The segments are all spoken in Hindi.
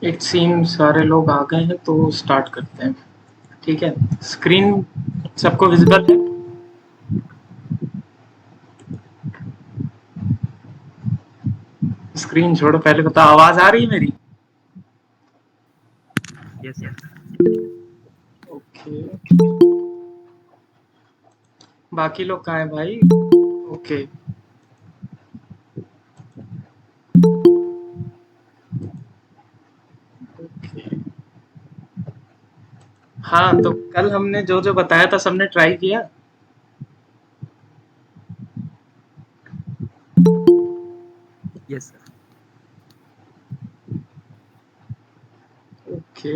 इट सीम सारे लोग आ गए हैं तो स्टार्ट करते हैं। ठीक है, स्क्रीन सबको विजिबल है? स्क्रीन छोड़ो, पहले बताओ आवाज आ रही है मेरी? Yes sir. ओके, बाकी लोग कहाँ हैं भाई? Okay, okay. हाँ, तो कल हमने जो जो बताया था सबने ट्राई किया? Yes sir. Okay,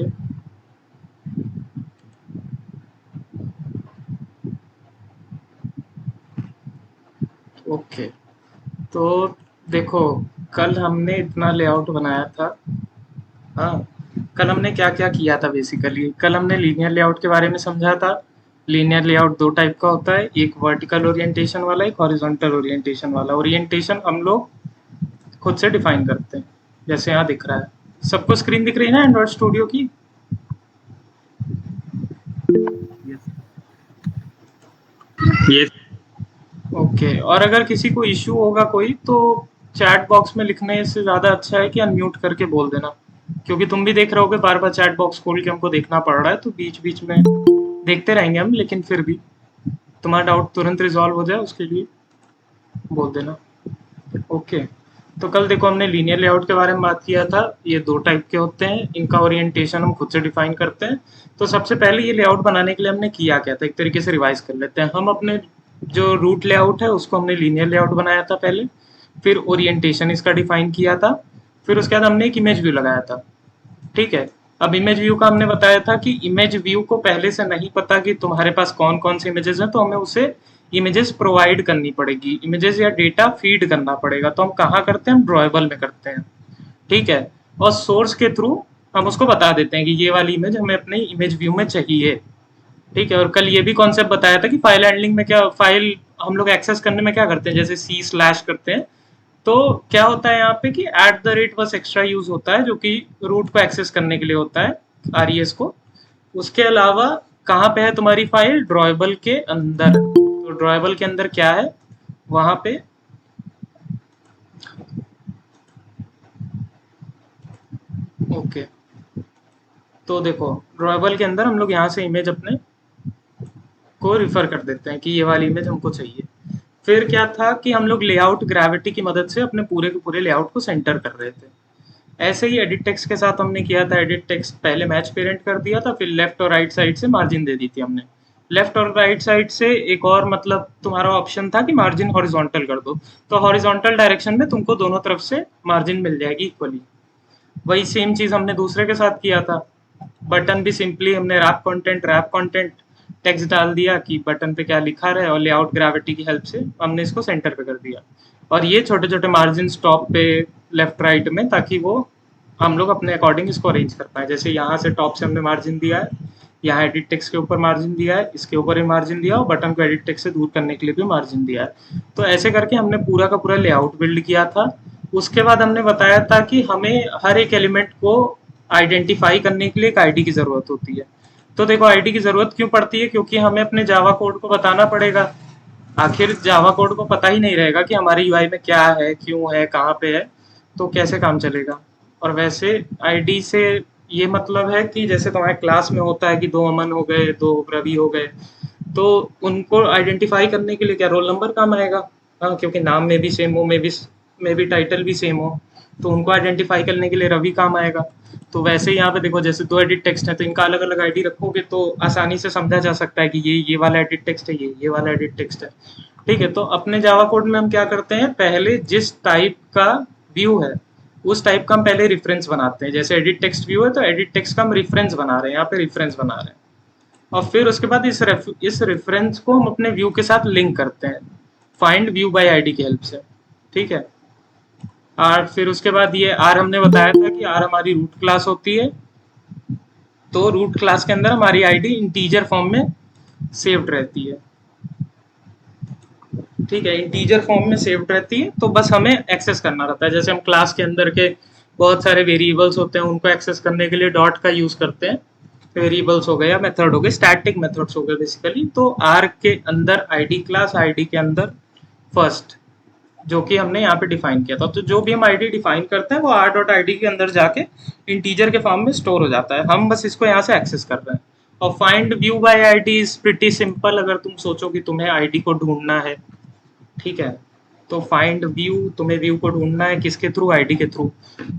okay. तो देखो, कल हमने इतना लेआउट बनाया था। हाँ, कल हमने क्या-क्या किया था बेसिकली, कल हमने लीनियर लेआउट के बारे में समझा था। लीनियर लेआउट 2 टाइप का होता है, एक वर्टिकल ओरिएंटेशन वाला, एक हॉरिजॉन्टल ओरिएंटेशन वाला। ओरिएंटेशन हम लोग खुद से डिफाइन करते हैं, जैसे यहाँ दिख रहा है। सबको स्क्रीन दिख रही है ना एंड्रॉइड स्टूडियो की? Yes sir. ये ओके, और अगर किसी को इश्यू होगा कोई तो चैट बॉक्स में लिखने से ज़्यादा अच्छा है कि अनम्यूट करके बोल देना, क्योंकि तुम भी देख रहे होगे बार-बार चैट बॉक्स खोल के हमको देखना पड़ रहा है, तो बीच-बीच में देखते रहेंगे हम, लेकिन फिर भी तुम्हारा डाउट तुरंत रिजॉल्व हो जाए उसके लिए बोल देना। ओके, तो कल देखो हमने लीनियर लेआउट के बारे में बात किया था। ये 2 टाइप के होते हैं, इनका ओरिएंटेशन हम खुद से डिफाइन करते हैं। तो सबसे पहले ये लेआउट बनाने के लिए हमने किया क्या था, एक तरीके से रिवाइज कर लेते हैं। हम अपने जो रूट लेआउट है उसको हमने लीनियर लेआउट बनाया था पहले, फिर ओरिएंटेशन इसका डिफाइन किया था, फिर उसके बाद हमने एक इमेज व्यू लगाया था। ठीक है, अब इमेज व्यू का हमने बताया था कि इमेज व्यू को पहले से नहीं पता कि तुम्हारे पास कौन कौन से इमेजेस हैं, तो हमें उसे इमेजेस प्रोवाइड करनी पड़ेगी, इमेजेस या डेटा फीड करना पड़ेगा। तो हम कहाँ करते हैं? हम ड्रॉएबल में करते हैं। ठीक है, और सोर्स के थ्रू हम उसको बता देते हैं कि ये वाली इमेज हमें अपने इमेज व्यू में चाहिए। ठीक है, और कल ये भी कॉन्सेप्ट बताया था कि फाइल हैंडलिंग में क्या, फाइल हम लोग एक्सेस करने में क्या करते हैं, जैसे सी स्लैश करते हैं, तो क्या होता है यहाँ पे कि एट द रेट बस एक्स्ट्रा यूज होता है, जो कि रूट को एक्सेस करने के लिए होता है, आरईएस को। उसके अलावा कहाँ पे है तुम्हारी फाइल? ड्रॉएबल के अंदर। तो ड्रॉएबल के अंदर क्या है वहां पे? ओके, तो देखो ड्रॉएबल के अंदर हम लोग यहाँ से इमेज अपने को रिफर कर देते हैं कि ये वाली इमेज हमको चाहिए। फिर क्या था कि हम लोग लेआउट ग्रेविटी की मदद से अपने पूरे के पूरे लेआउट को सेंटर कर रहे थे। ऐसे ही एडिट टेक्स्ट के साथ हमने किया था। एडिट टेक्स्ट पहले मैच पेरेंट कर दिया था, फिर लेफ्ट और राइट साइड से मार्जिन दे दी थी हमने। लेफ्ट और राइट साइड से एक और मतलब तुम्हारा ऑप्शन था कि मार्जिन हॉरिजॉन्टल कर दो, तो हॉरिजॉन्टल डायरेक्शन में तुमको दोनों तरफ से मार्जिन मिल जाएगी इक्वली। वही सेम चीज हमने दूसरे के साथ किया था। बटन भी सिंपली हमने रैप कंटेंट टेक्स्ट डाल दिया कि बटन पे क्या लिखा रहा है, और लेआउट ग्रेविटी की हेल्प से हमने इसको सेंटर पे कर दिया। और ये छोटे छोटे मार्जिन टॉप पे, लेफ्ट राइट में, ताकि वो हम लोग अपने अकॉर्डिंग इसको अरेंज कर पाए। जैसे यहाँ से टॉप से हमने मार्जिन दिया है, यहाँ एडिट टेक्स्ट के ऊपर मार्जिन दिया है, इसके ऊपर भी मार्जिन दिया, और बटन को एडिट टेक्स्ट से दूर करने के लिए भी मार्जिन दिया है। तो ऐसे करके हमने पूरा का पूरा लेआउट बिल्ड किया था। उसके बाद हमने बताया था कि हमें हर एक एलिमेंट को आइडेंटिफाई करने के लिए एक आईडी की जरूरत होती है। तो देखो आईडी की जरूरत क्यों पड़ती है? क्योंकि हमें अपने जावा कोड को बताना पड़ेगा। आखिर जावा कोड को पता ही नहीं रहेगा कि हमारे यूआई में क्या है, क्यों है, कहाँ पे है, तो कैसे काम चलेगा? और वैसे आईडी से ये मतलब है कि जैसे तुम्हारे क्लास में होता है कि 2 अमन हो गए, 2 रवि हो गए, तो उनको आइडेंटिफाई करने के लिए क्या रोल नंबर काम आएगा? हाँ, क्योंकि नाम में भी सेम हो, मे भी टाइटल भी सेम हो, तो उनको आइडेंटिफाई करने के लिए रवि काम आएगा। तो वैसे ही यहाँ पे देखो, जैसे 2 एडिट टेक्स्ट है तो इनका अलग अलग आईडी रखोगे तो आसानी से समझा जा सकता है कि ये वाला एडिट टेक्स्ट है, ये वाला एडिट टेक्स्ट है। ठीक है, तो अपने जावा कोड में हम क्या करते हैं, पहले जिस टाइप का व्यू है उस टाइप का हम पहले रेफरेंस बनाते हैं। जैसे एडिट टेक्स्ट व्यू है तो एडिट टेक्स्ट का हम रेफरेंस बना रहे हैं, यहाँ पे रेफरेंस बना रहे हैं। और फिर उसके बाद इस रेफरेंस को हम अपने व्यू के साथ लिंक करते हैं, फाइंड व्यू बाय आईडी की हेल्प से। ठीक है, और फिर उसके बाद ये आर हमने बताया था कि आर हमारी रूट क्लास होती है। तो रूट क्लास के अंदर हमारी आईडी इंटीजर फॉर्म में सेव्ड रहती है। ठीक है, इंटीजर फॉर्म में सेव्ड रहती है, तो बस हमें एक्सेस करना रहता है। जैसे हम क्लास के अंदर के बहुत सारे वेरिएबल्स होते हैं, उनको एक्सेस करने के लिए डॉट का यूज करते हैं। वेरिएबल्स हो गए या मेथड हो गए, स्टैटिक मेथड्स हो गए बेसिकली। तो आर के अंदर आईडी क्लास, आईडी के अंदर फर्स्ट, जो कि हमने यहाँ पे डिफाइन किया था। तो जो भी हम आईडी डिफाइन करते हैं वो आर डॉट आई डी के अंदर जाके इंटीजर के फॉर्म में स्टोर हो जाता है, हम बस इसको यहाँ से एक्सेस कर रहे हैं। और find view bye ID is pretty simple. अगर तुम सोचो कि तुम्हें आईडी को ढूंढना है, ठीक है, तो फाइंड व्यू, तुम्हें व्यू को ढूंढना है किसके थ्रू, आईडी के थ्रू।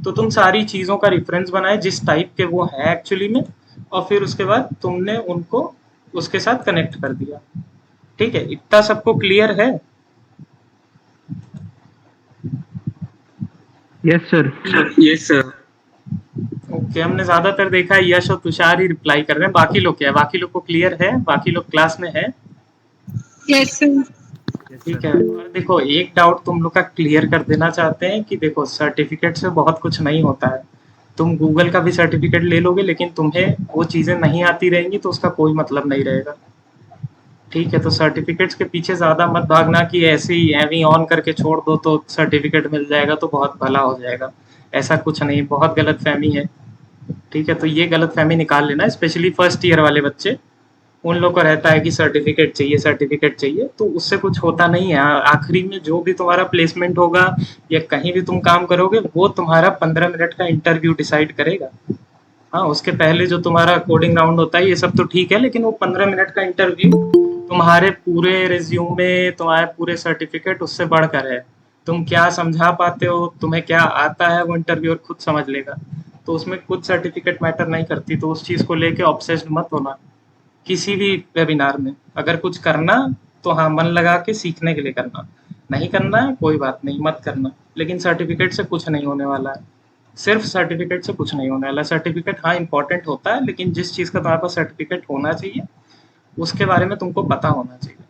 तो तुम सारी चीजों का रेफरेंस बनाए जिस टाइप के वो है एक्चुअली में, और फिर उसके बाद तुमने उनको उसके साथ कनेक्ट कर दिया। ठीक है, इतना सबको क्लियर है? Yes sir. Yes sir. Okay, हमने ज्यादातर देखा है यश और तुषार ही रिप्लाई कर रहे हैं, बाकी लोग क्या है, बाकी लोग को क्लियर है, बाकी लोग क्लास में है? Yes sir. ठीक है। और देखो, एक डाउट तुम लोग का क्लियर कर देना चाहते हैं कि देखो, सर्टिफिकेट से बहुत कुछ नहीं होता है। तुम गूगल का भी सर्टिफिकेट ले लोगे, लेकिन तुम्हें वो चीजें नहीं आती रहेंगी तो उसका कोई मतलब नहीं रहेगा। ठीक है, तो सर्टिफिकेट्स के पीछे ज्यादा मत भागना कि ऐसे ही एवी ऑन करके छोड़ दो तो सर्टिफिकेट मिल जाएगा तो बहुत भला हो जाएगा। ऐसा कुछ नहीं, बहुत गलत फहमी है। ठीक है, तो ये गलत फहमी निकाल लेना, स्पेशली फर्स्ट ईयर वाले बच्चे। उन लोग को रहता है कि सर्टिफिकेट चाहिए, सर्टिफिकेट चाहिए, तो उससे कुछ होता नहीं है। आखिरी में जो भी तुम्हारा प्लेसमेंट होगा या कहीं भी तुम काम करोगे, वो तुम्हारा 15 मिनट का इंटरव्यू डिसाइड करेगा। हाँ, उसके पहले जो तुम्हारा कोडिंग राउंड होता है ये सब तो ठीक है, लेकिन वो 15 मिनट का इंटरव्यू तुम्हारे पूरे रिज्यूमे, तुम्हारे पूरे सर्टिफिकेट उससे बढ़कर है। तुम क्या समझा पाते हो, तुम्हें क्या आता है, वो इंटरव्यूअर खुद समझ लेगा। तो उसमें कुछ सर्टिफिकेट मैटर नहीं करती, तो उस चीज को लेके ऑब्सेस्ड मत होना किसी भी वेबिनार में। अगर कुछ करना तो हाँ, मन लगा के सीखने के लिए करना, नहीं करना है कोई बात नहीं, मत करना। लेकिन सर्टिफिकेट से कुछ नहीं होने वाला है, सिर्फ सर्टिफिकेट से कुछ नहीं होने वाला। सर्टिफिकेट हाँ इंपॉर्टेंट होता है, लेकिन जिस चीज़ का तुम्हारे पास सर्टिफिकेट होना चाहिए उसके बारे में तुमको पता होना चाहिए।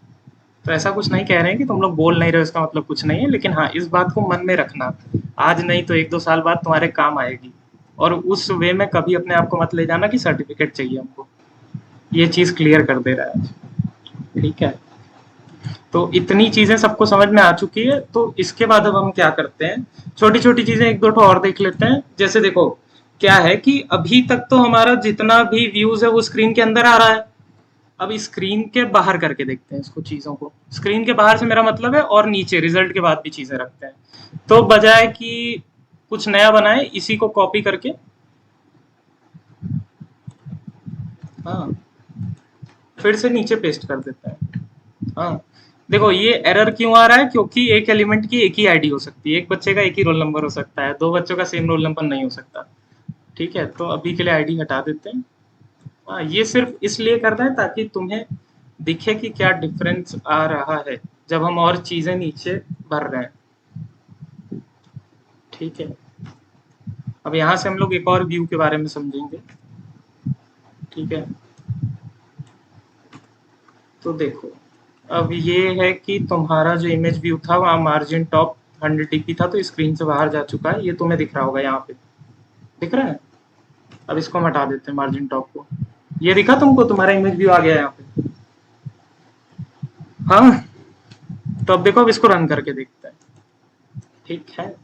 तो ऐसा कुछ नहीं कह रहे हैं कि तुम लोग बोल नहीं रहे हो इसका मतलब कुछ नहीं है, लेकिन हाँ, इस बात को मन में रखना, आज नहीं तो 1-2 साल बाद तुम्हारे काम आएगी। और उस वे में कभी अपने आप को मत ले जाना कि सर्टिफिकेट चाहिए हमको। ये चीज़ क्लियर कर दे रहा है आज। ठीक है, तो इतनी चीजें सबको समझ में आ चुकी है। तो इसके बाद अब हम क्या करते हैं, छोटी छोटी चीजें एक दो और देख लेते हैं। जैसे देखो, क्या है कि अभी तक तो हमारा जितना भी व्यूज है वो स्क्रीन के अंदर आ रहा है। अब स्क्रीन के बाहर करके देखते हैं इसको, चीजों को। स्क्रीन के बाहर से मेरा मतलब है और नीचे रिजल्ट के बाद भी चीजें रखते हैं। तो बजाय कि कुछ नया बनाए, इसी को कॉपी करके, हाँ, फिर से नीचे पेस्ट कर देते हैं। हाँ, देखो ये एरर क्यों आ रहा है, क्योंकि एक एलिमेंट की एक ही आईडी हो सकती है, एक बच्चे का एक ही रोल नंबर हो सकता है, 2 बच्चों का सेम रोल नंबर नहीं हो सकता। ठीक है, तो अभी के लिए आईडी हटा देते हैं। हाँ, ये सिर्फ इसलिए कर रहे हैं ताकि तुम्हें दिखे कि क्या डिफरेंस आ रहा है जब हम और चीजें नीचे भर रहे हैं। ठीक है, अब यहाँ से हम लोग एक और व्यू के बारे में समझेंगे। ठीक है, तो देखो, अब ये है कि तुम्हारा जो इमेज व्यू था वहाँ मार्जिन टॉप 100 dp था, तो स्क्रीन से बाहर जा चुका है। ये तुम्हें दिख रहा होगा, यहाँ पे दिख रहा है। अब इसको हम हटा देते हैं, मार्जिन टॉप को। ये दिखा तुमको, तुम्हारा इमेज व्यू आ गया यहाँ पे? हाँ, तो अब देखो, अब इसको रन करके देखते हैं। ठीक है,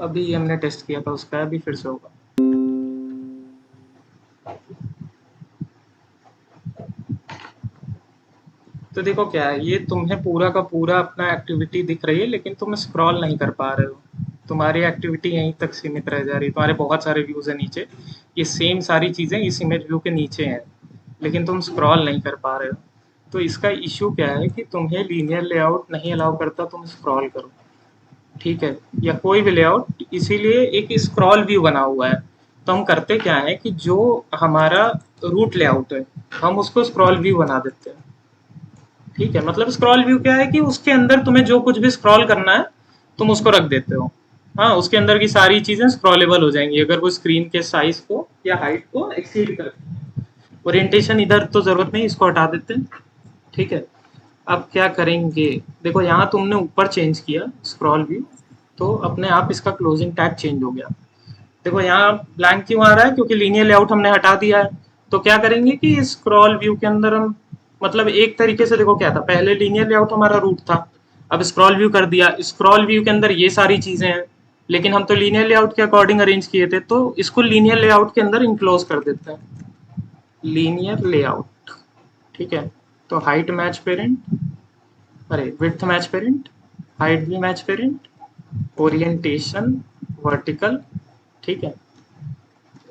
अभी हमने टेस्ट किया था उसका, अभी फिर से होगा। तो देखो क्या है, ये तुम्हें पूरा का पूरा अपना एक्टिविटी दिख रही है, लेकिन तुम स्क्रॉल नहीं कर पा रहे हो। तुम्हारी एक्टिविटी यहीं तक सीमित रह जा रही है। तुम्हारे बहुत सारे व्यूज है नीचे, ये सेम सारी चीजें इस इमेज व्यू के नीचे हैं, लेकिन तुम स्क्रॉल नहीं कर पा रहे हो। तो इसका इशू क्या है कि तुम्हें लीनियर लेआउट नहीं अलाउ करता तुम स्क्रॉल करो। ठीक है, या कोई भी लेआउट, इसीलिए एक स्क्रॉल व्यू बना हुआ है। तो हम करते क्या है कि जो हमारा रूट लेआउट है हम उसको स्क्रॉल व्यू बना देते हैं। ठीक है, मतलब स्क्रॉल व्यू क्या है कि उसके अंदर तुम्हें जो कुछ भी स्क्रॉल करना है तुम उसको रख देते हो। हाँ, उसके अंदर की सारी चीजें स्क्रॉलेबल हो जाएंगी अगर वो स्क्रीन के साइज को या हाइट को एक्सीड करती है। ओरिएंटेशन इधर तो जरूरत नहीं, इसको हटा देते हैं। ठीक है, अब क्या करेंगे, देखो यहाँ तुमने ऊपर चेंज किया स्क्रॉल व्यू, तो अपने आप इसका क्लोजिंग टैग चेंज हो गया। देखो यहाँ ब्लैंक क्यों आ रहा है, क्योंकि लीनियर लेआउट हमने हटा दिया है। तो क्या करेंगे कि स्क्रॉल व्यू के अंदर हम मतलब एक तरीके से देखो क्या था, पहले लीनियर लेआउट हमारा रूट था, अब स्क्रॉल व्यू कर दिया, स्क्रॉल व्यू के अंदर ये सारी चीजें हैं, लेकिन हम तो लीनियर लेआउट के अकॉर्डिंग अरेंज किए थे, तो इसको लीनियर लेआउट के अंदर इंक्लोज कर देते हैं, लीनियर लेआउट। ठीक है, तो हाइट मैच पेरेंट, अरे विड्थ मैच पेरेंट, हाइट भी मैच पेरेंट, ओरिएंटेशन वर्टिकल। ठीक है,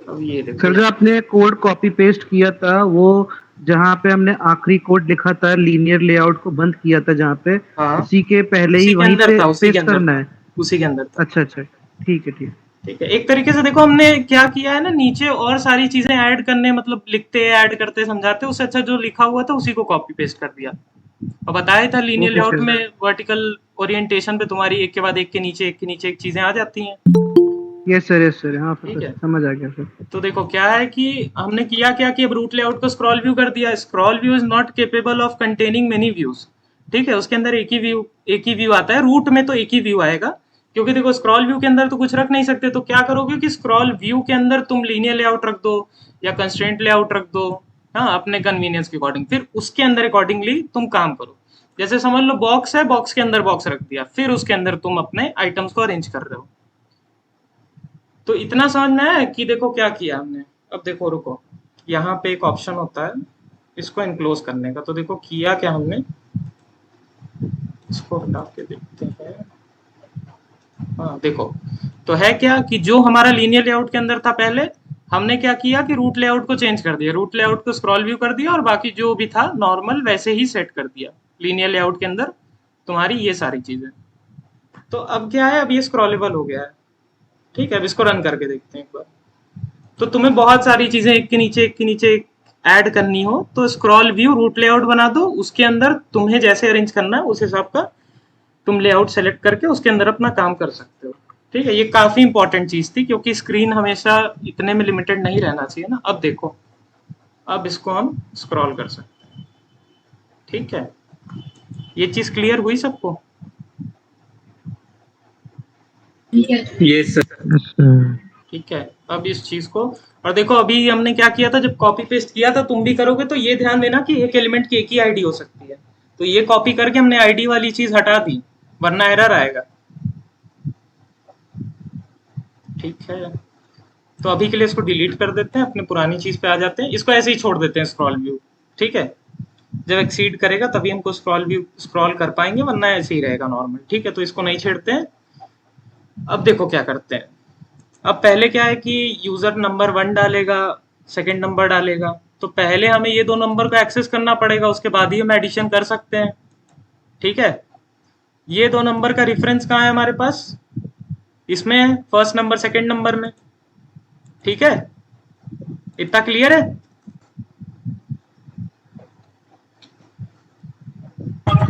अब ये देखो सर जो आपने कोड कॉपी पेस्ट किया था, वो जहाँ पे हमने आखिरी कोड लिखा था लीनियर लेआउट को बंद किया था जहाँ पे, हाँ उसी के पहले उसी ही के वहीं अंदर पे था, उसी के पेस्ट अंदर करना था, है? उसी के अंदर था। अच्छा अच्छा, ठीक है ठीक है। ठीक है, एक तरीके से देखो हमने क्या किया है ना, नीचे और सारी चीजें ऐड करने, मतलब लिखते ऐड करते समझाते, उससे अच्छा जो लिखा हुआ था उसी को कॉपी पेस्ट कर दिया। और बताया था लीनियर ओके लेआउट सर। में वर्टिकल ओरिएंटेशन पे तुम्हारी एक के बाद एक के नीचे एक के नीचे एक चीजें आ जाती हैं। यस सर, हाँ ठीक है, सर, समझ आ गया सर। तो देखो क्या है कि हमने किया क्या कि अब रूट लेआउट को स्क्रॉल व्यू कर दिया। Scroll view is not capable of containing many views. ठीक है, उसके अंदर एक ही व्यू आता है, रूट में तो एक ही व्यू आएगा, क्योंकि देखो स्क्रॉल व्यू के अंदर तो कुछ रख नहीं सकते, तो क्या करोगे कि स्क्रॉल व्यू के अंदर तुम लीनियर लेआउट रख दो या कंस्ट्रेंट लेआउट रख दो, हाँ अपने कन्वीनियंस के अकॉर्डिंग, फिर उसके अंदर अकॉर्डिंगली तुम काम करो। जैसे समझ लो बॉक्स है, बॉक्स के अंदर बॉक्स रख दिया, फिर उसके अंदर तुम अपने आइटम्स को अरेंज कर रहे हो। तो इतना समझ में आया कि देखो क्या किया हमने। अब देखो रुको, यहाँ पे एक ऑप्शन होता है इसको इनक्लोज करने का, तो देखो किया क्या हमने, इसको हटा के देखते हैं। हाँ देखो, तो है क्या कि जो हमारा लीनियर लेआउट के अंदर था पहले, हमने क्या किया कि रूट लेआउट को चेंज कर दिया, रूट लेआउट को स्क्रॉल व्यू कर दिया और बाकी जो भी था नॉर्मल वैसे ही सेट कर दिया लीनियर लेआउट के अंदर तुम्हारी ये सारी चीजें। तो अब क्या है, अब ये स्क्रॉलेबल हो गया है। ठीक है, अब इसको रन करके देखते हैं एक बार। तो तुम्हें बहुत सारी चीजें एक के नीचे एक के नीचे ऐड करनी हो तो स्क्रॉल व्यू रूट लेआउट बना दो, उसके अंदर तुम्हें जैसे अरेंज करना है उस हिसाब का तुम लेआउट सेलेक्ट करके उसके अंदर अपना काम कर सकते हो। ठीक है, ये काफी इंपॉर्टेंट चीज थी, क्योंकि स्क्रीन हमेशा इतने में लिमिटेड नहीं रहना चाहिए ना। अब देखो, अब इसको हम स्क्रॉल कर सकते हैं। ठीक है, ये चीज क्लियर हुई सबको? Yes sir. ठीक है, अब इस चीज को, और देखो अभी हमने क्या किया था, जब कॉपी पेस्ट किया था, तुम भी करोगे तो ये ध्यान देना कि एक एलिमेंट की एक ही आईडी हो सकती है, तो ये कॉपी करके हमने आईडी वाली चीज हटा दी, वरना एरर आएगा। ठीक है, तो अभी के लिए इसको डिलीट कर देते हैं, अपने पुरानी चीज पे आ जाते हैं, इसको ऐसे ही छोड़ देते हैं स्क्रॉल व्यू। ठीक है, जब एक्सीड करेगा तभी हमको स्क्रॉल व्यू स्क्रॉल कर पाएंगे, वरना ऐसे ही रहेगा नॉर्मल। ठीक है, तो इसको नहीं छेड़ते हैं। अब देखो क्या करते हैं, अब पहले क्या है कि यूजर नंबर 1 डालेगा, सेकंड नंबर डालेगा, तो पहले हमें ये दो नंबर को एक्सेस करना पड़ेगा, उसके बाद ही हम एडिशन कर सकते हैं। ठीक है, ये दो नंबर का रेफरेंस कहाँ है हमारे पास, इसमें है, फर्स्ट नंबर सेकंड नंबर में। ठीक है, इतना क्लियर है?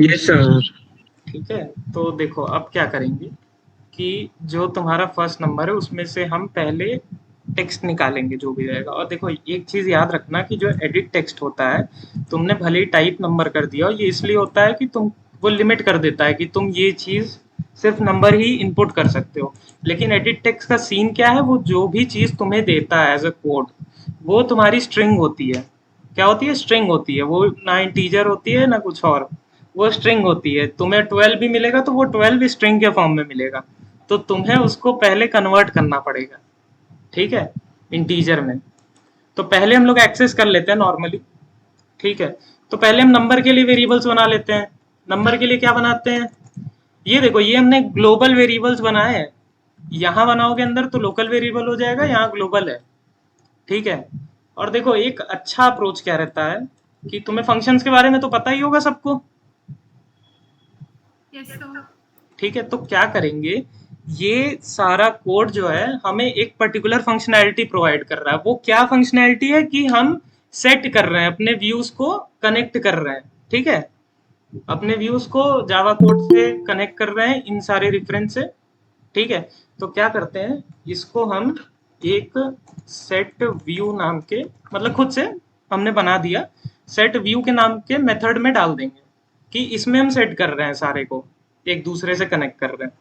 Yes sir. ठीक है, तो देखो अब क्या करेंगे कि जो तुम्हारा फर्स्ट नंबर है उसमें से हम पहले टेक्स्ट निकालेंगे जो भी रहेगा। और देखो एक चीज याद रखना कि जो एडिट टेक्स्ट होता है, तुमने भले ही टाइप नंबर कर दिया हो, ये इसलिए होता है कि तुम, वो लिमिट कर देता है कि तुम ये चीज सिर्फ नंबर ही इनपुट कर सकते हो। लेकिन एडिट टेक्स्ट का सीन क्या है, वो जो भी चीज तुम्हें देता है एज अ कोड, वो तुम्हारी स्ट्रिंग होती है। क्या होती है? स्ट्रिंग होती है, वो ना इंटीजर होती है ना कुछ और, वो स्ट्रिंग होती है। तुम्हें 12 भी मिलेगा तो वो 12 स्ट्रिंग के फॉर्म में मिलेगा, तो तुम्हें उसको पहले कन्वर्ट करना पड़ेगा। ठीक है, इंटीजर में। तो पहले हम लोग एक्सेस कर लेते हैं नॉर्मली। ठीक है, तो पहले हम नंबर के लिए वेरिएबल्स बना लेते हैं। नंबर के लिए क्या बनाते हैं, ये देखो ये हमने ग्लोबल वेरिएबल्स बनाए हैं। यहाँ बनाओगे अंदर तो लोकल वेरिएबल हो जाएगा, यहाँ ग्लोबल है। ठीक है, और देखो एक अच्छा अप्रोच क्या रहता है कि तुम्हें फंक्शंस के बारे में तो पता ही होगा सबको। ठीक है, तो क्या करेंगे, ये सारा कोड जो है हमें एक पर्टिकुलर फंक्शनैलिटी प्रोवाइड कर रहा है। वो क्या फंक्शनैलिटी है कि हम सेट कर रहे हैं, अपने व्यूज को कनेक्ट कर रहे हैं। ठीक है, अपने व्यूज को जावा कोड से कनेक्ट कर रहे हैं इन सारे रेफरेंस से। ठीक है, तो क्या करते हैं, इसको हम एक सेट व्यू नाम के, मतलब खुद से हमने बना दिया, सेट व्यू के नाम के मेथड में डाल देंगे कि इसमें हम सेट कर रहे हैं सारे को, एक दूसरे से कनेक्ट कर रहे हैं।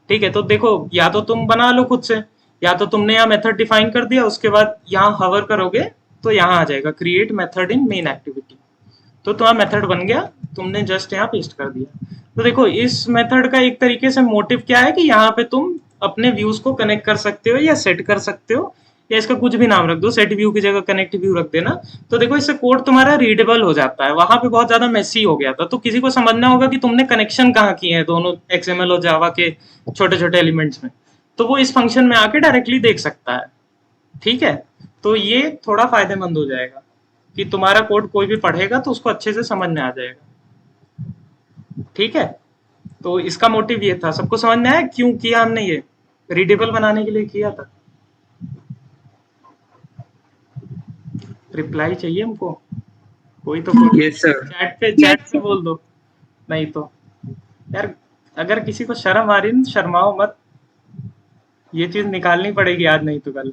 ठीक है, तो देखो या तो तुम बना लो खुद से, या तो तुमने यहाँ मेथड डिफाइन कर दिया, उसके बाद यहाँ हवर करोगे तो यहाँ आ जाएगा create method in main activity. तो तुम्हारा मेथड बन गया, तुमने जस्ट यहाँ पेस्ट कर दिया। तो देखो इस मेथड का एक तरीके से मोटिव क्या है कि यहाँ पे तुम अपने व्यूज को कनेक्ट कर सकते हो या सेट कर सकते हो, या इसका कुछ भी नाम रख दो, सेट व्यू की जगह कनेक्ट व्यू रख देना। तो देखो इससे कोड तुम्हारा रीडेबल हो जाता है। वहां पे बहुत ज्यादा मेसी हो गया था, तो किसी को समझना होगा कि तुमने कनेक्शन कहाँ किए हैं दोनों XML और जावा के छोटे छोटे एलिमेंट्स में, तो वो इस फंक्शन में आके डायरेक्टली देख सकता है। ठीक है, तो ये थोड़ा फायदेमंद हो जाएगा कि तुम्हारा कोड कोई भी पढ़ेगा तो उसको अच्छे से समझ में आ जाएगा। ठीक है, तो इसका मोटिव ये था। सबको समझ में आया क्यों किया हमने? ये रीडेबल बनाने के लिए किया था। रिप्लाई चाहिए हमको, कोई तो यस सर। चैट पे बोल दो, नहीं तो यार अगर किसी को शर्म आ रही है शर्माओ मत, ये चीज निकालनी पड़ेगी आज नहीं तो कल।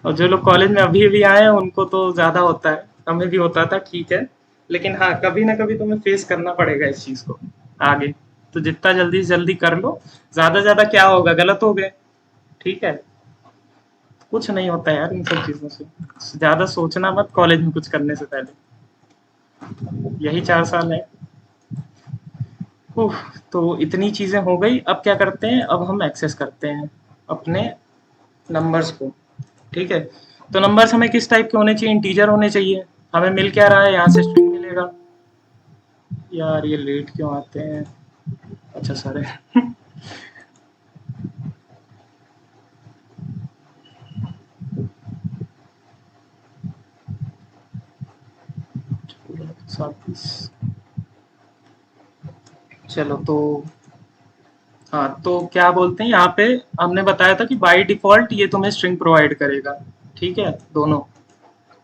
और जो लोग कॉलेज में अभी अभी आए हैं उनको तो ज्यादा होता है, हमें भी होता था, ठीक है, लेकिन हाँ कभी ना कभी तुम्हें फेस करना पड़ेगा इस चीज को आगे। तो जितना जल्दी से जल्दी कर लो, ज्यादा क्या होगा, गलत हो गए, ठीक है, कुछ नहीं होता यार इन सब चीजों से। ज्यादा सोचना मत कॉलेज में कुछ करने से पहले, यही 4 साल है। तो इतनी चीजें हो गई। अब क्या करते हैं, अब हम एक्सेस करते हैं अपने नंबर्स को। ठीक है, तो नंबर्स हमें किस टाइप के होने चाहिए? इंटीजर होने चाहिए। हमें मिल क्या रहा है, यहाँ से स्ट्रिंग मिलेगा। यार ये लेट क्यों आते हैं? अच्छा सर चलो तो हाँ, तो क्या बोलते हैं यहाँ पे हमने बताया था कि बाय डिफॉल्ट ये तुम्हें स्ट्रिंग प्रोवाइड करेगा। ठीक है, दोनों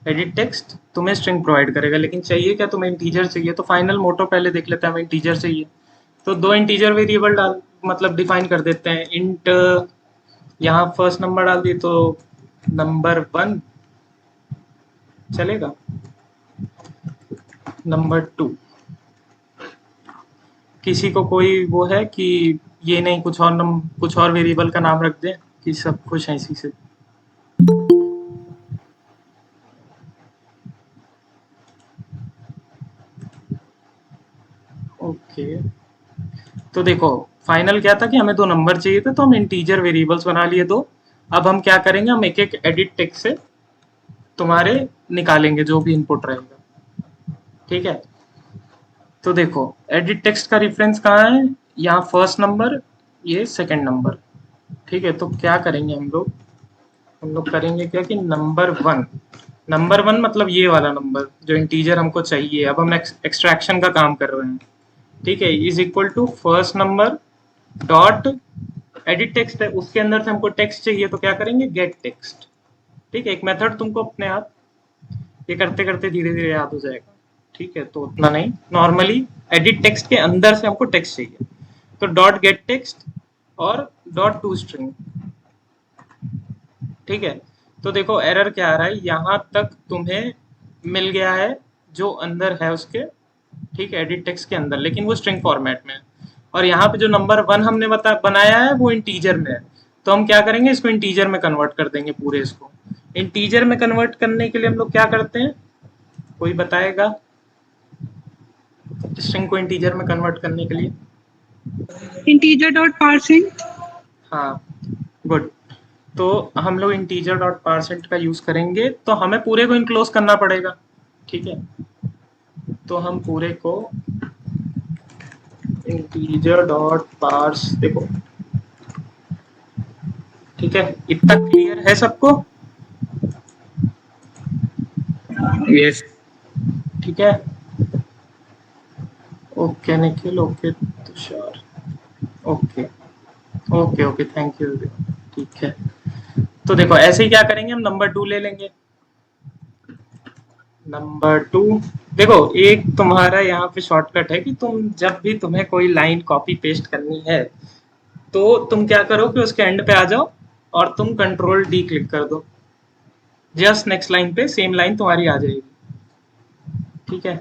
एडिट टेक्स्ट तुम्हें स्ट्रिंग प्रोवाइड करेगा, लेकिन चाहिए क्या तुम्हें? इंटीजर चाहिए। तो फाइनल मोटो पहले देख लेते हैं, हमें इंटीजर चाहिए। तो 2 इंटीजर वेरिएबल डाल मतलब डिफाइन कर देते हैं। इंट यहाँ फर्स्ट नंबर डाल दिए तो नंबर 1 चलेगा, नंबर 2। किसी को कोई वो है कि ये नहीं कुछ और वेरिएबल का नाम रख दें कि सब खुश हैं इसी से? ओके, तो देखो फाइनल क्या था कि हमें 2 नंबर चाहिए थे, तो हम इंटीजर वेरिएबल्स बना लिए 2। अब हम क्या करेंगे, हम एक एक एडिट टेक्स्ट से तुम्हारे निकालेंगे जो भी इनपुट रहेगा। ठीक है, तो देखो एडिट टेक्स्ट का रेफरेंस कहाँ है? यहाँ फर्स्ट नंबर, ये सेकंड नंबर। ठीक है, तो क्या करेंगे हम लोग करेंगे क्या कि नंबर 1 मतलब ये वाला नंबर जो इंटीजर हमको चाहिए। अब हम एक्सट्रैक्शन का काम कर रहे हैं। ठीक है, is equal to first number dot edit text है, उसके अंदर से हमको टेक्स्ट चाहिए, तो क्या करेंगे, गेट टेक्स्ट। ठीक है, एक मेथड तुमको अपने आप ये करते करते धीरे धीरे याद हो जाएगा। ठीक है, तो उतना नहीं, नॉर्मली एडिट टेक्स्ट के अंदर से हमको टेक्स्ट चाहिए, तो डॉट गेट टेक्स्ट और डॉट टू स्ट्रिंग। ठीक है, तो देखो एरर क्या आ रहा है, यहाँ तक तुम्हें मिल गया है जो अंदर है उसके। ठीक है, एडिट टेक्स्ट के अंदर, लेकिन वो स्ट्रिंग फॉर्मेट में है। और यहाँ पे जो नंबर 1 हमने बनाया है वो इंटीजर में है, तो हम क्या करेंगे, इसको इंटीजर में कन्वर्ट कर देंगे पूरे। इसको इंटीजर में कन्वर्ट करने के लिए हम लोग क्या करते हैं, कोई बताएगा? स्ट्रिंग को इंटीजर में कन्वर्ट करने के लिए integer dot parsing. हाँ गुड, तो हम लोग इंटीजर डॉट पारसेंट का यूज करेंगे, तो हमें पूरे को इनक्लोज करना पड़ेगा। ठीक है, तो हम पूरे को इंटीजर डॉट पार्स, देखो ठीक है, इतना क्लियर है सबको? यस। ठीक है, okay Nikhil, okay Tushar, okay okay okay, thank you. ठीक है, तो देखो ऐसे ही क्या करेंगे, हम नंबर 2 ले लेंगे। नंबर 2, देखो एक तुम्हारा यहाँ पे शॉर्टकट है कि तुम जब भी तुम्हें कोई लाइन कॉपी पेस्ट करनी है तो तुम क्या करो कि उसके एंड पे आ जाओ और तुम कंट्रोल डी क्लिक कर दो, जस्ट नेक्स्ट लाइन पे सेम लाइन तुम्हारी आ जाएगी। ठीक है,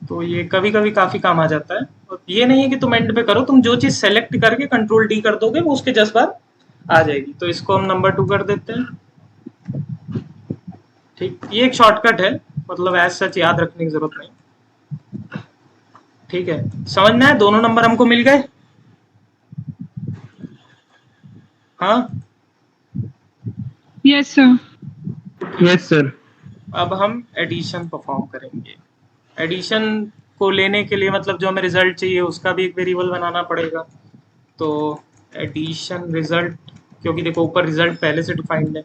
तो ये कभी कभी काफी काम आ जाता है। और ये नहीं है कि तुम एंड पे करो, तुम जो चीज सेलेक्ट करके कंट्रोल डी कर दोगे वो उसके जस्ट बाद आ जाएगी। तो इसको हम नंबर 2 कर देते हैं। ठीक, ये एक शॉर्टकट है, मतलब एज सच याद रखने की जरूरत नहीं। ठीक है, समझ में आया? दोनों नंबर हमको मिल गए। हाँ, Yes, sir. Yes sir. अब हम एडिशन परफॉर्म करेंगे। एडिशन को लेने के लिए मतलब जो हमें रिजल्ट चाहिए उसका भी एक वेरिएबल बनाना पड़ेगा। तो एडिशन रिजल्ट, क्योंकि देखो ऊपर रिजल्ट पहले से डिफाइंड है,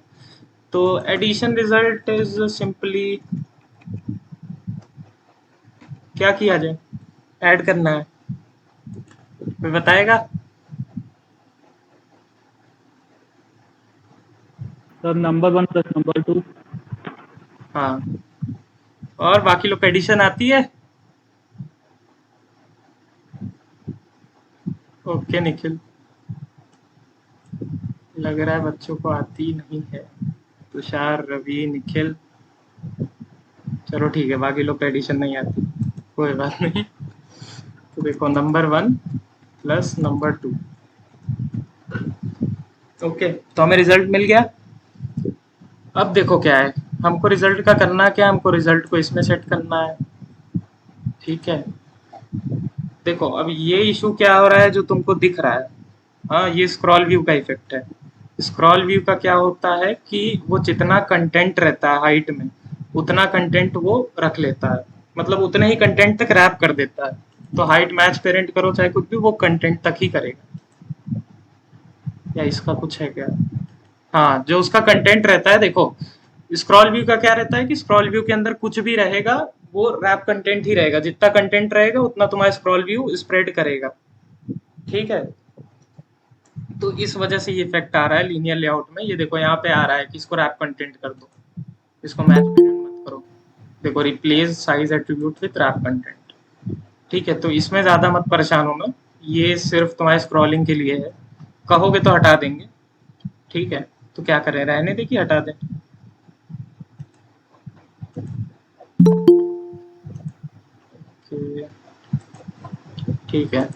तो एडिशन रिजल्ट इज सिंपली क्या किया जाए, ऐड करना है, कोई बताएगा? Sir number 1 plus number 2। हाँ, और बाकी लोग को एडिशन आती है? ओके निखिल, लग रहा है बच्चों को आती नहीं है। तुषार, रवि, निखिल, चलो ठीक है, बाकी लोग को एडिशन नहीं आती, कोई बात नहीं। तो देखो नंबर 1 प्लस नंबर 2। ओके, तो हमें रिजल्ट मिल गया। अब देखो क्या है, हमको रिजल्ट का करना क्या है, हमको रिजल्ट को इसमें सेट करना है। ठीक है, देखो अब ये इशू क्या हो रहा है जो तुमको दिख रहा है, हाँ, ये स्क्रॉल व्यू का इफेक्ट है। स्क्रॉल व्यू का क्या होता है कि वो जितना कंटेंट रहता है हाइट में, उतना कंटेंट वो रख लेता है, मतलब उतने ही कंटेंट तक रैप कर देता है। तो हाइट मैच पेरेंट करो चाहे कुछ भी, वो कंटेंट तक ही करेगा। या इसका कुछ है क्या? हाँ, जो उसका कंटेंट रहता है, देखो स्क्रॉल व्यू का क्या रहता है कि स्क्रॉल व्यू के अंदर कुछ भी रहेगा वो रैप कंटेंट ही रहेगा, जितना कंटेंट रहेगा उतना तुम्हारा स्क्रॉल व्यू स्प्रेड करेगा। ठीक है, तो इस वजह से ये इफेक्ट आ रहा है लीनियर लेआउट में। ये देखो यहाँ पे आ रहा है कि इसको रैप कंटेंट कर दो, इसको मैच पेरेंट मत करो। देखो replace size attribute with wrap content. ठीक है, तो इसमें ज्यादा मत परेशान होना, ये सिर्फ तुम्हारे स्क्रॉलिंग के लिए है, कहोगे तो हटा देंगे। ठीक है, तो क्या करें, रहने दे कि हटा दें? ठीक है,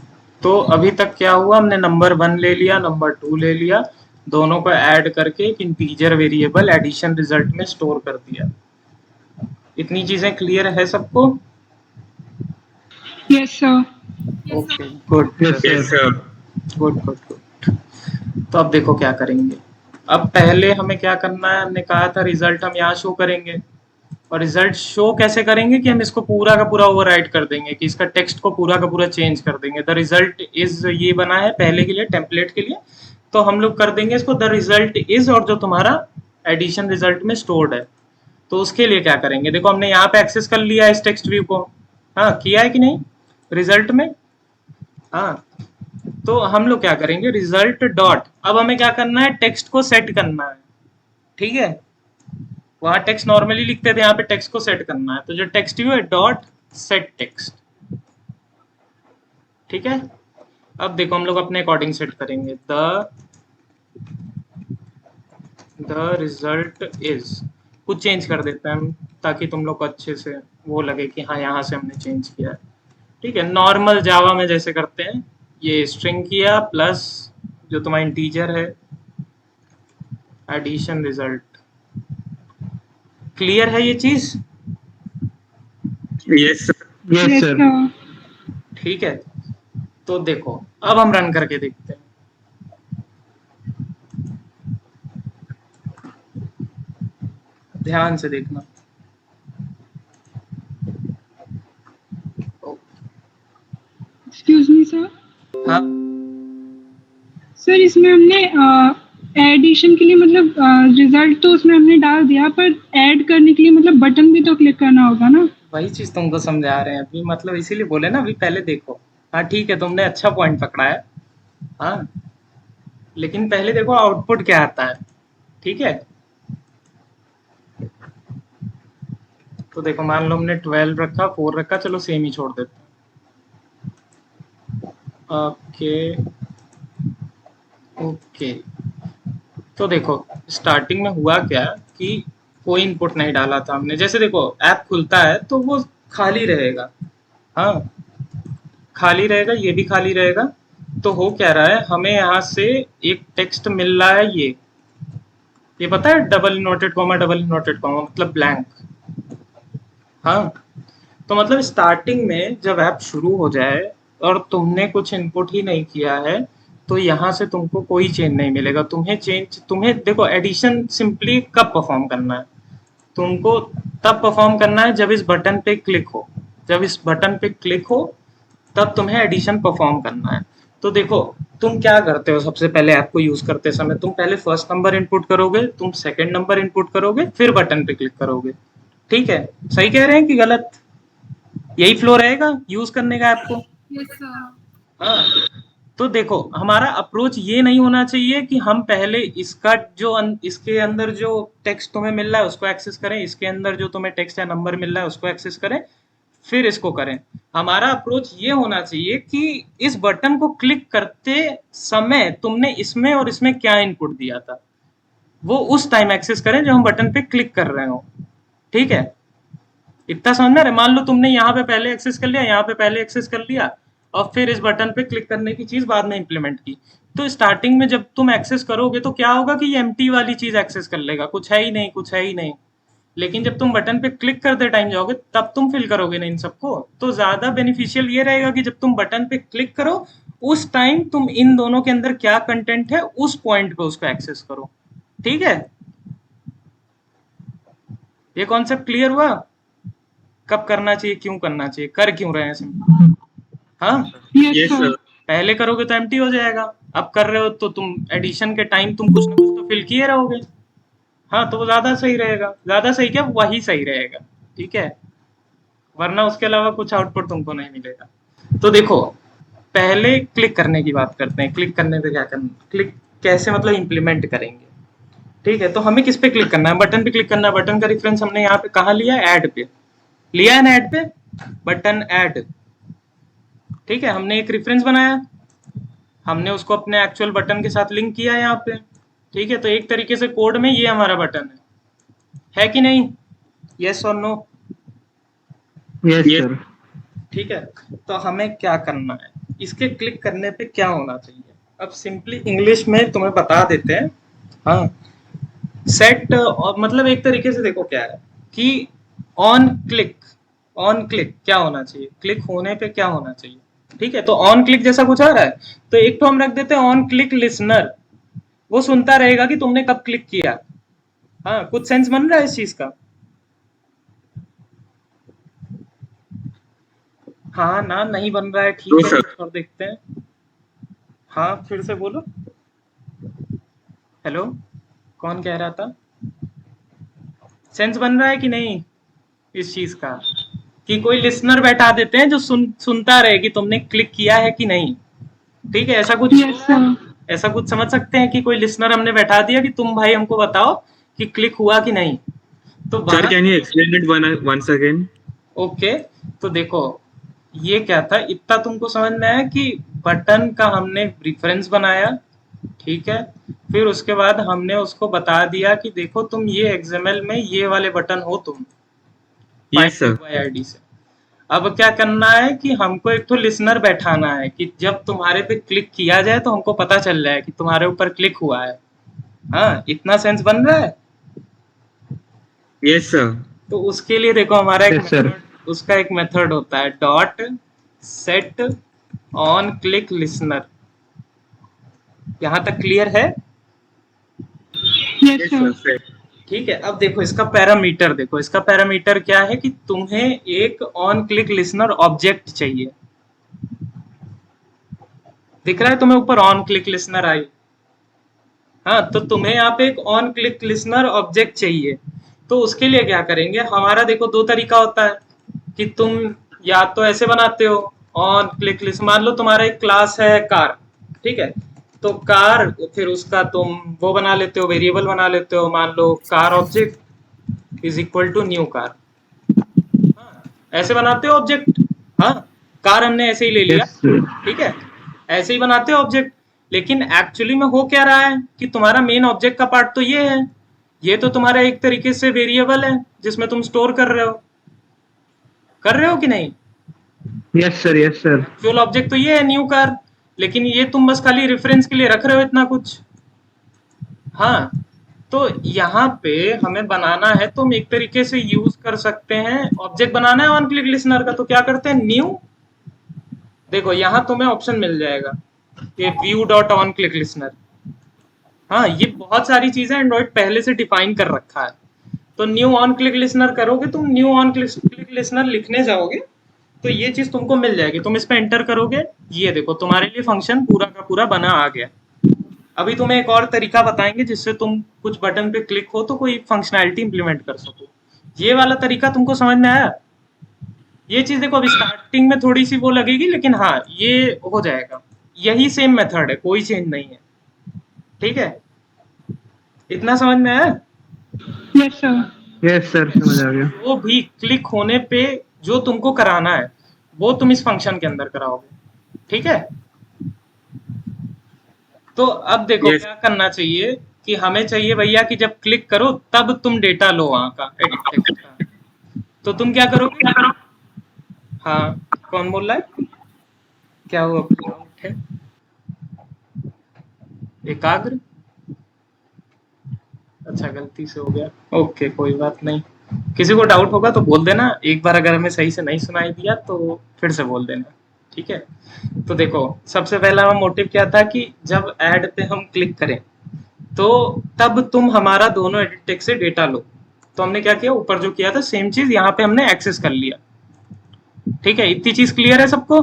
तो अभी तक क्या हुआ, हमने नंबर 1 ले लिया, नंबर 2 ले लिया, दोनों को ऐड करके एक इंटीजर वेरिएबल एडिशन रिजल्ट में स्टोर कर दिया। इतनी चीजें क्लियर है सबको? Yes, sir. Okay, good yes yes sir. Sir. Good good good. तो अब देखो क्या करेंगे। अब पहले हमें क्या करना है, हमने कहा था रिजल्ट हम यहाँ शो करेंगे, और रिजल्ट शो कैसे करेंगे कि हम इसको पूरा का पूरा ओवरराइट कर देंगे, कि इसका टेक्स्ट को पूरा का पूरा चेंज कर देंगे। द रिजल्ट इज ये बना है पहले के लिए, टेम्पलेट के लिए, तो हम लोग कर देंगे इसको द रिजल्ट इज, और जो तुम्हारा एडिशन रिजल्ट में स्टोर्ड है, तो उसके लिए क्या करेंगे, देखो हमने यहाँ पे एक्सेस कर लिया इस टेक्स्ट व्यू को, हाँ किया है कि नहीं रिजल्ट में? हाँ, तो हम लोग क्या करेंगे, रिजल्ट डॉट, अब हमें क्या करना है, टेक्स्ट को सेट करना है। ठीक है, वहां टेक्स्ट नॉर्मली लिखते थे, यहाँ पे टेक्स्ट को सेट करना है, तो जो टेक्स्ट व्यू है डॉट सेट टेक्स्ट। ठीक है, अब देखो हम लोग अपने अकॉर्डिंग सेट करेंगे, द रिजल्ट इज, कुछ चेंज कर देते हैं हम ताकि तुम लोग को अच्छे से वो लगे कि हाँ यहाँ से हमने चेंज किया है। ठीक है, नॉर्मल जावा में जैसे करते हैं, ये स्ट्रिंग किया प्लस जो तुम्हारा इंटीजर है एडिशन रिजल्ट। क्लियर है ये चीज? Yes sir. Yes Yes, sir. sir. ठीक है, तो देखो अब हम रन करके देखते हैं। ध्यान से देखना। Excuse me, sir. हाँ, सर इसमें हमने एडिशन के लिए मतलब रिजल्ट तो उसमें हमने डाल दिया, पर ऐड करने के लिए मतलब बटन भी तो क्लिक करना होगा ना। वही चीज तुमको समझा रहे हैं अभी, मतलब इसीलिए बोले ना अभी, पहले देखो। हाँ ठीक है, तुमने अच्छा पॉइंट पकड़ा है। हाँ, लेकिन पहले देखो आउटपुट क्या आता है। ठीक है, तो देखो मान लो हमने 12 रखा, 4 रखा, चलो सेम ही छोड़ देते हैं। ओके ओके, तो देखो स्टार्टिंग में हुआ क्या कि कोई इनपुट नहीं डाला था हमने। जैसे देखो ऐप खुलता है तो वो खाली रहेगा, हाँ खाली रहेगा, ये भी खाली रहेगा। तो हो क्या रहा है, हमें यहाँ से एक टेक्स्ट मिल रहा है, ये ये पता है डबल इन्वर्टेड कॉमा मतलब ब्लैंक। हाँ, तो मतलब स्टार्टिंग में जब ऐप शुरू हो जाए और तुमने कुछ इनपुट ही नहीं किया है, तो यहाँ से तुमको कोई चेंज नहीं मिलेगा। तुम्हें देखो एडिशन सिंपली कब परफॉर्म करना है, तुमको तब परफॉर्म करना है जब इस बटन पे क्लिक हो। जब इस बटन पे क्लिक हो तब तुम्हें एडिशन परफॉर्म करना है। तो देखो तुम क्या करते हो, सबसे पहले ऐप को यूज करते समय तुम पहले फर्स्ट नंबर इनपुट करोगे, तुम सेकंड नंबर इनपुट करोगे, फिर बटन पे क्लिक करोगे। ठीक है, सही कह रहे हैं कि गलत? यही फ्लो रहेगा यूज करने का ऐप को। Yes sir. हाँ, तो देखो हमारा अप्रोच ये नहीं होना चाहिए कि हम पहले इसका इसके अंदर जो टेक्स्ट तुम्हें मिल रहा है उसको एक्सेस करें, इसके अंदर जो तुम्हें टेक्स्ट या नंबर मिल रहा है उसको एक्सेस करें, फिर इसको करें। हमारा अप्रोच ये होना चाहिए कि इस बटन को क्लिक करते समय तुमने इसमें और इसमें क्या इनपुट दिया था, वो उस टाइम एक्सेस करें जब हम बटन पे क्लिक कर रहे हो। ठीक है, इतना समझ में आ रहा है? मान लो तुमने यहाँ पे पहले एक्सेस कर लिया, यहाँ पे पहले एक्सेस कर लिया, और फिर इस बटन पे क्लिक करने की चीज बाद में इंप्लीमेंट की। तो स्टार्टिंग में जब तुम एक्सेस करोगे तो क्या होगा कि ये एम्प्टी वाली चीज एक्सेस कर लेगा, कुछ है ही नहीं, कुछ है ही नहीं। लेकिन जब तुम बटन पे क्लिक करते टाइम जाओगे तब तुम फिल करोगे ना इन सबको। तो ज्यादा बेनिफिशियल ये रहेगा कि जब तुम बटन पे क्लिक करो उस टाइम तुम इन दोनों के अंदर क्या कंटेंट है उस पॉइंट पे उसको एक्सेस करो। ठीक है, ये कॉन्सेप्ट क्लियर हुआ? कब करना चाहिए, क्यों करना चाहिए, कर क्यों रहे हैं सिंपल। हाँ, यस यस सर। सर। पहले करोगे तो एम्प्टी हो जाएगा, अब कर रहे हो तो तुम एडिशन के टाइम तुम कुछ ना कुछ तो फिल किए रहोगे। हाँ, तो वो ज्यादा सही रहेगा, ज्यादा सही क्या, वही सही रहेगा। ठीक है, वरना उसके अलावा कुछ आउटपुट तुमको नहीं मिलेगा। तो देखो पहले क्लिक करने की बात करते हैं। क्लिक करने पे क्या करना, क्लिक कैसे मतलब इम्प्लीमेंट करेंगे। ठीक है, तो हमें किस पे क्लिक करना है, बटन पे क्लिक करना है। बटन का रेफरेंस हमने यहाँ पे कहाँ लिया है, ऐड पे लिया है ना, ऐड पे बटन ऐड। ठीक है, हमने एक रेफरेंस बनाया, हमने उसको अपने एक्चुअल बटन के साथ लिंक किया है यहाँ पे। ठीक है, तो एक तरीके से कोड में ये हमारा बटन है कि नहीं? यस और नो? Yes Yes. सर। ठीक है, तो हमें क्या करना है, इसके क्लिक करने पे क्या होना चाहिए। अब सिंपली इंग्लिश में तुम्हें बता देते हैं। हाँ, सेट मतलब एक तरीके से देखो क्या है कि ऑन क्लिक क्या होना चाहिए, क्लिक होने पे क्या होना चाहिए। ठीक है, तो ऑन क्लिक जैसा कुछ आ रहा है तो एक तो हम रख देते हैं ऑन क्लिक लिसनर, वो सुनता रहेगा कि तुमने कब क्लिक किया। हाँ, कुछ सेंस बन रहा है इस चीज का? हाँ ना, नहीं बन रहा है, ठीक No, है, sir. और देखते हैं। हाँ, फिर से बोलो। हेलो, कौन कह रहा था? सेंस बन रहा है कि नहीं इस चीज का, कि कोई लिसनर बैठा देते हैं जो सुनता रहे कि तुमने क्लिक किया है कि नहीं। ठीक है, ऐसा कुछ यस सर। ऐसा कुछ समझ सकते हैं कि कोई लिसनर हमने बैठा दिया कि तुम भाई हमको बताओ कि क्लिक हुआ कि नहीं। तो Sir, वहां can you explain it once again? Okay, तो देखो ये क्या था, इतना तुमको समझ में आया कि बटन का हमने रेफरेंस बनाया। ठीक है, फिर उसके बाद हमने उसको बता दिया कि देखो तुम ये एक्सएमएल में ये वाले बटन हो तुम, Yes, sir. आईडी से। अब क्या करना है कि हमको एक तो लिसनर बैठाना है कि जब तुम्हारे पे क्लिक किया जाए तो हमको पता चल जाए कि तुम्हारे ऊपर क्लिक हुआ है। हाँ, इतना सेंस बन रहा है? Yes, sir. तो उसके लिए देखो हमारा एक Yes, sir. मेथड, उसका एक मेथड होता है dot set on click listener. यहाँ तक क्लियर है? Yes Yes, sir. sir. ठीक है, अब देखो इसका पैरामीटर, देखो इसका पैरामीटर क्या है कि तुम्हें एक ऑन क्लिक लिसनर ऑब्जेक्ट चाहिए। दिख रहा है तुम्हें ऊपर ऑन क्लिक लिसनर आई? हाँ, तो तुम्हें यहाँ पे एक ऑन क्लिक लिसनर ऑब्जेक्ट चाहिए। तो उसके लिए क्या करेंगे, हमारा देखो दो तरीका होता है कि तुम या तो ऐसे बनाते हो ऑन क्लिक लिस्ट, मान लो तुम्हारा एक क्लास है कार। ठीक है, तो कार, फिर उसका तुम वो बना लेते हो, वेरिएबल बना लेते हो, मान लो car object is equal to new car. हाँ, ऐसे बनाते हो ऑब्जेक्ट। हाँ, कार हमने ऐसे ही ले लिया। Yes sir. ठीक है, ऐसे ही बनाते हो ऑब्जेक्ट। लेकिन एक्चुअली में हो क्या रहा है कि तुम्हारा मेन ऑब्जेक्ट का पार्ट तो ये है, ये तो तुम्हारा एक तरीके से वेरिएबल है जिसमें तुम स्टोर कर रहे हो कि नहीं। Yes sir. Yes sir. Actual object तो ये है न्यू कार, लेकिन ये तुम बस खाली रेफरेंस के लिए रख रहे हो इतना कुछ। हाँ, तो यहाँ पे हमें बनाना है, तो हम एक तरीके से यूज कर सकते हैं, ऑब्जेक्ट बनाना है ऑन क्लिक लिसनर का, तो क्या करते हैं, न्यू। देखो यहाँ तुम्हें ऑप्शन मिल जाएगा ये view dot on click listener. हाँ, ये बहुत सारी चीजें एंड्रॉइड पहले से डिफाइन कर रखा है। तो न्यू ऑन क्लिक लिसनर करोगे, तुम न्यू ऑन क्लिक लिसनर लिखने जाओगे तो ये चीज तुमको मिल जाएगी, तुम इस पे एंटर करोगे, ये देखो तुम्हारे लिए फंक्शन पूरा का पूरा बना आ गया। अभी तुम्हें एक और तरीका बताएंगे जिससे तुम कुछ बटन पे क्लिक हो तो कोई फंक्शनैलिटी इंप्लीमेंट कर सको। ये वाला तरीका तुमको समझ में आया? ये चीज देखो अभी स्टार्टिंग में थोड़ी सी वो लगेगी, लेकिन हाँ ये हो जाएगा। यही सेम मेथड है, कोई चेंज नहीं है। ठीक है, इतना समझ में आया? Yes sir. यस सर, समझ आ गया। वो भी क्लिक होने पे जो तुमको कराना है वो तुम इस फंक्शन के अंदर कराओगे। ठीक है, तो अब देखो Yes. क्या करना चाहिए कि हमें चाहिए भैया कि जब क्लिक करो तब तुम डेटा लो वहां का एडिट टेक्स्ट का। तो तुम क्या करोगे? हाँ, कौन बोल रहा है? क्या हुआ? उठे एकाग्र? अच्छा, गलती से हो गया। ओके, कोई बात नहीं। किसी को डाउट होगा तो बोल देना, एक बार अगर हमें सही से नहीं सुनाई दिया तो फिर से बोल देना। ठीक है, तो देखो सबसे पहला मोटिव क्या था कि जब ऐड पे हम क्लिक करें तो तब तुम हमारा दोनों एडिट टेक्स्ट से डेटा लो। तो हमने क्या किया, ऊपर जो किया था सेम चीज यहाँ पे हमने एक्सेस कर लिया। ठीक है, इतनी चीज क्लियर है सबको?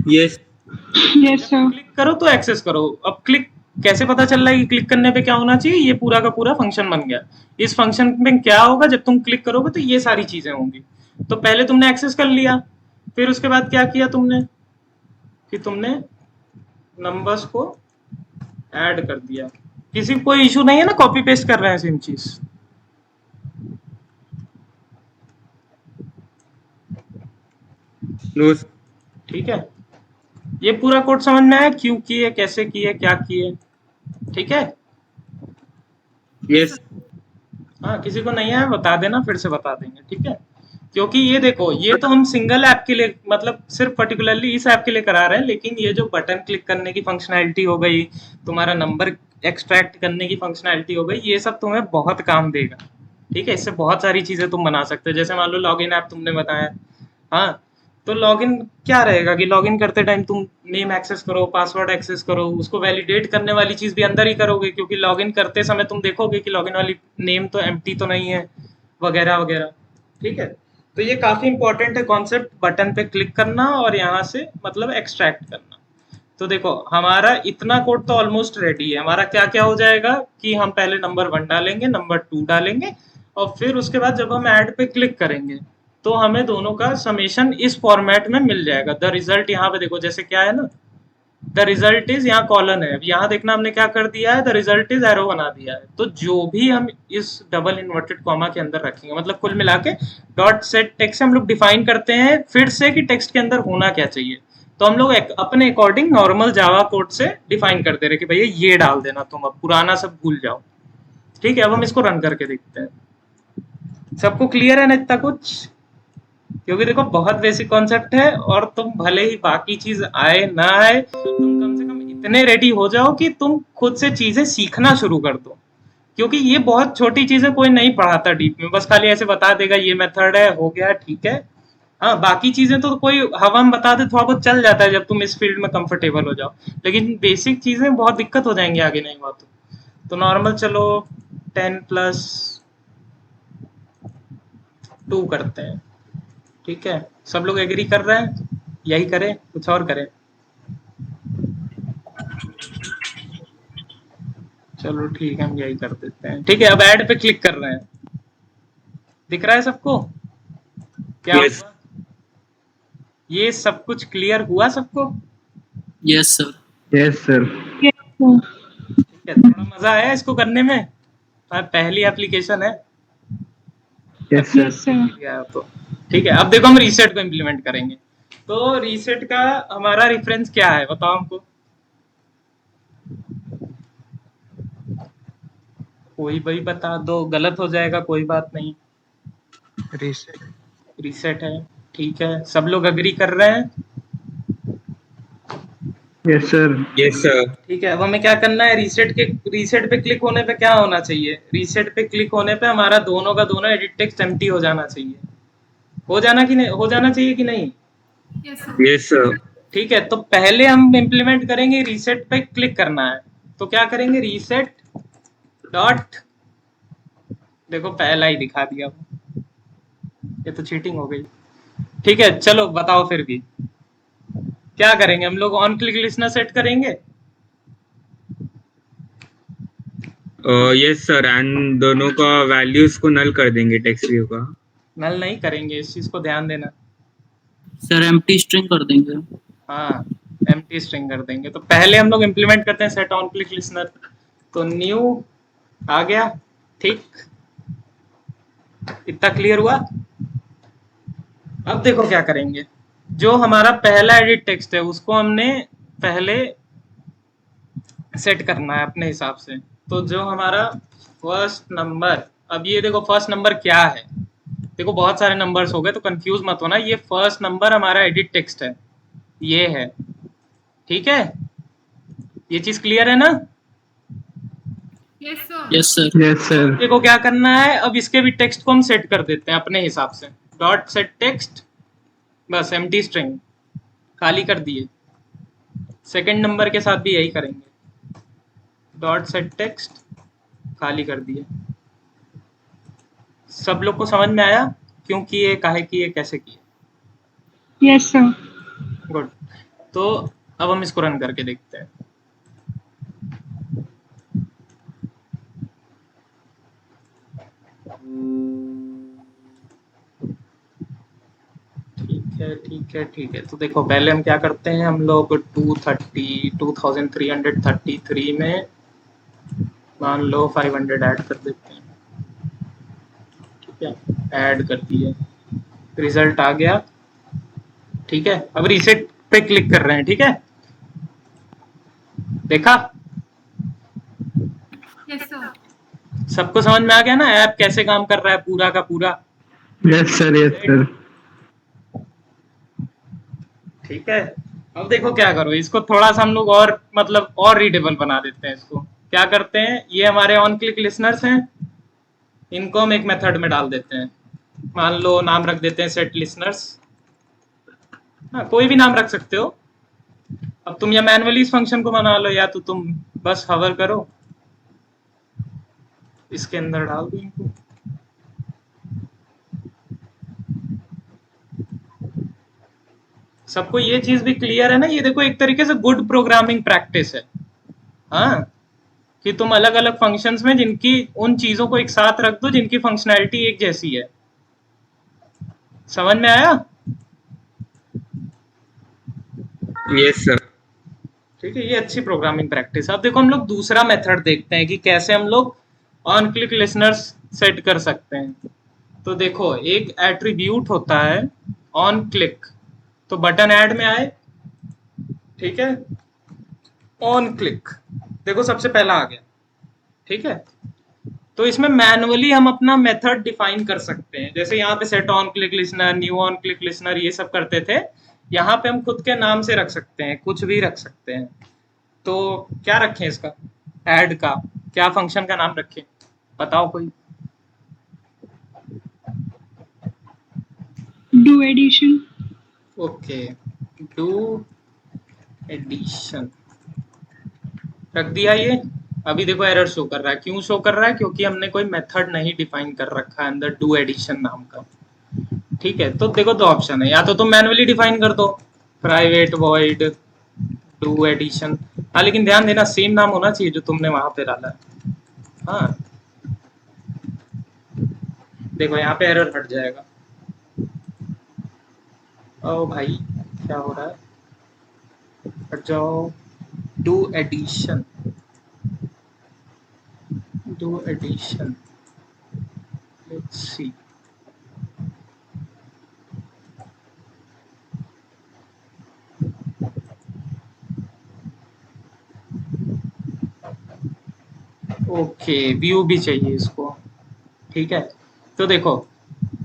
Yes. Yes sir. क्लिक करो तो एक्सेस करो। अब क्लिक कैसे पता चल रहा है कि क्लिक करने पे क्या होना चाहिए? ये पूरा का पूरा फंक्शन बन गया। इस फंक्शन में क्या होगा, जब तुम क्लिक करोगे तो ये सारी चीजें होंगी। तो पहले तुमने एक्सेस कर लिया, फिर उसके बाद क्या किया तुमने कि तुमने नंबर्स को ऐड कर दिया। किसी को कोई इशू नहीं है ना? कॉपी पेस्ट कर रहे हैं सेम चीज। No. ठीक है, ये पूरा कोड समझ में आया? क्यों किए, कैसे किए, क्या किए? ठीक है, Yes. हाँ, किसी को नहीं आया बता देना, फिर से बता देंगे। ठीक है, क्योंकि ये देखो ये तो हम सिंगल ऐप के लिए, मतलब सिर्फ पर्टिकुलरली इस ऐप के लिए करा रहे हैं, लेकिन ये जो बटन क्लिक करने की फंक्शनैलिटी हो गई, तुम्हारा नंबर एक्सट्रैक्ट करने की फंक्शनैलिटी हो गई, ये सब तुम्हें बहुत काम देगा। ठीक है, इससे बहुत सारी चीजें तुम बना सकते हो। जैसे मान लो लॉगिन ऐप तुमने बताया, हाँ, तो लॉगिन क्या रहेगा कि लॉगिन करते टाइम तुम नेम एक्सेस करो, पासवर्ड एक्सेस करो, उसको वैलिडेट करने वाली चीज भी अंदर ही करोगे, क्योंकि लॉगिन करते समय तुम देखोगे कि लॉगिन वाली नेम तो एम्प्टी तो नहीं है, वगैरह वगैरह। ठीक है, तो ये काफी इंपॉर्टेंट है कॉन्सेप्ट, बटन पे क्लिक करना और यहाँ से मतलब एक्सट्रैक्ट करना। तो देखो हमारा इतना कोड तो ऑलमोस्ट रेडी है। हमारा क्या क्या हो जाएगा कि हम पहले नंबर 1 डालेंगे, नंबर 2 डालेंगे, और फिर उसके बाद जब हम ऐड पे क्लिक करेंगे तो हमें दोनों का समेशन इस फॉर्मेट में मिल जाएगा। द रिजल्ट यहाँ पे देखो जैसे क्या है ना, द रिजल्ट इज, यहाँ कॉलन है, यहाँ देखना हमने क्या कर दिया है, द रिजल्ट इज एरो बना दिया है। तो जो भी हम इस डबल इन्वर्टेड कॉमा के अंदर रखेंगे, मतलब कुल मिला के डॉट सेट टेक्स्ट हम लोग डिफाइन करते हैं फिर से कि टेक्स्ट के अंदर होना क्या चाहिए। तो हम लोग अपने अकॉर्डिंग नॉर्मल जावा कोड से डिफाइन कर दे रहे कि भैया ये डाल देना, तुम अब पुराना सब भूल जाओ। ठीक है, अब हम इसको रन करके देखते हैं। सबको क्लियर है ना इतना कुछ? क्योंकि देखो बहुत बेसिक कॉन्सेप्ट है, और तुम भले ही बाकी चीज आए ना आए, तुम कम से कम इतने रेडी हो जाओ कि तुम खुद से चीजें सीखना शुरू कर दो। क्योंकि ये बहुत छोटी चीजें कोई नहीं पढ़ाता डीप में, बस खाली ऐसे बता देगा ये मेथड है, हो गया, ठीक है। हाँ, बाकी चीजें तो कोई हवा में बता दे, थोड़ा बहुत चल जाता है जब तुम इस फील्ड में कंफर्टेबल हो जाओ, लेकिन बेसिक चीजें बहुत दिक्कत हो जाएंगी आगे नहीं हुआ तो नॉर्मल चलो 10+2 करते हैं। ठीक है, सब लोग एग्री कर रहे हैं? यही करें, कुछ और करें? चलो ठीक है, हम यही कर देते हैं। ठीक है, अब ऐड पे क्लिक कर रहे हैं। दिख रहा है सबको क्या Yes. हुआ? ये सब कुछ क्लियर हुआ सबको? Yes sir. Yes sir. Yes sir. ठीक है, थोड़ा मजा आया इसको करने में? पहली एप्लीकेशन है। Yes sir. Yes sir. तो ठीक है, अब देखो हम रीसेट को इम्प्लीमेंट करेंगे। तो रीसेट का हमारा रेफरेंस क्या है बताओ हमको? कोई भाई बता दो, गलत हो जाएगा कोई बात नहीं। रीसेट है, ठीक है, सब लोग अग्री कर रहे हैं? Yes sir. Yes, sir. ठीक है, अब हमें क्या करना है, रीसेट पे क्लिक होने पे क्या होना चाहिए, रीसेट पे क्लिक होने पे हमारा दोनों का दोनों एडिट टेक्स्ट एम्प्टी हो जाना चाहिए, हो जाना चाहिए कि नहीं? Yes, sir. ठीक है, तो पहले हम इम्प्लीमेंट करेंगे, रीसेट पे क्लिक करना है, तो क्या करेंगे, रीसेट डॉट, देखो पहला ही दिखा दिया, ये तो चीटिंग हो गई। ठीक है, चलो बताओ फिर भी क्या करेंगे हम लोग, ऑन क्लिक लिस्नर सेट करेंगे। Yes, sir. And दोनों का values को null कर देंगे text view का. नल नहीं करेंगे, इस चीज को ध्यान देना। सर एम्प्टी स्ट्रिंग कर देंगे। हाँ, एम्प्टी स्ट्रिंग कर देंगे। तो पहले हम लोग इम्प्लीमेंट करते हैं सेट ऑन क्लिक लिसनर, तो न्यू आ गया, ठीक, इतना क्लियर हुआ। अब देखो क्या करेंगे, जो हमारा पहला एडिट टेक्स्ट है उसको हमने पहले सेट करना है अपने हिसाब से। तो जो हमारा फर्स्ट नंबर, अब ये देखो फर्स्ट नंबर क्या है, देखो बहुत सारे नंबर्स हो गए तो कंफ्यूज मत होना, ये फर्स्ट नंबर हमारा एडिट टेक्स्ट है, ये है, ठीक है, ये चीज क्लियर है ना? Yes sir. Yes sir. देखो क्या करना है, अब इसके भी टेक्स्ट को हम सेट कर देते हैं अपने हिसाब से, डॉट सेट टेक्स्ट, बस एम्प्टी स्ट्रिंग खाली कर दिए। सेकंड नंबर के साथ भी यही करेंगे, डॉट सेट टेक्स्ट खाली कर दिए। सब लोग को समझ में आया क्यों किए, काहे किए, कैसे किए? Yes sir. गुड, तो अब हम इसको रन करके देखते हैं। ठीक है, तो देखो पहले हम क्या करते हैं, हम लोग 2333 में मान लो 500 ऐड कर देते हैं, ठीक है, ऐड कर दिए, रिजल्ट आ गया, ठीक है। अब रीसेट पे क्लिक कर रहे हैं, ठीक है, देखा? सबको समझ में आ गया ना ऐप कैसे काम कर रहा है पूरा का पूरा? Yes sir. Yes sir. ठीक है, अब देखो क्या करो, इसको थोड़ा सा हम लोग और मतलब और रीडेबल बना देते हैं। इसको क्या करते हैं, ये हमारे ऑन क्लिक लिसनर्स हैं, इनको हम एक मेथड में डाल देते हैं, मान लो नाम रख देते हैं सेट लिसनर्स, हाँ कोई भी नाम रख सकते हो। अब तुम या मैनुअली इस फंक्शन को बना लो या तो तुम बस हवर करो, इसके अंदर डाल दो इनको। सबको ये चीज भी क्लियर है ना? ये देखो एक तरीके से गुड प्रोग्रामिंग प्रैक्टिस है, हाँ, कि तुम अलग अलग फंक्शंस में जिनकी उन चीजों को एक साथ रख दो जिनकी फंक्शनैलिटी एक जैसी है। समझ में आया? Yes, sir. ठीक है, ये अच्छी प्रोग्रामिंग प्रैक्टिस। अब देखो हम लोग दूसरा मेथड देखते हैं कि कैसे हम लोग ऑन क्लिक लिसनर्स सेट कर सकते हैं। तो देखो एक एट्रीब्यूट होता है ऑन क्लिक, तो बटन ऐड में आए, ठीक है, ऑन क्लिक, देखो सबसे पहला आ गया, ठीक है। तो इसमें मैनुअली हम अपना मेथड डिफाइन कर सकते हैं, जैसे यहाँ पे set on click listener, new on click listener, ये सब करते थे, यहाँ पे हम खुद के नाम से रख सकते हैं, कुछ भी रख सकते हैं। तो क्या रखें इसका, ऐड का क्या फंक्शन का नाम रखें, बताओ कोई? Do addition. Okay, do addition रख दिया। ये अभी देखो एरर शो कर रहा है, क्यों शो कर रहा है? क्योंकि हमने कोई मेथड नहीं डिफाइन कर रखा है अंदर डू एडिशन नाम का, ठीक है। तो देखो दो ऑप्शन है, या तो तुम मैनुअली डिफाइन कर दो प्राइवेट वॉइड डू एडिशन, हाँ लेकिन ध्यान देना सेम नाम होना चाहिए जो तुमने वहां पे डाला है, हाँ देखो यहाँ पे एरर हट जाएगा। ओ भाई क्या हो रहा है, हट जाओ। Do addition, do addition, let's see, okay view भी चाहिए इसको, ठीक है। तो देखो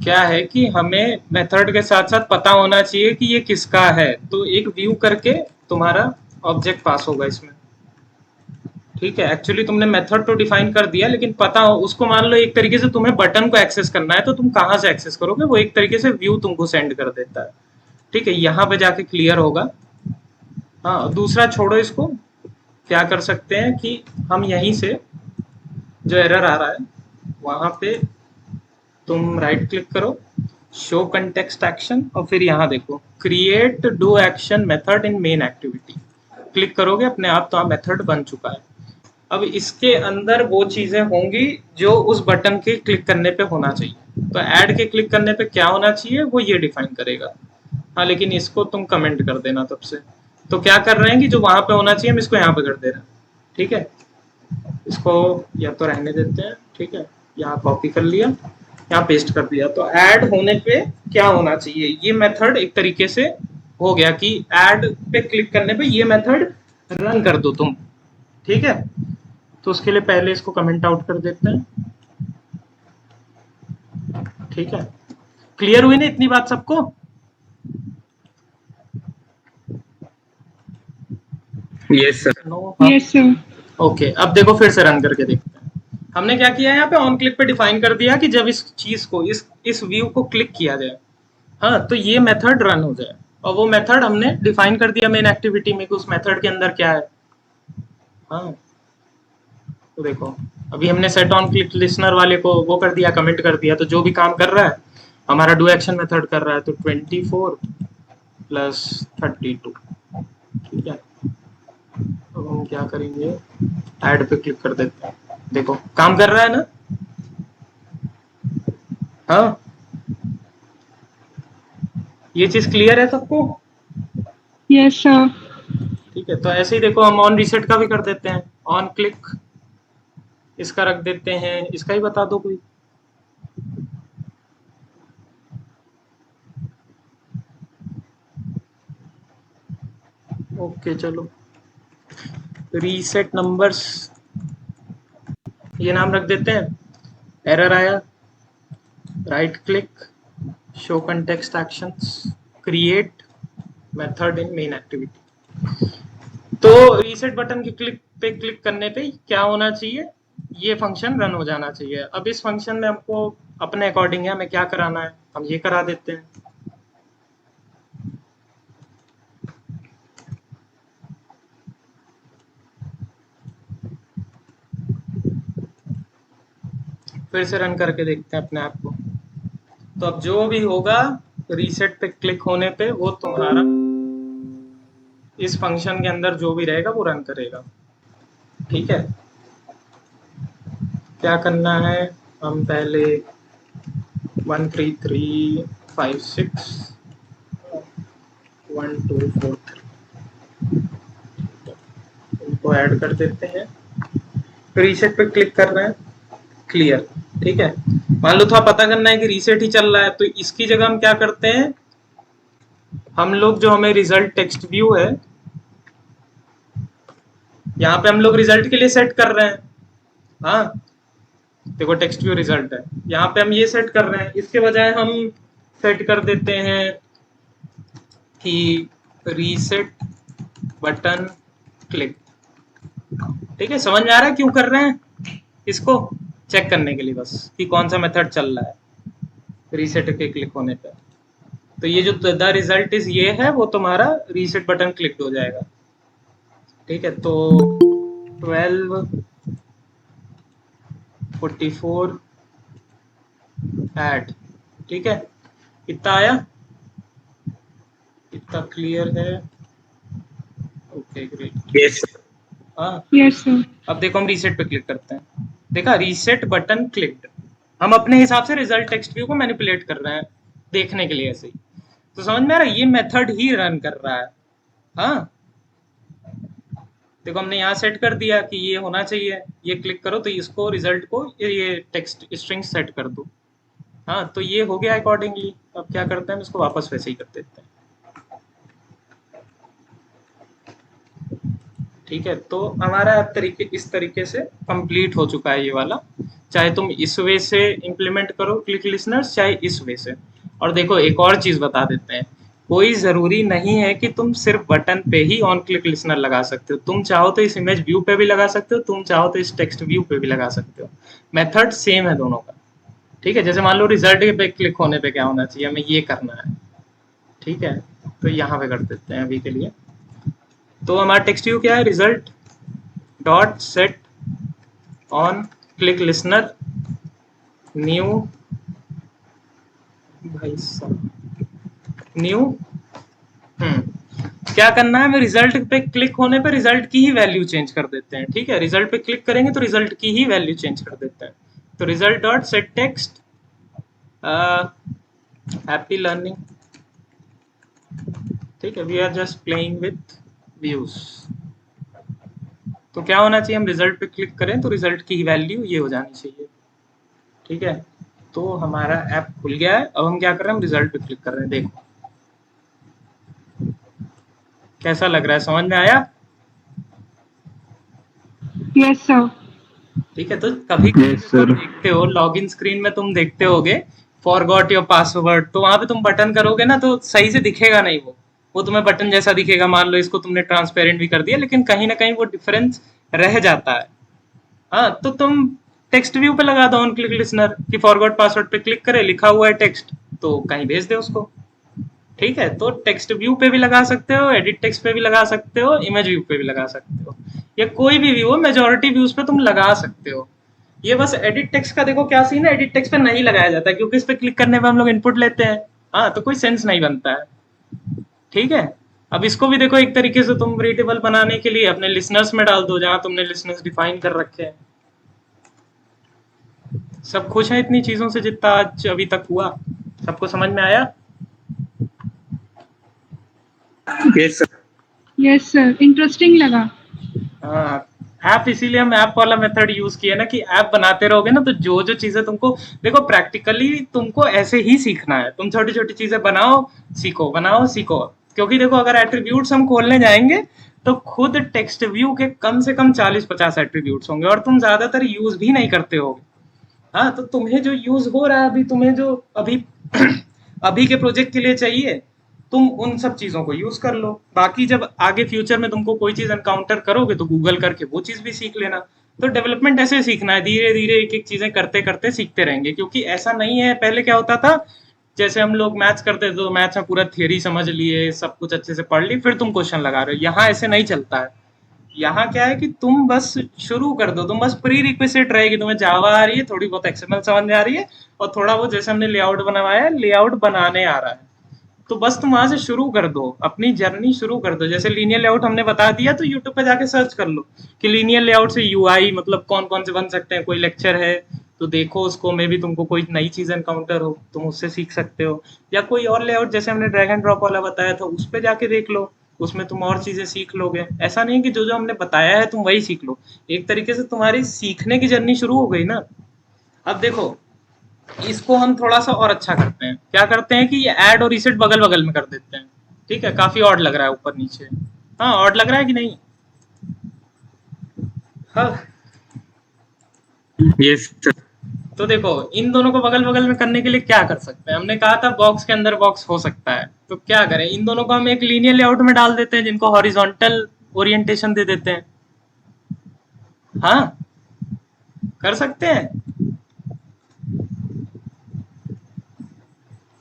क्या है कि हमें मेथड के साथ साथ पता होना चाहिए कि ये किसका है, तो एक व्यू करके तुम्हारा ऑब्जेक्ट पास होगा इसमें। ठीक है, एक्चुअली तुमने मेथड तो डिफाइन कर दिया, लेकिन पता हो उसको, मान लो एक तरीके से तुम्हें बटन को एक्सेस करना है, तो तुम कहाँ से एक्सेस करोगे, वो एक तरीके से व्यू तुमको सेंड कर देता है। ठीक है, यहाँ पे जाके क्लियर होगा। हाँ, दूसरा छोड़ो इसको, क्या कर सकते हैं कि हम यहीं से जो एरर आ रहा है वहां पे तुम राइट क्लिक करो, शो कंटेक्स्ट एक्शन, और फिर यहाँ देखो create do action method in main activity, click करोगे अपने आप तो मेथड बन चुका है। अब इसके अंदर वो चीजें होंगी जो उस बटन के क्लिक करने पे होना चाहिए। तो ऐड के क्लिक करने पे क्या होना चाहिए वो ये डिफाइन करेगा। हाँ, लेकिन इसको तुम कमेंट कर देना तब से। तो क्या कर रहे हैं कि जो वहां पे होना चाहिए हम इसको यहाँ पे कर दे रहे हैं। ठीक है, इसको या तो रहने देते हैं। ठीक है, यहाँ कॉपी कर लिया, यहाँ पेस्ट कर दिया। तो ऐड होने पे क्या होना चाहिए, ये मेथड एक तरीके से हो गया कि ऐड पे क्लिक करने पे ये मेथड रन कर दो तुम। ठीक है, तो उसके लिए पहले इसको कमेंट आउट कर देते हैं। ठीक है, क्लियर हुई ना इतनी बात सबको? Yes sir. No? Yes sir. Okay, अब देखो फिर से रन करके देखते हैं। हमने क्या किया, यहाँ पे ऑन क्लिक पे डिफाइन कर दिया कि जब इस चीज को, इस व्यू को क्लिक किया जाए, हाँ, तो ये मेथड रन हो जाए। और वो मेथड हमने डिफाइन कर दिया मेन एक्टिविटी में कि उस मेथड के अंदर क्या है। हाँ, तो देखो अभी हमने सेट ऑन क्लिक लिसनर वाले को वो कर दिया, कमेंट कर दिया, तो जो भी काम कर रहा है हमारा डू एक्शन मेथड कर रहा है। तो 24 + 32। ठीक है, अब हम क्या करेंगे, ऐड पे क्लिक कर देते हैं। देखो काम कर रहा है ना? हाँ, ये चीज क्लियर है सबको? Yes sir. ठीक है, तो ऐसे ही देखो हम ऑन रीसेट का भी कर देते हैं। ऑन क्लिक इसका रख देते हैं, इसका ही बता दो कोई। ओके चलो, रीसेट नंबर्स ये नाम रख देते हैं। एरर आया, right click, show context actions, create method in main activity. तो रीसेट बटन की क्लिक पे क्लिक करने पे क्या होना चाहिए, ये फंक्शन रन हो जाना चाहिए। अब इस फंक्शन में हमको अपने अकॉर्डिंग है हमें क्या कराना है, हम ये करा देते हैं। फिर से रन करके देखते हैं अपने आप को। तो अब जो भी होगा रीसेट पे क्लिक होने पे वो तुम्हारा इस फंक्शन के अंदर जो भी रहेगा वो रन करेगा। ठीक है, क्या करना है, हम पहले 1 3 3 5 6 1 2 4 3 इनको ऐड कर देते हैं। रीसेट पे क्लिक कर रहे हैं, क्लियर। ठीक है, मान लो था पता करना है कि रीसेट ही चल रहा है, तो इसकी जगह हम क्या करते हैं, हम लोग जो हमें रिजल्ट टेक्स्ट व्यू है यहाँ पे हम लोग रिजल्ट के लिए सेट कर रहे हैं। हाँ, देखो टेक्स्ट व्यू रिजल्ट है, यहाँ पे हम ये सेट कर रहे हैं। इसके बजाय हम सेट कर देते हैं कि रीसेट बटन क्लिक। ठीक है, समझ में आ रहा है क्यों कर रहे हैं, इसको चेक करने के लिए बस कि कौन सा मेथड चल रहा है रीसेट के क्लिक होने पे। तो ये जो द रिजल्ट इज ये है वो तुम्हारा रीसेट बटन क्लिक हो जाएगा। ठीक है, तो 12 44 ऐड। ठीक है, इतना आया, इतना क्लियर है? Okay great. यस हाँ, यस सर। अब देखो हम रीसेट पे क्लिक करते हैं, देखा रीसेट बटन क्लिक्ड। हम अपने हिसाब से रिजल्ट टेक्स्ट व्यू को मैनिपुलेट कर रहे हैं देखने के लिए ऐसे ही। तो समझ में आ रहा है, ये मेथड ही रन कर रहा है। हाँ, देखो हमने यहाँ सेट कर दिया कि ये होना चाहिए, ये क्लिक करो तो इसको रिजल्ट को ये टेक्स्ट स्ट्रिंग सेट कर दो। हाँ, तो ये हो गया अकॉर्डिंगली। अब क्या करते हैं, इसको वापस वैसे ही कर देते हैं। ठीक है, तो हमारा इस तरीके से कंप्लीट हो चुका है ये वाला। चाहे तुम इस वे से इम्प्लीमेंट करो क्लिक लिसनर्स, चाहे इस वे से। और देखो एक और चीज बता देते हैं कोई ज़रूरी नहीं है कि तुम सिर्फ बटन पे ही ऑन क्लिक लिसनर लगा सकते हो। तुम चाहो तो इस इमेज व्यू पे भी लगा सकते हो, तुम चाहो तो इस टेक्स्ट व्यू पे भी लगा सकते हो। मेथड सेम है दोनों का। ठीक है, जैसे मान लो रिजल्ट पे क्लिक होने पे क्या होना चाहिए, हमें ये करना है। ठीक है, तो यहाँ पे कर देते हैं अभी के लिए। तो हमारा टेक्स्ट व्यू क्या है, result dot set on click listener new, भाई साहब, न्यू। क्या करना है, हमें रिजल्ट पे क्लिक होने पे रिजल्ट की ही वैल्यू चेंज कर देते हैं। ठीक है, रिजल्ट पे क्लिक करेंगे तो रिजल्ट की ही वैल्यू चेंज कर देते हैं। तो result dot set text happy learning. ठीक है, we are just playing with views. तो क्या होना चाहिए, हम रिजल्ट पे क्लिक करें तो रिजल्ट की वैल्यू ये हो जानी चाहिए। ठीक है, तो हमारा ऐप खुल गया है। अब हम क्या कर रहे हैं, हम रिजल्ट पे क्लिक कर रहे हैं। देखो कैसा लग रहा है, समझ में आया? Yes sir. ठीक है, तो कभी तुम देखते हो लॉगिन स्क्रीन में, तुम देखते होगे फॉरगॉट योर पासवर्ड, तो वहां पे तुम बटन करोगे ना तो सही से दिखेगा नहीं, वो तुम्हें बटन जैसा दिखेगा। मान लो इसको तुमने ट्रांसपेरेंट भी कर दिया, लेकिन कहीं ना कहीं वो डिफरेंस रह जाता है। हाँ, तो तुम टेक्स्ट व्यू पे लगा दो ऑन क्लिक लिसनर कि फॉरगॉट पासवर्ड पे क्लिक करे, लिखा हुआ है टेक्स्ट, तो कहीं भेज दे उसको। ठीक है, तो टेक्स्ट व्यू पे भी लगा सकते हो, एडिट टेक्स्ट पे भी लगा सकते हो, इमेज व्यू पे भी लगा सकते हो, या कोई भी व्यू हो, मेजॉरिटी व्यूज पे तुम लगा सकते हो। ये बस एडिट टेक्स्ट का देखो क्या सीन है, एडिट टेक्स्ट पे नहीं लगाया जाता है क्योंकि इस पे क्लिक करने पे हम लोग इनपुट लेते हैं। हाँ, तो कोई सेंस नहीं बनता है। ठीक है, अब इसको भी देखो एक तरीके से तुम रीडेबल बनाने के लिए अपने लिसनर्स में डाल दो, जहां तुमने लिसनर्स डिफाइन कर रखे हैं। सब खुश हैं इतनी चीजों से जितना आज अभी तक हुआ? सबको समझ में आया? Yes sir. Yes sir, interesting लगा। हाँ, ऐप इसीलिए हम ऐप वाला मेथड यूज किया ना, कि ऐप बनाते रहोगे ना तो जो जो चीजें तुमको, देखो प्रैक्टिकली तुमको ऐसे ही सीखना है। तुम छोटी छोटी चीजें बनाओ सीखो, बनाओ सीखो। क्योंकि देखो अगर एट्रीब्यूट्स हम खोलने जाएंगे तो खुद टेक्स्ट व्यू के कम से कम 40-50 एट्रीब्यूट्स होंगे और तुम ज्यादातर यूज भी नहीं करते होगे। हाँ, तो तुम्हें जो यूज हो रहा है अभी, तुम्हें जो अभी अभी के प्रोजेक्ट के लिए चाहिए, तुम उन सब चीजों को यूज कर लो। बाकी जब आगे फ्यूचर में तुमको कोई चीज एनकाउंटर करोगे तो गूगल करके वो चीज भी सीख लेना। तो डेवलपमेंट ऐसे सीखना है, धीरे धीरे एक एक चीजें करते करते सीखते रहेंगे। क्योंकि ऐसा नहीं है, पहले क्या होता था, जैसे हम लोग मैथ्स करते थे तो मैथ्स में पूरा थियरी समझ लिए, सब कुछ अच्छे से पढ़ ली, फिर तुम क्वेश्चन लगा रहे हो। यहाँ ऐसे नहीं चलता है। यहाँ क्या है कि तुम बस शुरू कर दो, तुम बस प्री रिक्विजिट रहेगी, तुम्हें जावा आ रही है, थोड़ी बहुत एक्सएमएल समझ में आ रही है, और थोड़ा बहुत जैसे हमने लेआउट बनवाया है, लेआउट बनाने आ रहा है, तो बस तुम वहां से शुरू कर दो, अपनी जर्नी शुरू कर दो। जैसे लीनियर लेआउट हमने बता दिया, तो यूट्यूब पे जाके सर्च कर लो कि लीनियर लेआउट से यूआई मतलब कौन कौन से बन सकते हैं। कोई लेक्चर है तो देखो उसको, में भी तुमको कोई नई चीज एनकाउंटर हो तुम उससे सीख सकते हो। या कोई और लेआउट जैसे हमने ड्रैग एंड ड्रॉप वाला बताया था, उस पे जाके देख लो, उसमें तुम और चीजें सीख लोगे। ऐसा नहीं कि जो जो हमने बताया है तुम वही सीख लो। एक तरीके से तुम्हारी सीखने की जर्नी शुरू हो गई ना। अब देखो इसको हम थोड़ा सा और अच्छा करते हैं। क्या करते हैं कि ये ऐड और रीसेट बगल बगल में कर देते हैं। ठीक है, काफी ऑड लग रहा है ऊपर नीचे। हाँ, ऑड लग रहा है कि नहीं? हाँ, यस सर। तो देखो इन दोनों को बगल बगल में करने के लिए क्या कर सकते हैं, हमने कहा था बॉक्स के अंदर बॉक्स हो सकता है, तो क्या करें, इन दोनों को हम एक लीनियर लेआउट में डाल देते हैं, जिनको हॉरिजॉन्टल ओरिएंटेशन दे देते हैं। हाँ, कर सकते हैं।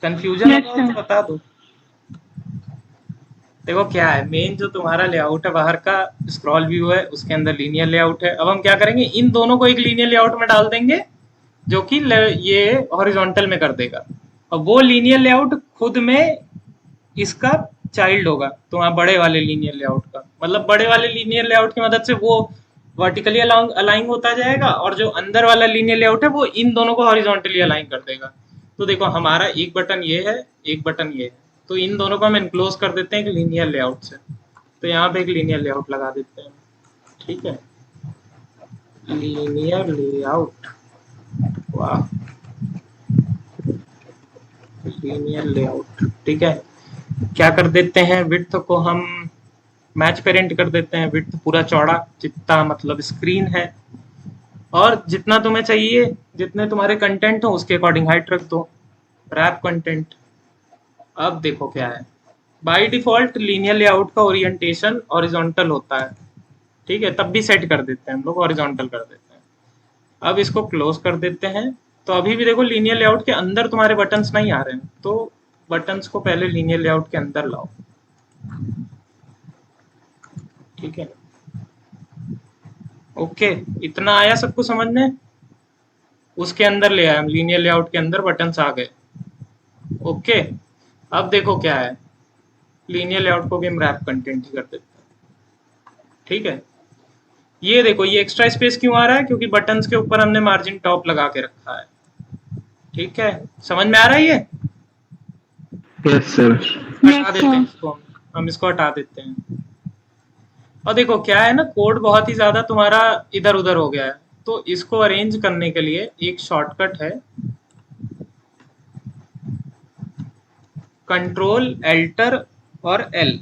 कंफ्यूजन Yes, हो तो sir. बता दो। देखो क्या है, मेन जो तुम्हारा लेआउट है बाहर का स्क्रॉल व्यू है, उसके अंदर लीनियर लेआउट है। अब हम क्या करेंगे, इन दोनों को एक लीनियर लेआउट में डाल देंगे जो कि ये हॉरिजॉन्टल में कर देगा, और वो लीनियर लेआउट खुद में इसका चाइल्ड होगा। तो वहाँ बड़े वाले लीनियर लेआउट का मतलब, बड़े वाले लीनियर लेआउट की मदद से वो वर्टिकली अलाइन होता जाएगा, और जो अंदर वाला लीनियर लेआउट है वो इन दोनों को हॉरिजॉन्टली अलाइन कर देगा। तो देखो हमारा एक बटन ये है, एक बटन ये है, तो इन दोनों को हम एनक्लोज कर देते हैं एक लीनियर लेआउट से। तो यहाँ पे एक लीनियर लेआउट लगा देते हैं। ठीक है, लीनियर लेआउट, वाह, लीनियर लेआउट। ठीक है, क्या कर देते हैं, विड्थ को हम मैच पेरेंट कर देते हैं। विड्थ पूरा चौड़ा, जितना मतलब स्क्रीन है, और जितना तुम्हें चाहिए, जितने तुम्हारे कंटेंट हो उसके अकॉर्डिंग हाइट रख दो। Wrap content. अब देखो क्या है, बाय डिफॉल्ट लीनियर लेआउट का ओरिएंटेशन हॉरिजॉन्टल होता है, ठीक है, तब भी सेट कर देते हैं हम लोग, हॉरिजॉन्टल कर देते हैं। अब इसको क्लोज कर देते हैं। तो अभी भी देखो लीनियर लेआउट के अंदर तुम्हारे बटन्स नहीं आ रहे हैं, तो बटन्स को पहले लीनियर लेआउट के अंदर लाओ, ठीक है। ओके, इतना आया सबको समझ में? उसके अंदर ले आए हम, लीनियर लेआउट के अंदर बटन्स आ गए। ओके, अब देखो क्या है, लीनियर लेआउट को भी हम रैप कंटेंट ही कर देते हैं, ठीक है। ये देखो, ये एक्स्ट्रा स्पेस क्यों आ रहा है? क्योंकि बटन्स के ऊपर हमने मार्जिन टॉप लगा के रखा है, ठीक है। समझ में आ रहा है ये? Yes sir. हटा देते हैं इसको, हम इसको हटा देते हैं। और देखो क्या है ना, कोड बहुत ही ज्यादा तुम्हारा इधर उधर हो गया है, तो इसको अरेंज करने के लिए एक शॉर्टकट है, कंट्रोल एल्टर और एल,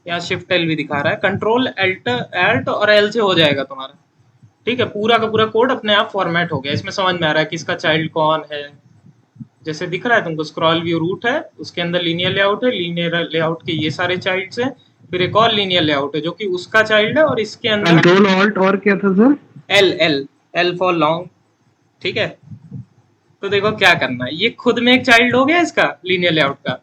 यहाँ शिफ्ट एल भी दिखा रहा है, कंट्रोल एल्ट और एल से हो जाएगा तुम्हारा, ठीक है। पूरा का पूरा कोड अपने आप फॉर्मेट हो गया, इसमें समझ में आ रहा है कि इसका चाइल्ड कौन है। जैसे दिख रहा है तुमको, स्क्रॉल व्यू रूट है, उसके अंदर लीनियर लेआउट है, लीनियर लेआउट के ये सारे चाइल्ड्स हैं, फिर एक और लीनियर लेआउट है जो कि उसका चाइल्ड है, और इसके अंदर कंट्रोल ऑल्ट और क्या था sir? L L L for long, ठीक है। तो देखो क्या करना है, ये खुद में एक चाइल्ड हो गया इसका लीनियर लेआउट का।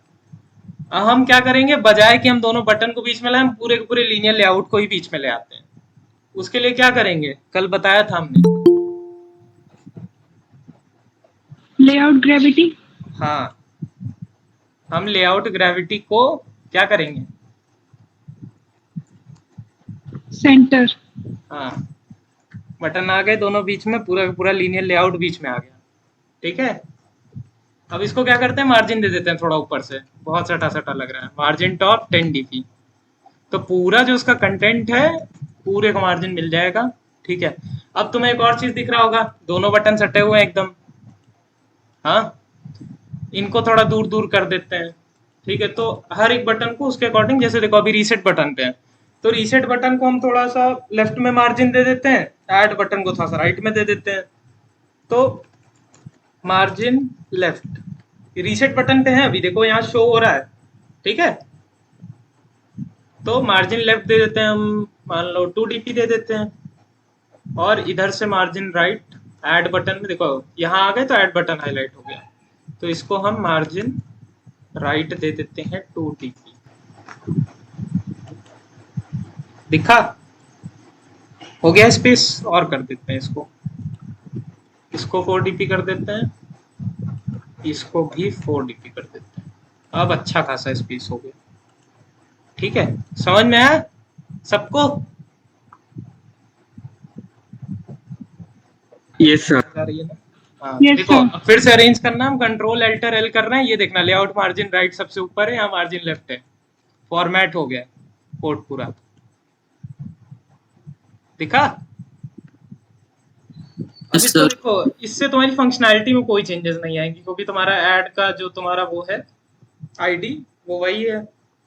अब हम क्या करेंगे, बजाय कि हम दोनों बटन को बीच में लाएं, हम पूरे के पूरे लीनियर लेआउट को ही बीच में ले आते हैं। उसके लिए क्या करेंगे, कल बताया था हमने, लेआउट ग्रेविटी। हाँ, हम लेआउट ग्रेविटी को क्या करेंगे, सेंटर। हाँ, बटन आ गए दोनों बीच में, पूरा का पूरा लीनियर लेआउट बीच में आ गया, ठीक है। अब इसको क्या करते हैं, मार्जिन दे देते हैं थोड़ा ऊपर से, बहुत सटा सटा लग रहा है, मार्जिन टॉप 10 dp, तो पूरा जो उसका कंटेंट है पूरे को मार्जिन मिल जाएगा, ठीक है। अब तुम्हें एक और चीज दिख रहा होगा, दोनों बटन सटे हुए हैं एकदम, हाँ, इनको थोड़ा दूर दूर कर देते हैं, ठीक है। तो हर एक बटन को उसके अकॉर्डिंग, जैसे देखो अभी रीसेट बटन पे है, तो रीसेट बटन को हम थोड़ा सा लेफ्ट में मार्जिन दे देते हैं, ऐड बटन को थोड़ा सा राइट में दे देते हैं, तो मार्जिन लेफ्ट रीसेट बटन पे है, अभी देखो यहाँ शो हो रहा है, ठीक है। तो मार्जिन लेफ्ट दे देते हैं हम, मान लो 2 dp दे देते हैं, और इधर से मार्जिन राइट, ऐड बटन में देखो यहाँ आ गए तो ऐड बटन हाईलाइट हो गया, तो इसको हम मार्जिन राइट दे देते हैं 2 dp, दिखा, हो गया स्पेस। और कर देते हैं इसको 4 dp कर देते हैं, इसको भी 4 dp कर देते हैं, अब अच्छा खासा स्पेस हो गया, ठीक है। समझ में आया सबको? Yes sir. आ रही है ना? हाँ, Yes, देखो sir. अब फिर से अरेंज करना, हम कंट्रोल एल्टर एल कर रहे हैं, ये देखना लेआउट मार्जिन राइट सबसे ऊपर है, यहाँ मार्जिन लेफ्ट है, फॉर्मेट हो गया कोड पूरा, दिखा? अब Yes, इसको sir. देखो, इससे तुम्हारी फंक्शनैलिटी में कोई चेंजेस नहीं आएंगी, क्योंकि तुम्हारा ऐड का जो तुम्हारा वो है आईडी वो वही है,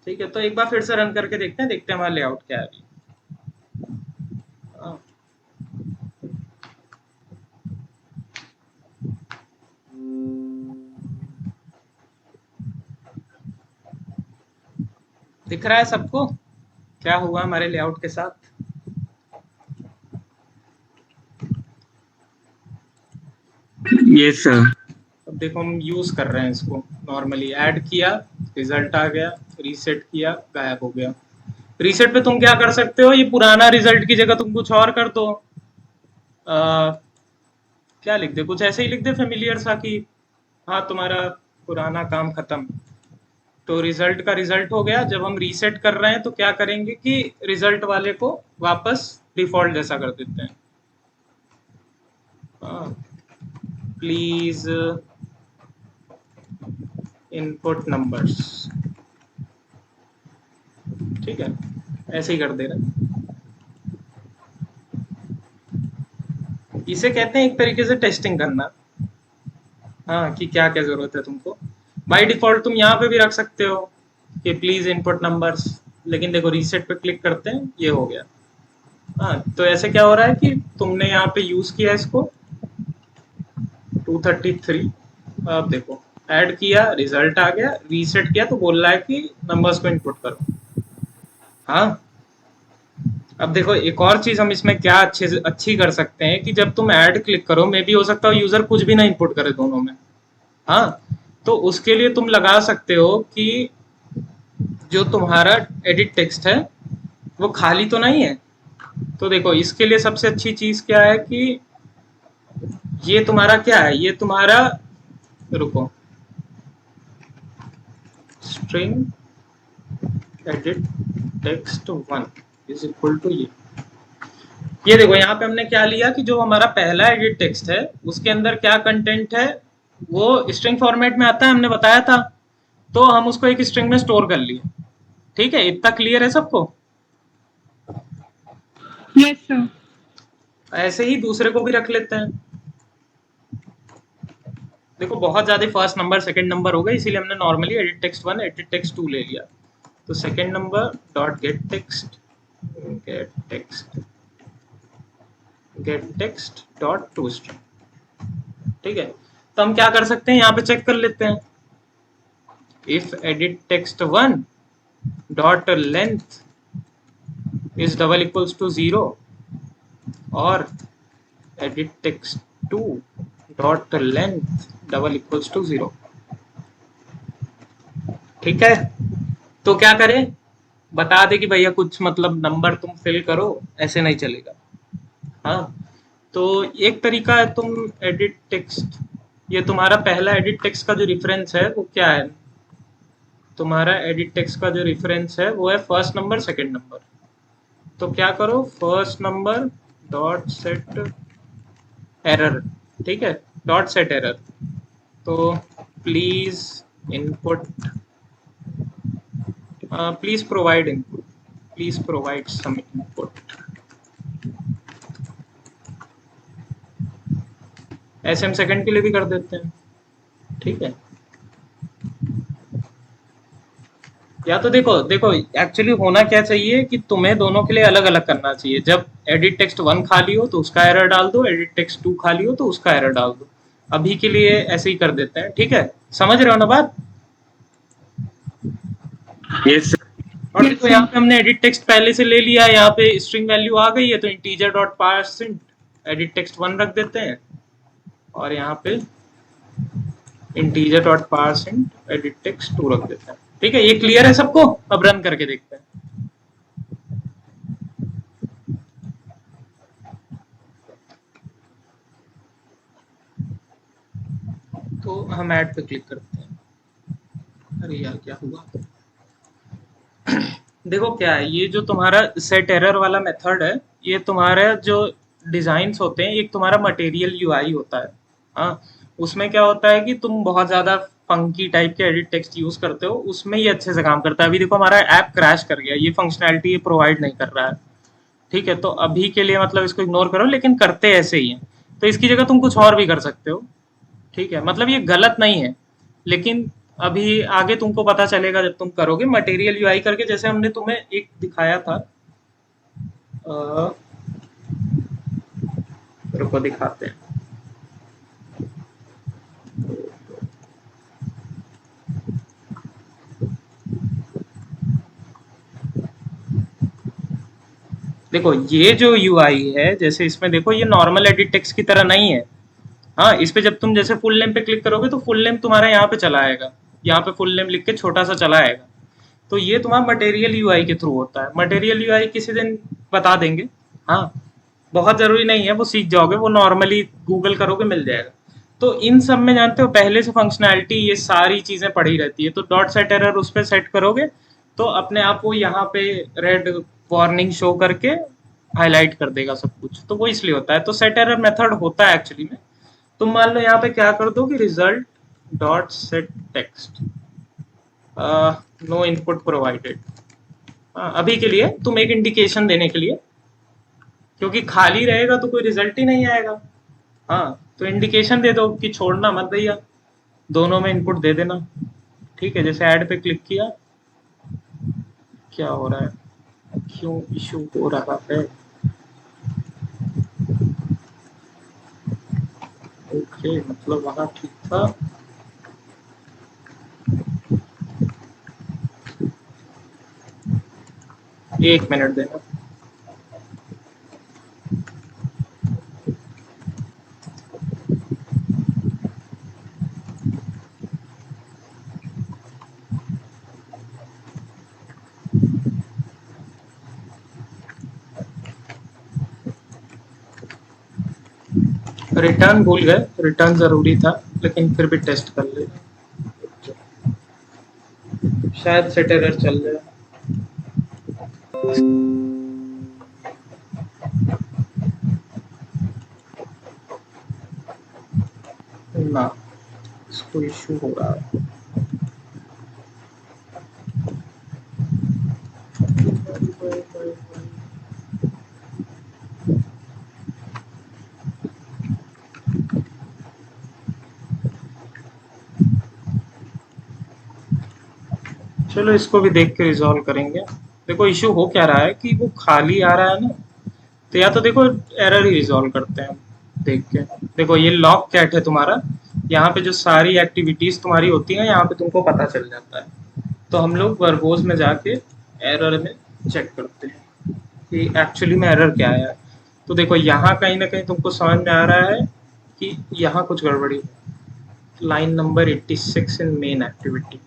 ठीक है। तो एक बार फिर से रन करके देखते हैं हमारा लेआउट क्या है अभी। हाँ। दिख रहा है सबको क्या हुआ हमारे लेआउट के साथ? Yes sir. अब देखो हम यूज कर रहे हैं इसको, नॉर्मली ऐड किया, रिजल्ट आ गया, रीसेट किया, गायब हो गया। रीसेट पे तुम क्या कर सकते हो, ये पुराना रिजल्ट की जगह तुम कुछ और कर दो, क्या लिख दे, कुछ ऐसे ही लिख दे फेमिलियर सा कि हाँ तुम्हारा पुराना काम खत्म, तो रिजल्ट का रिजल्ट हो गया। जब हम रीसेट कर रहे हैं तो क्या करेंगे कि रिजल्ट वाले को वापस डिफॉल्ट जैसा कर देते हैं, प्लीज इनपुट नंबर्स, ठीक है, ऐसे ही कर दे रहे हैं। इसे कहते हैं एक तरीके से टेस्टिंग करना, हाँ, कि क्या क्या जरूरत है तुमको। बाय डिफॉल्ट तुम यहाँ पे भी रख सकते हो कि प्लीज इनपुट नंबर्स, लेकिन देखो रीसेट पे क्लिक करते हैं, ये हो गया। हाँ, तो ऐसे क्या हो रहा है कि तुमने यहाँ पे यूज किया इसको 233, अब देखो ऐड किया, रिजल्ट आ गया, रीसेट किया तो बोल रहा है कि नंबर्स को इनपुट करो। हाँ, अब देखो एक और चीज हम इसमें क्या अच्छी कर सकते हैं कि जब तुम ऐड क्लिक करो, मे भी हो सकता हो यूजर कुछ भी ना इनपुट करे दोनों में। हाँ, तो उसके लिए तुम लगा सकते हो कि जो तुम्हारा एडिट टेक्स्ट है वो खाली तो नहीं है। तो देखो इसके लिए सबसे अच्छी चीज क्या है कि ये तुम्हारा क्या है, ये तुम्हारा, रुको, string edit text 1 is equal to ये देखो यहाँ पे हमने क्या लिया कि जो हमारा पहला एडिट टेक्स्ट है उसके अंदर क्या कंटेंट है वो स्ट्रिंग फॉर्मेट में आता है, हमने बताया था, तो हम उसको एक स्ट्रिंग में स्टोर कर लिए। ठीक है, इतना क्लियर है सबको? Yes sir. ऐसे ही दूसरे को भी रख लेते हैं। देखो बहुत ज्यादा फर्स्ट नंबर सेकंड नंबर हो गए, इसीलिए हमने normally edit text 1 edit text 2 ले लिया। तो second number dot gate text dot to string. ठीक है, तो हम क्या कर सकते हैं, यहाँ पे चेक कर लेते हैं। If edit text 1 dot length is double equals to 0 और edit text 2 dot length double equals to 0। ठीक है, तो क्या करें, बता दे कि भैया कुछ मतलब नंबर तुम फिल करो, ऐसे नहीं चलेगा। हाँ, तो एक तरीका है, तुम एडिट टेक्स्ट, ये तुम्हारा पहला एडिट टेक्स्ट का जो रेफरेंस है वो क्या है, तुम्हारा एडिट टेक्स्ट का जो रेफरेंस है वो है फर्स्ट नंबर सेकंड नंबर। तो क्या करो, first number dot set error. ठीक है, डॉट सेट एरर, तो please input, please provide input, please provide some input. ऐसे हम सेकंड के लिए भी कर देते हैं। ठीक है, या तो देखो देखो एक्चुअली होना क्या चाहिए कि तुम्हें दोनों के लिए अलग अलग करना चाहिए। जब एडिट टेक्स्ट 1 खाली हो तो उसका एरर डाल दो, एडिट टेक्स्ट 2 खाली हो तो उसका एरर डाल दो। अभी के लिए ऐसे ही कर देते हैं। ठीक है, समझ रहे हो ना बात? Yes sir. और देखो यहाँ पे हमने एडिट टेक्स्ट पहले से ले लिया है, यहाँ पे स्ट्रिंग वैल्यू आ गई है, तो integer dot per cent edit text 1 रख देते हैं और यहाँ पे integer dot per cent edit text 2 रख देते हैं। ठीक है, ये क्लियर है सबको? अब रन करके देखते हैं। तो हम ऐड पे क्लिक करते हैं। अरे यार क्या हुआ? देखो क्या है, ये जो तुम्हारा सेट एरर वाला मेथड है, ये तुम्हारा जो डिजाइन्स होते हैं, एक तुम्हारा मटेरियल यूआई होता है। हाँ, उसमें क्या होता है कि तुम बहुत ज्यादा फंकी टाइप के एडिट टेक्स्ट यूज करते हो, उसमें ये अच्छे से काम करता है। अभी देखो हमारा ऐप क्रैश कर गया, ये फंक्शनैलिटी ये प्रोवाइड नहीं कर रहा है। ठीक है, तो अभी के लिए मतलब इसको इग्नोर करो, लेकिन करते ऐसे ही है। तो इसकी जगह तुम कुछ और भी कर सकते हो। ठीक है, मतलब ये गलत नहीं है, लेकिन अभी आगे तुमको पता चलेगा जब तुम करोगे मटेरियल यूआई करके, जैसे हमने तुम्हें एक दिखाया था। रुको दिखाते हैं। देखो ये जो यूआई है, जैसे इसमें देखो ये नॉर्मल एडिट टेक्स्ट की तरह नहीं है। हाँ, इस पे जब तुम जैसे फुल नेम पे क्लिक करोगे तो फुल नेम तुम्हारा यहाँ पे चला आएगा, यहाँ पे फुल नेम लिख के छोटा सा चला आएगा। तो ये तुम्हारा मटेरियल यूआई के थ्रू होता है। मटेरियल यूआई किसी दिन बता देंगे। हाँ, बहुत जरूरी नहीं है, वो सीख जाओगे, वो नॉर्मली गूगल करोगे मिल जाएगा। तो इन सब में जानते हो पहले से फंक्शनैलिटी ये सारी चीजें पड़ी रहती है। तो डॉट सेट एरर उस पर सेट करोगे तो अपने आप वो यहाँ पे रेड वार्निंग शो करके हाईलाइट कर देगा सब कुछ। तो वो इसलिए होता है। तो सेट एरर मेथड होता है एक्चुअली में। तुम मान लो यहाँ पे क्या कर दो कि result dot set text no input provided. अभी के लिए तुम एक इंडिकेशन देने के लिए, क्योंकि खाली रहेगा तो कोई रिजल्ट ही नहीं आएगा। हाँ, तो इंडिकेशन दे दो कि छोड़ना मत भैया, दोनों में इनपुट दे देना। ठीक है, जैसे ऐड पे क्लिक किया, क्या हो रहा है, क्यों इशू हो रहा है? ओके, मतलब वहां ठीक था। एक मिनट देना। रिटर्न भूल गए, रिटर्न जरूरी था, लेकिन फिर भी टेस्ट कर ले, शायद सेट एरर चल जाए। ना, इसको इश्यू हो रहा है। चलो इसको भी देख के रिजॉल्व करेंगे। देखो इश्यू हो क्या रहा है कि वो खाली आ रहा है ना, तो या तो देखो एरर ही रिजॉल्व करते हैं देख के। देखो ये लॉग कैट है तुम्हारा, यहाँ पे जो सारी एक्टिविटीज तुम्हारी होती हैं यहाँ पे तुमको पता चल जाता है। तो हम लोग वर्बोज में जाके एरर में चेक करते हैं कि एक्चुअली में एरर क्या आया है। तो देखो यहाँ कहीं ना कहीं तुमको समझ में आ रहा है कि यहाँ कुछ गड़बड़ी है। लाइन नंबर 86 इन मेन एक्टिविटी,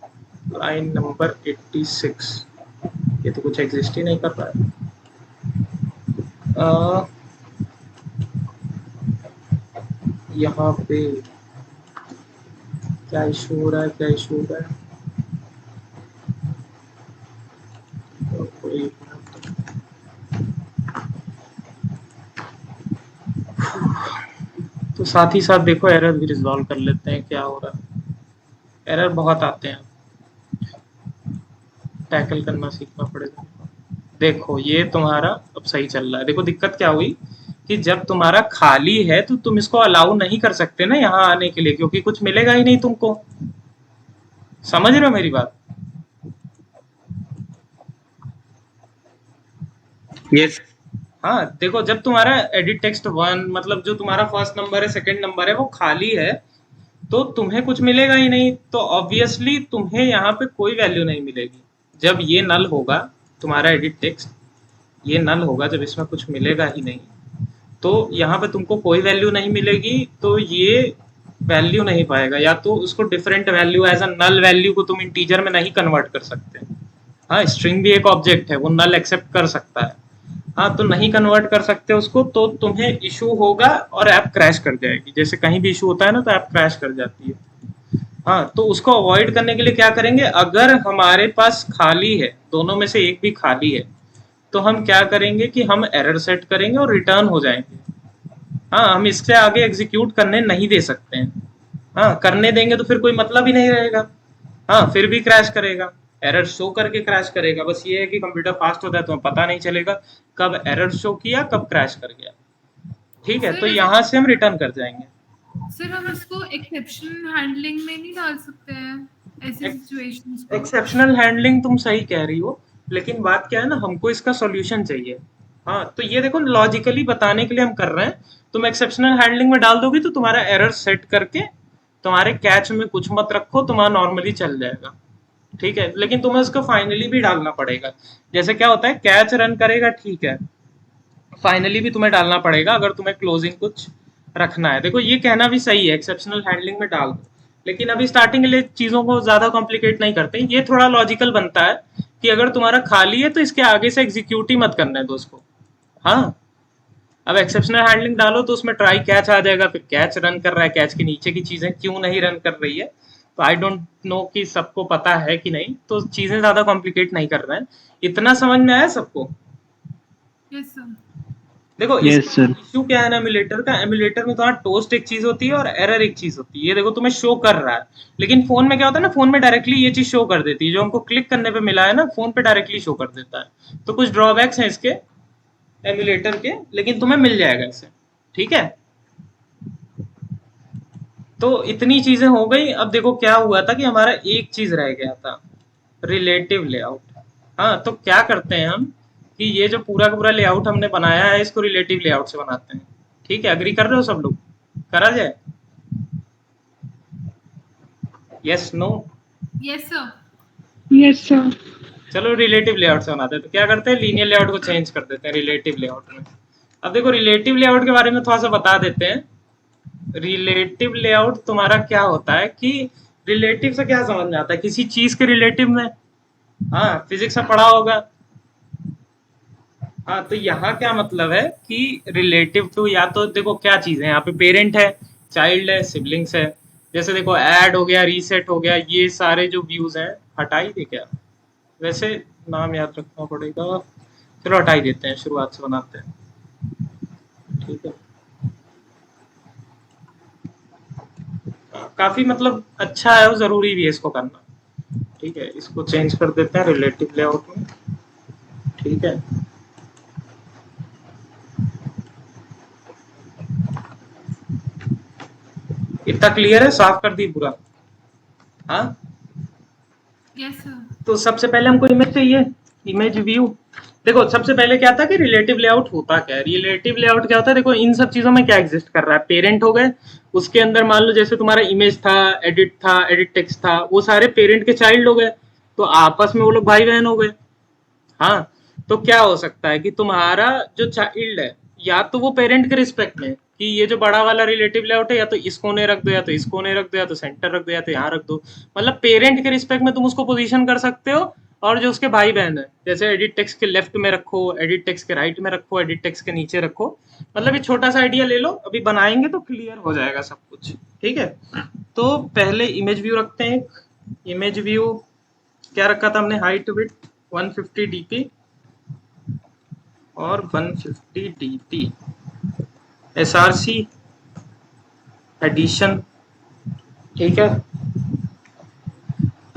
लाइन नंबर 86, ये तो कुछ एग्जिस्ट ही नहीं कर रहा है। यहाँ पे क्या इशू हो रहा है, क्या इशू हो रहा है? तो साथ ही साथ देखो एरर भी रिजॉल्व कर लेते हैं क्या हो रहा है। एरर बहुत आते हैं, टैकल करना सीखना पड़ेगा। देखो ये तुम्हारा अब सही चल रहा है। देखो दिक्कत क्या हुई कि जब तुम्हारा खाली है तो तुम इसको अलाउ नहीं कर सकते ना यहाँ आने के लिए, क्योंकि कुछ मिलेगा ही नहीं तुमको। समझ रहे हो मेरी बात? यस। हाँ देखो, जब तुम्हारा एडिट टेक्स्ट 1 मतलब जो तुम्हारा फर्स्ट नंबर है, सेकंड नंबर है, वो खाली है तो तुम्हें कुछ मिलेगा ही नहीं, तो ऑब्वियसली तुम्हें यहाँ पे कोई वैल्यू नहीं मिलेगी। जब ये नल होगा तुम्हारा एडिट टेक्स्ट, ये नल होगा जब इसमें कुछ मिलेगा ही नहीं, तो यहाँ पे तुमको कोई वैल्यू नहीं मिलेगी, तो ये वैल्यू नहीं पाएगा। या तो उसको different value as a null value को तुम इंटीजर में नहीं कन्वर्ट कर सकते। हाँ स्ट्रिंग भी एक ऑब्जेक्ट है, वो नल एक्सेप्ट कर सकता है। हाँ तो नहीं कन्वर्ट कर सकते उसको, तो तुम्हें इशू होगा और ऐप क्रैश कर जाएगी। जैसे कहीं भी इशू होता है ना तो ऐप क्रैश कर जाती है। हाँ तो उसको अवॉइड करने के लिए क्या करेंगे, अगर हमारे पास खाली है, दोनों में से एक भी खाली है, तो हम क्या करेंगे कि हम एरर सेट करेंगे और रिटर्न हो जाएंगे। हाँ हम इससे आगे एग्जीक्यूट करने नहीं दे सकते हैं। हाँ करने देंगे तो फिर कोई मतलब ही नहीं रहेगा। हाँ फिर भी क्रैश करेगा, एरर शो करके क्रैश करेगा। बस ये है कि कंप्यूटर फास्ट होता है तो पता नहीं चलेगा कब एरर शो किया कब क्रैश कर गया। ठीक है, तो यहाँ से हम रिटर्न कर जाएंगे। सर हम इसको एक्सेप्शनल हैंडलिंग में नहीं डाल सकते हैं ऐसी सिचुएशंस को? एक्सेप्शनल हैंडलिंग तुम सही कह रही हो, लेकिन बात क्या है ना, हमको इसका सॉल्यूशन चाहिए। हाँ तो ये देखो लॉजिकली बताने के लिए हम कर रहे हैं। तुम एक्सेप्शनल हैंडलिंग में डाल दोगे तो तुम्हारा एरर सेट करके तुम्हारे कैच में कुछ मत रखो, तुम्हारा नॉर्मली चल जाएगा। ठीक है, लेकिन तुम्हें उसको फाइनली भी डालना पड़ेगा। जैसे क्या होता है, कैच रन करेगा ठीक है, फाइनली भी तुम्हें डालना पड़ेगा अगर तुम्हें क्लोजिंग कुछ रखना है। देखो ये कहना भी सही है, एक्सेप्शनल हैंडलिंग में डाल दो, लेकिन अभी स्टार्टिंग के लिए चीज़ों को ज़्यादा कॉम्प्लिकेट नहीं करते। ये थोड़ा लॉजिकल बनता है कि अगर तुम्हारा खाली है तो इसके आगे से एग्जीक्यूट ही मत करने दो उसको। हाँ अब एक्सेप्शनल हैंडलिंग डालो तो उसमें ट्राई कैच आ जाएगा, फिर कैच रन कर रहा है, कैच के नीचे की चीज़ें क्यों नहीं रन कर रही है। तो आई डोंट नो कि सबको पता है कि नहीं, तो चीज़ें ज़्यादा कॉम्प्लिकेट नहीं कर रहे हैं। इतना समझ में आया सबको? Yes sir. देखो Yes, sir. इशू क्या है ना एमुलेटर का, एमुलेटर में तुम्हारा टोस्ट एक चीज होती है और एरर एक चीज होती है। ये देखो तुम्हें शो कर रहा है, लेकिन फोन में क्या होता है ना, फोन में डायरेक्टली ये चीज शो कर देती है। जो हमको क्लिक करने पे मिला है ना, फोन पे डायरेक्टली शो कर देता है। तो कुछ ड्रॉबैक्स हैं इसके एमुलेटर के, लेकिन तुम्हें मिल जाएगा इससे। ठीक है, तो इतनी चीजें हो गई। अब देखो क्या हुआ था कि हमारा एक चीज रह गया था, रिलेटिव लेआउट। हाँ तो क्या करते हैं हम कि ये जो पूरा का पूरा लेआउट हमने बनाया है इसको रिलेटिव लेआउट से बनाते हैं। ठीक है, अग्री कर रहे हो सब लोग? करा जाए? Yes no? Yes sir. Yes sir. चलो रिलेटिव लेआउट से बनाते हैं। तो क्या करते हैं, लीनियर लेआउट को चेंज कर देते हैं रिलेटिव लेआउट में। अब देखो रिलेटिव लेआउट के बारे में थोड़ा सा बता देते हैं। रिलेटिव लेआउट तुम्हारा क्या होता है कि रिलेटिव से क्या समझ में आता है, किसी चीज के रिलेटिव में, हाँ फिजिक्स में पढ़ा होगा। हाँ तो यहाँ क्या मतलब है कि रिलेटिव टू, या तो देखो क्या चीज है यहाँ पे, पेरेंट है, चाइल्ड है, सिबलिंग्स है। जैसे देखो ऐड हो गया, रीसेट हो गया, ये सारे जो व्यूज हैं हटा ही दे क्या, वैसे नाम याद रखना पड़ेगा, चलो हटा ही देते हैं, शुरुआत से बनाते हैं। ठीक है, काफी मतलब अच्छा है, वो जरूरी भी है इसको करना। ठीक है, इसको चेंज कर देते हैं रिलेटिव लेआउट में। ठीक है, इतना क्लियर है, साफ कर दी पूरा। हाँ यस सर। तो सबसे पहले हमको इमेज चाहिए, इमेज व्यू। देखो सबसे पहले क्या था कि रिलेटिव लेआउट होता क्या है। रिलेटिव लेआउट क्या होता है, देखो इन सब चीजों में क्या एग्जिस्ट कर रहा है, पेरेंट हो गए, उसके अंदर मान लो जैसे तुम्हारा इमेज था, एडिट टेक्स्ट था, वो सारे पेरेंट के चाइल्ड हो गए, तो आपस में वो लोग भाई बहन हो गए। हाँ तो क्या हो सकता है कि तुम्हारा जो चाइल्ड है, या तो वो पेरेंट के रिस्पेक्ट में कि ये जो बड़ा वाला रिलेटिव लेआउट है, या तो इस कोने रख दो, या तो इस कोने रख दो, या तो सेंटर रख दो, या तो यहाँ रख दो। मतलब पेरेंट के रिस्पेक्ट में तुम उसको पोजीशन कर सकते हो। और जो उसके भाई बहन है, जैसे एडिट टेक्स्ट के लेफ्ट में रखो, एडिट टेक्स्ट के राइट में रखो, एडिट टेक्स्ट के नीचे रखो। मतलब ये छोटा सा आइडिया ले लो, अभी बनाएंगे तो क्लियर हो जाएगा सब कुछ। ठीक है, तो पहले इमेज व्यू रखते हैं। इमेज व्यू क्या रखा था हमने, हाइट विड्थ 150 dp और 150 dp, src एडिशन। ठीक है,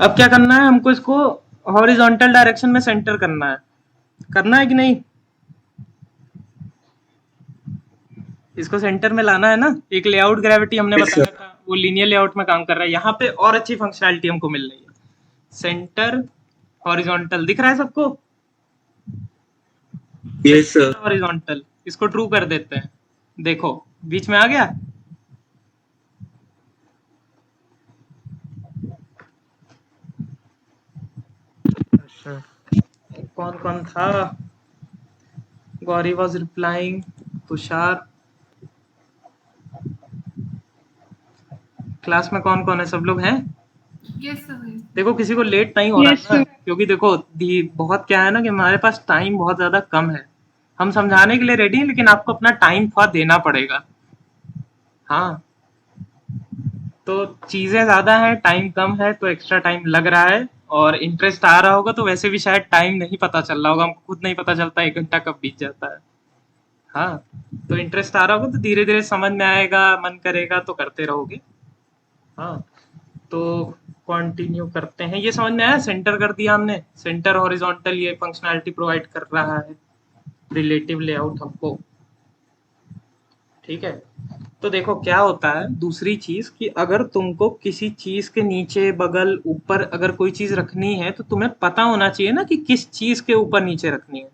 अब क्या करना है हमको, इसको हॉरिजॉन्टल डायरेक्शन में सेंटर करना है कि नहीं, इसको सेंटर में लाना है ना। एक लेआउट ग्रेविटी हमने बताया था, वो लीनियर लेआउट में काम कर रहा है। यहाँ पे और अच्छी फंक्शनैलिटी हमको मिल रही है, सेंटर हॉरिजॉन्टल, दिख रहा है सबको? Yes sir. हॉरिजॉन्टल, इसको ट्रू कर देते हैं। देखो बीच में आ गया, कौन कौन था, Gauri was replying, Tushar, class में कौन कौन है, सब लोग हैं? Yes sir. देखो किसी को लेट नहीं हो रहा Yes, है ना, sir. क्योंकि देखो बहुत क्या है ना कि हमारे पास टाइम बहुत ज्यादा कम है। हम समझाने के लिए रेडी हैं, लेकिन आपको अपना टाइम थोड़ा देना पड़ेगा। हाँ तो चीजें ज्यादा हैं, टाइम कम है, तो एक्स्ट्रा टाइम लग रहा है। और इंटरेस्ट आ रहा होगा तो वैसे भी शायद टाइम नहीं पता चल रहा होगा, हमको खुद नहीं पता चलता 1 घंटा कब बीत जाता है। हाँ तो इंटरेस्ट आ रहा होगा तो धीरे धीरे समझ में आएगा, मन करेगा तो करते रहोगे। हाँ तो कंटिन्यू करते हैं। ये समझ में आया, सेंटर कर दिया हमने, सेंटर हॉरिजॉन्टल, ये फंक्शनैलिटी प्रोवाइड कर रहा है रिलेटिव लेआउट हमको। ठीक है, तो देखो क्या होता है दूसरी चीज कि अगर तुमको किसी चीज के नीचे, बगल, ऊपर अगर कोई चीज रखनी है तो तुम्हें पता होना चाहिए ना कि किस चीज के ऊपर नीचे रखनी है।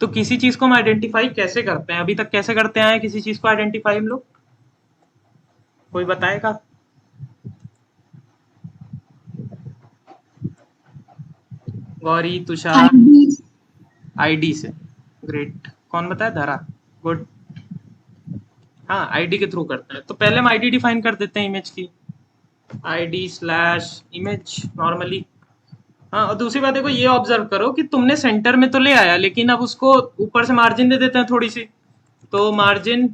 तो किसी चीज को हम आइडेंटिफाई कैसे करते हैं, अभी तक कैसे करते आए किसी चीज को आइडेंटिफाई हम लोग, कोई बताएगा? गौरी, तुषार, आईडी से, ग्रेट। कौन बताया? धरा, गुड। हाँ आईडी के थ्रू करते हैं। तो पहले हम आईडी डिफाइन कर देते हैं इमेज की, आईडी स्लैश इमेज नॉर्मली। हाँ और दूसरी बात देखो, ये ऑब्जर्व करो कि तुमने सेंटर में तो ले आया, लेकिन अब उसको ऊपर से मार्जिन दे देते हैं थोड़ी सी। तो margin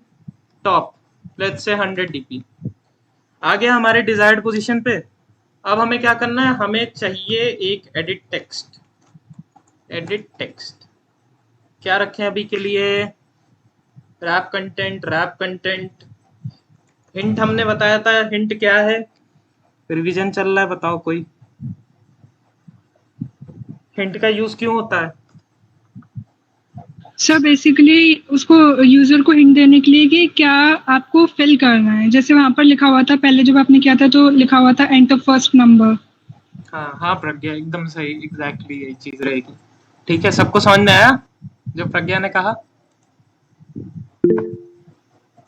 top, let's say 100 dp आ गया हमारे डिजायर्ड पोजीशन पे। अब हमें क्या करना है, हमें चाहिए एक एडिट टेक्स्ट। एडिट टेक्स्ट क्या रखें अभी के लिए, wrap content, wrap content. Hint हमने बताया था, हिंट क्या है, रिवीजन चल रहा है, बताओ कोई, हिंट का यूज क्यों होता है? सर बेसिकली उसको यूजर को हिंट देने के लिए कि क्या आपको फिल करना है। जैसे वहां पर लिखा हुआ था, पहले जब आपने किया था तो लिखा हुआ था एंटर फर्स्ट नंबर। हाँ हाँ प्रज्ञा, एकदम सही, एग्जैक्टली यही चीज रहेगी। ठीक है, सबको समझ में आया जो प्रज्ञा ने कहा?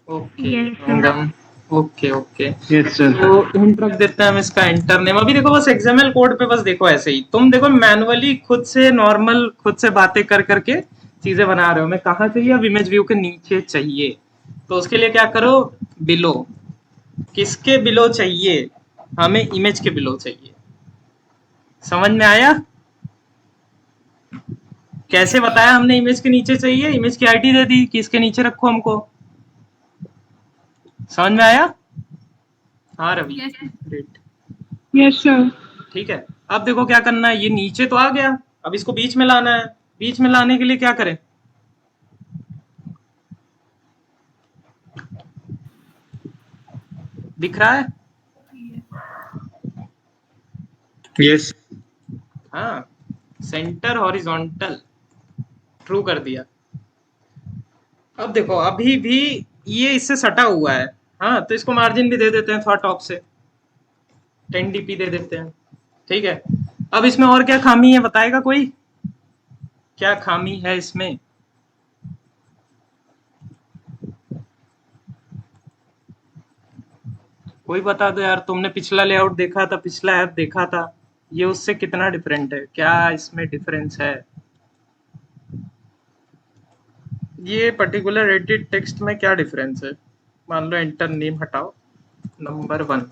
Okay Yes, sir. एकदम ओके ओके। Yes sir. तो हिंट रख देते हैं हम इसका एंटर नेम। अभी देखो बस XML कोड पे बस देखो ऐसे ही तुम देखो मैनुअली खुद से नॉर्मल खुद से बातें कर करके चीजें बना रहे हो। मैं कहाँ चाहिए, अब इमेज व्यू के नीचे चाहिए, तो उसके लिए क्या करो, बिलो। किसके बिलो चाहिए, हमें इमेज के बिलो चाहिए। समझ में आया कैसे बताया हमने, इमेज के नीचे चाहिए, इमेज की आईडी दे दी कि इसके नीचे रखो हमको। समझ में आया? हाँ Ravi, Yes. Great. Yes sir. ठीक है, अब देखो क्या करना है, ये नीचे तो आ गया, अब इसको बीच में लाना है। बीच में लाने के लिए क्या करें, दिख रहा है? यस हाँ, सेंटर हॉरिजॉन्टल ट्रू कर दिया। अब देखो अभी भी ये इससे सटा हुआ है। हाँ, तो इसको मार्जिन भी दे देते हैं थोड़ा टॉप से, 10 dp दे देते हैं। ठीक है, अब इसमें और क्या खामी है बताएगा कोई, क्या खामी है इसमें? कोई बता दो यार, तुमने पिछला लेआउट देखा था, पिछला ऐप देखा था, ये उससे कितना डिफरेंट है, क्या इसमें डिफरेंस है? ये पर्टिकुलर एडिट टेक्स्ट में क्या डिफरेंस है? मान लो एंटर नेम हटाओ, नंबर 1,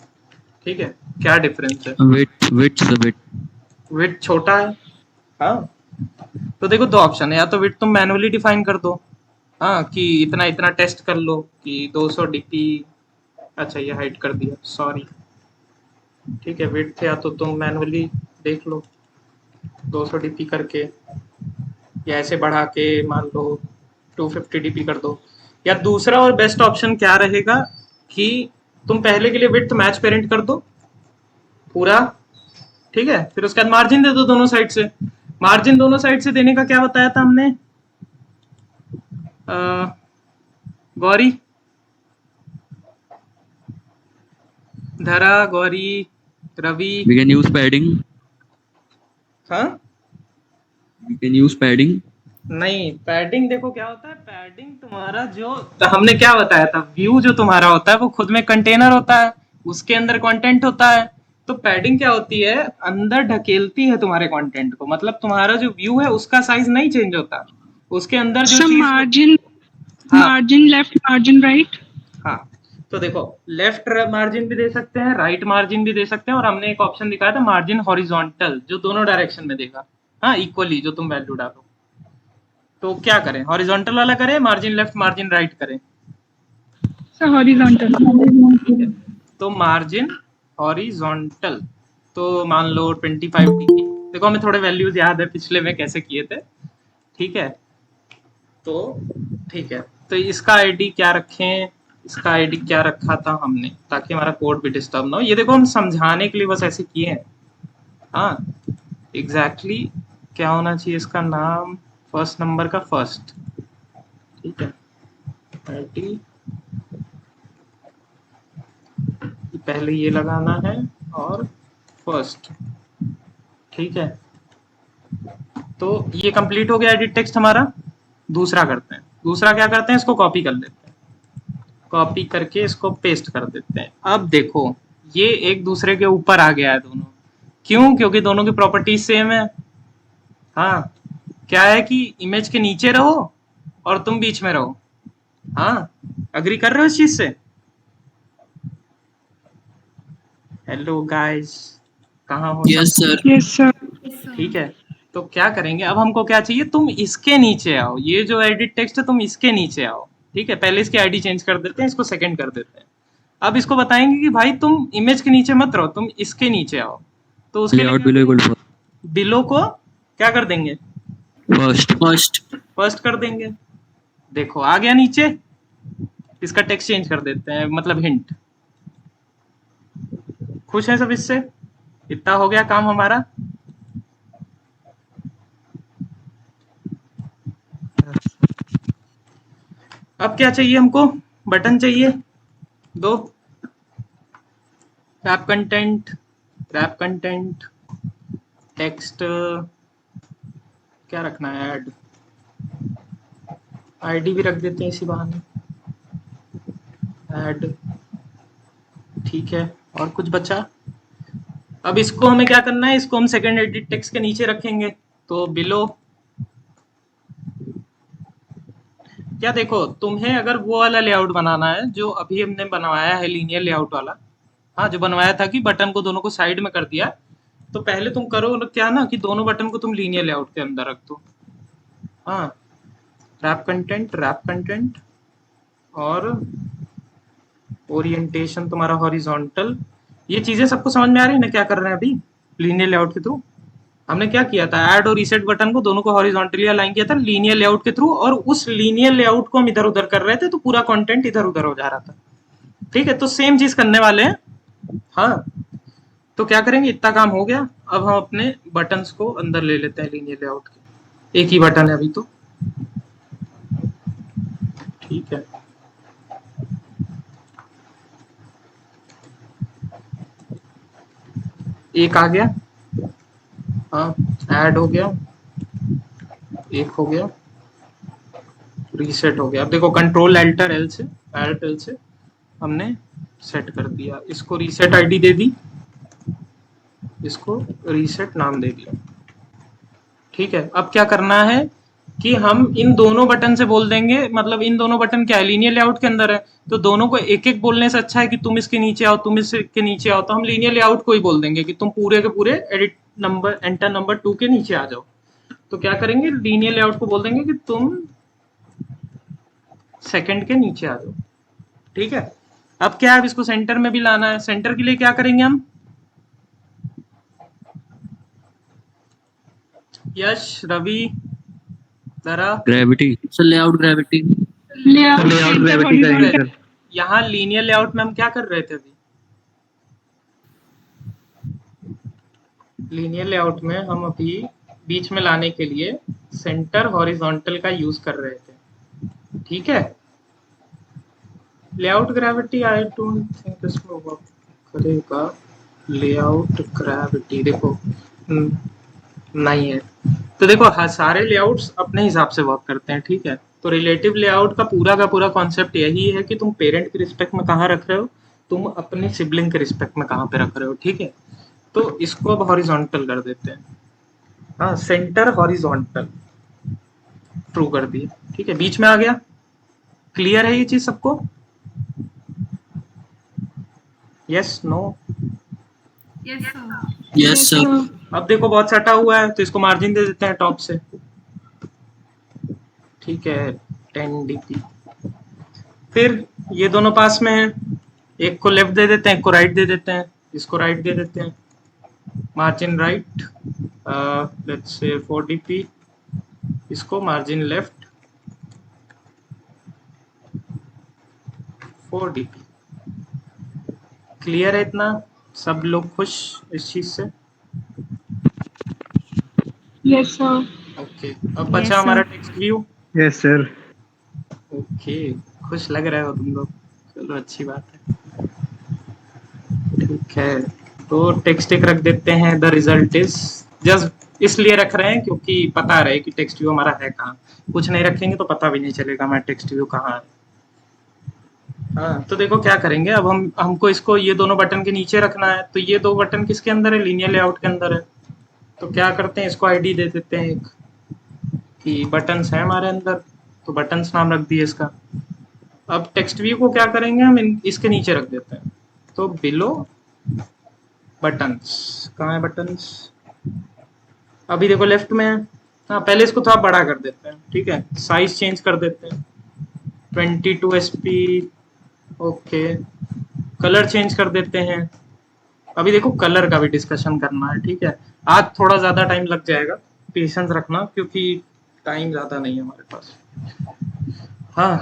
ठीक है, क्या डिफरेंस है? विड्थ छोटा है। हाँ, तो देखो दो ऑप्शन है, या तो विड्थ तुम मैनुअली डिफाइन कर दो, हाँ, कि इतना इतना टेस्ट कर लो कि 200 dp। अच्छा ये हाइड कर दिया, सॉरी। ठीक है, विड्थ या तो तुम मैनुअली देख लो 200 dp करके, या ऐसे बढ़ा के मान लो 250 dp कर दो। या दूसरा और बेस्ट ऑप्शन क्या रहेगा कि तुम पहले के लिए विड्थ मैच पेरेंट कर दो पूरा, ठीक है, फिर उसके बाद मार्जिन दे दो दोनों साइड से। मार्जिन दोनों साइड से देने का क्या बताया था हमने, Gauri, Dhara, Gauri, Ravi? We can use padding. हाँ, We can use padding. नहीं, पैडिंग देखो क्या होता है, पैडिंग तुम्हारा जो तो हमने क्या बताया था, व्यू जो तुम्हारा होता है वो खुद में कंटेनर होता है, उसके अंदर कंटेंट होता है। तो पैडिंग क्या होती है, अंदर ढकेलती है तुम्हारे कंटेंट को, मतलब तुम्हारा जो व्यू है उसका साइज नहीं चेंज होता, उसके अंदर जो सर चीज। मार्जिन, हाँ मार्जिन लेफ्ट, मार्जिन राइट। हाँ, तो देखो लेफ्ट मार्जिन भी दे सकते हैं, राइट मार्जिन भी दे सकते हैं, और हमने एक ऑप्शन दिखाया था मार्जिन हॉरिजॉन्टल, जो दोनों डायरेक्शन में देगा, हाँ इक्वली, जो तुम वैल्यू डालो। तो क्या करें, हॉरिजॉन्टल वाला करें, मार्जिन लेफ्ट मार्जिन राइट करें? Sir horizontal. ठीक है, तो मार्जिन हॉरिजॉन्टल, तो मान लो 25 dp। देखो हमें थोड़े वैल्यूज याद है पिछले में कैसे किए थे, ठीक है, तो ठीक है, तो इसका आईडी क्या रखें, इसका आईडी क्या रखा था हमने, ताकि हमारा कोड भी डिस्टर्ब ना हो। ये देखो हम समझाने के लिए बस ऐसे किए हैं। हाँ, एग्जैक्टली क्या होना चाहिए इसका नाम, फर्स्ट नंबर का फर्स्ट, ठीक है, आईडी पहले ये लगाना है और फर्स्ट, ठीक है। तो ये कंप्लीट हो गया एडिट टेक्स्ट हमारा। दूसरा करते हैं, दूसरा क्या करते हैं, इसको कॉपी कर लेते हैं, कॉपी करके इसको पेस्ट कर देते हैं। अब देखो ये एक दूसरे के ऊपर आ गया है दोनों, क्यों, क्योंकि दोनों की प्रॉपर्टीज सेम है। हाँ, क्या है कि इमेज के नीचे रहो और तुम बीच में रहो। हाँ, अग्री कर रहे हो इस चीज से? हेलो गाइस, कहाँ हो? Yes, sir. Yes sir. ठीक है, तो क्या करेंगे, अब हमको क्या चाहिए, तुम इसके नीचे आओ, ये जो एडिट टेक्स्ट है तुम इसके नीचे आओ, ठीक है। पहले इसकी आईडी चेंज कर देते हैं, इसको सेकंड कर देते हैं। अब इसको बताएंगे कि भाई तुम इमेज के नीचे मत रहो, तुम इसके नीचे आओ। तो उसके Layout below equal to below को क्या कर देंगे, first. फर्स्ट कर देंगे। देखो आ गया नीचे, इसका टेक्स्ट चेंज कर देते हैं, मतलब हिंट। खुश है सब इससे? इतना हो गया काम हमारा। अब क्या चाहिए हमको, बटन चाहिए दो, रैप कंटेंट, टेक्स्ट क्या रखना है, ऐड, आईडी भी रख देते हैं इसी बहाने, ऐड ठीक है, और कुछ बचा? अब इसको हमें क्या करना है, इसको हम सेकंड एडिट टेक्स्ट के नीचे रखेंगे, तो बिलो क्या, देखो तुम्हें अगर वो वाला लेआउट बनाना है जो अभी हमने बनवाया है, लीनियर लेआउट वाला, हाँ जो बनवाया था कि बटन को दोनों को साइड में कर दिया, तो पहले तुम करो क्या ना कि दोनों बटन को तुम लीनियर लेआउट के अंदर रख दो। हाँ, रैप कंटेंट और ओरिएंटेशन तुम्हारा हॉरिजॉन्टल। ये चीजें सबको समझ में आ रही है ना क्या कर रहे हैं अभी लीनियर लेआउट के थ्रू? हमने क्या किया था, ऐड और रीसेट बटन को दोनों को हॉरिजॉन्टली अलाइन किया था लीनियर लेआउट के थ्रू, और उस लीनियर लेआउट को हम इधर उधर कर रहे थे तो पूरा कंटेंट इधर उधर हो जा रहा था। ठीक है, तो सेम चीज करने वाले हैं। हाँ, तो क्या करेंगे, इतना काम हो गया। अब हम अपने बटन्स को अंदर ले लेते हैं लीनियर लेआउट के, एक ही बटन है अभी तो। ठीक है, एक आ गया, हाँ ऐड हो गया, एक हो गया, रीसेट हो गया। अब देखो कंट्रोल एल्ट एल से हमने सेट कर दिया, इसको रीसेट आईडी दे दी, इसको रीसेट नाम दे दिया। ठीक है, अब क्या करना है कि हम इन दोनों बटन से बोल देंगे, मतलब इन दोनों बटन क्या है, लीनियर लेआउट के अंदर है, तो दोनों को एक एक बोलने से अच्छा है कि तुम इसके नीचे आओ, तुम इसके नीचे आओ, तो हम लीनियर लेआउट को ही बोल देंगे कि तुम पूरे के पूरे एडिट नंबर एंटर नंबर 2 के नीचे आ जाओ। तो क्या करेंगे, लीनियर लेआउट को बोल देंगे कि तुम सेकंड के नीचे आ जाओ। ठीक है, अब क्या है, अब इसको सेंटर में भी लाना है। सेंटर के लिए क्या करेंगे हम, यश, रवि, जरा gravity sir, layout gravity. Layout gravity का एंटर। यहाँ लीनियर लेआउट में हम क्या कर रहे थे अभी, लीनियर लेआउट में हम अभी बीच में लाने के लिए सेंटर हॉरिजॉन्टल का यूज कर रहे थे। ठीक है, layout gravity I don't think इसमें वर्क करेगा। लेआउट ग्रेविटी देखो नहीं है, तो देखो हाँ, सारे लेआउट्स अपने हिसाब से वर्क करते हैं। ठीक है, तो रिलेटिव लेआउट का पूरा कॉन्सेप्ट यही है कि तुम पेरेंट के रिस्पेक्ट में कहाँ रख रहे हो, तुम अपने सिबलिंग के रिस्पेक्ट में कहाँ पे रख रहे हो। ठीक है, तो इसको अब हॉरिजॉन्टल कर देते हैं। हाँ, सेंटर हॉरिजॉन्टल ट्रू कर दिया। ठीक है, बीच में आ गया। क्लियर है ये चीज सबको? Yes, no? Yes sir. Yes sir. अब देखो बहुत सटा हुआ है, तो इसको मार्जिन दे देते हैं टॉप से। ठीक है, 10 dp। फिर ये दोनों पास में है, एक को लेफ्ट दे देते हैं, एक को राइट दे देते हैं, इसको राइट दे देते हैं। Margin right let's say 4 dp, इसको मार्जिन लेफ्ट 4 dp। क्लियर है इतना? सब लोग खुश इस चीज से? Yes sir. ओके, अब बचा हमारा text view. Yes sir. Okay, खुश लग रहे हो तुम लोग, चलो अच्छी बात है। ठीक है, तो टेक्स्ट एक रख देते हैं, द रिजल्ट इज, जस्ट इसलिए रख रहे हैं क्योंकि पता रहे कि टेक्स्ट व्यू हमारा है कहाँ। कुछ नहीं रखेंगे तो पता भी नहीं चलेगा हमारा टेक्स्ट व्यू कहाँ है। हाँ, तो देखो क्या करेंगे, अब हमको इसको ये दोनों बटन के नीचे रखना है, तो ये दो बटन किसके अंदर है, लीनियर लेआउट के अंदर है। तो क्या करते हैं, इसको आईडी दे देते हैं एक, कि बटन्स है हमारे अंदर, तो बटन्स नाम रख दिए इसका। अब टेक्स्ट व्यू को क्या करेंगे, हम इसके नीचे रख देते हैं, तो बिलो बटन्स। कहाँ है बटन्स? अभी देखो लेफ्ट में है। हाँ, पहले इसको थोड़ा बड़ा कर देते हैं। ठीक है, साइज चेंज कर देते हैं 22 SP। ओके, कलर चेंज कर देते हैं। अभी देखो कलर का भी डिस्कशन करना है। ठीक है, आज थोड़ा ज़्यादा टाइम लग जाएगा, पेशेंस रखना क्योंकि टाइम ज़्यादा नहीं है हमारे पास। हाँ,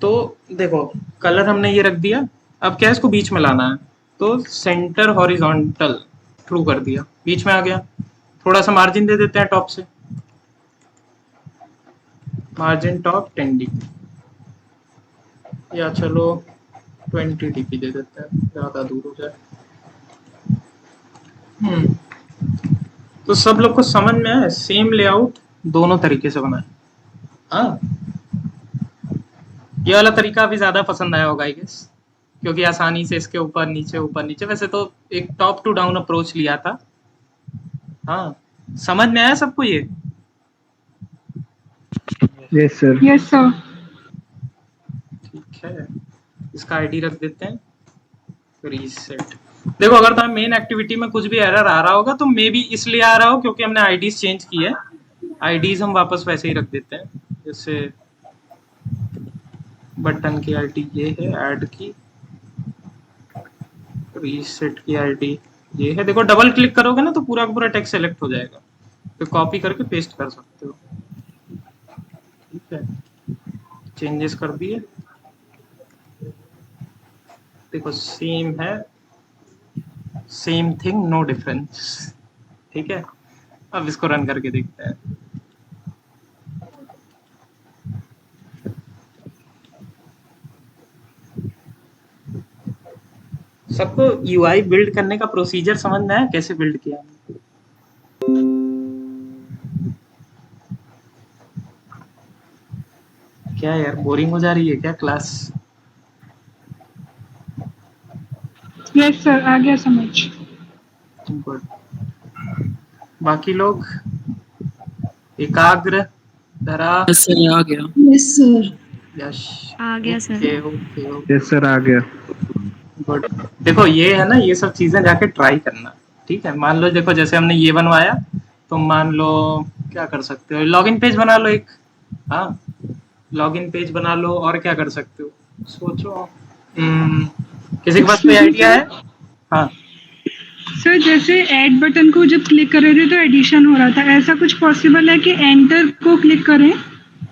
तो देखो कलर हमने ये रख दिया, अब क्या है, इसको बीच में लाना है, तो सेंटर हॉरिजॉन्टल ट्रू कर दिया, बीच में आ गया। थोड़ा सा मार्जिन दे देते हैं टॉप से, मार्जिन टॉप 10 dp, या चलो 20 dp दे देते हैं, ज़्यादा दूर हो जाए। तो सब लोग को समझ में आया, सेम लेआउट दोनों तरीके से बनाए। हाँ, ये वाला तरीका अभी ज्यादा पसंद आया होगा आई गेस। क्योंकि आसानी से इसके ऊपर नीचे, वैसे तो एक टॉप टू डाउन अप्रोच लिया था। हाँ, समझ में आया सबको ये? Yes sir. Yes sir. ठीक है, इसका आईडी रख देते हैं रीसेट। देखो अगर तुम्हें मेन एक्टिविटी में कुछ भी एरर आ रहा होगा तो मे बी इसलिए आ रहा हो क्योंकि हमने आईडीज चेंज की है। आईडीज हम वापस वैसे ही रख देते हैं, जैसे बटन की आईडी ये है, ऐड की, रीसेट की आईडी ये है। देखो डबल क्लिक करोगे ना तो पूरा का पूरा टेक्स्ट सेलेक्ट हो जाएगा, फिर कॉपी करके पेस्ट कर सकते हो। ठीक है, चेंजेस कर दिए, देखो सेम है, सेम थिंग, नो डिफरेंस। ठीक है, अब इसको रन करके देखते हैं। सबको यूआई बिल्ड करने का प्रोसीजर समझ में आया, कैसे बिल्ड किया? क्या यार, बोरिंग हो जा रही है क्या क्लास? यस सर, आ गया समझ। गुड। बाकी लोग एकाग्र धरा? यस सर आ गया। Yes sir. यश आ गया sir. Okay okay okay, yes sir, आ गया। गुड। देखो ये है ना, ये सब चीजें जाके ट्राई करना। ठीक है, मान लो देखो जैसे हमने ये बनवाया, तो मान लो क्या कर सकते हो, लॉगिन पेज बना लो एक। हाँ, लॉगिन पेज बना लो, और क्या कर सकते हो सोचो। किसी के पास कोई आइडिया है? हाँ, सर जैसे ऐड बटन को जब क्लिक कर रहे थे तो एडिशन हो रहा था, ऐसा कुछ पॉसिबल है कि एंटर को क्लिक करें,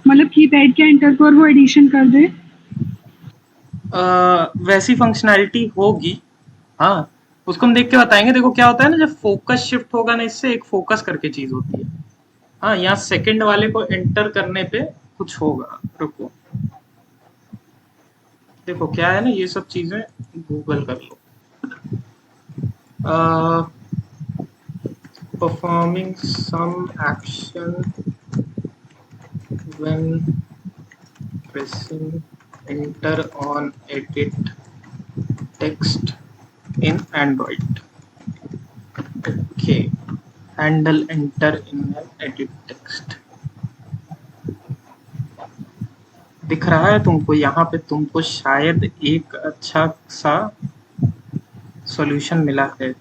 मतलब कीपैड के एंटर को, और वो एडिशन कर दे? वैसी फंक्शनैलिटी होगी। हाँ, उसको हम देख के बताएंगे। देखो क्या होता है ना, जब फोकस शिफ्ट होगा ना, इससे एक फोकस करके चीज होती है। हाँ, यहाँ सेकंड वाले को एंटर करने पे कुछ होगा, रुको। देखो क्या है ना, ये सब चीजें गूगल कर लो। Performing some action when pressing enter on edit text in Android. Okay, handle enter in an edit text. दिख रहा है तुमको? यहाँ पे तुमको शायद एक अच्छा सा सॉल्यूशन मिला है।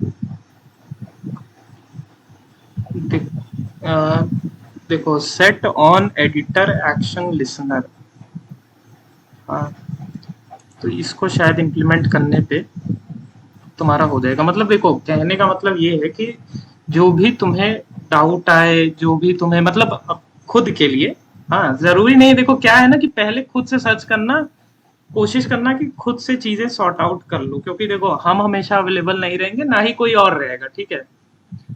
देखो set on editor action listener. हाँ, तो इसको शायद इम्प्लीमेंट करने पे तुम्हारा हो जाएगा। मतलब देखो कहने का मतलब ये है कि जो भी तुम्हें डाउट आए, जो भी तुम्हें मतलब खुद के लिए, हाँ जरूरी नहीं। देखो क्या है ना कि पहले खुद से सर्च करना, कोशिश करना कि खुद से चीजें सॉर्ट आउट कर लो, क्योंकि देखो हम हमेशा अवेलेबल नहीं रहेंगे, ना ही कोई और रहेगा। ठीक है,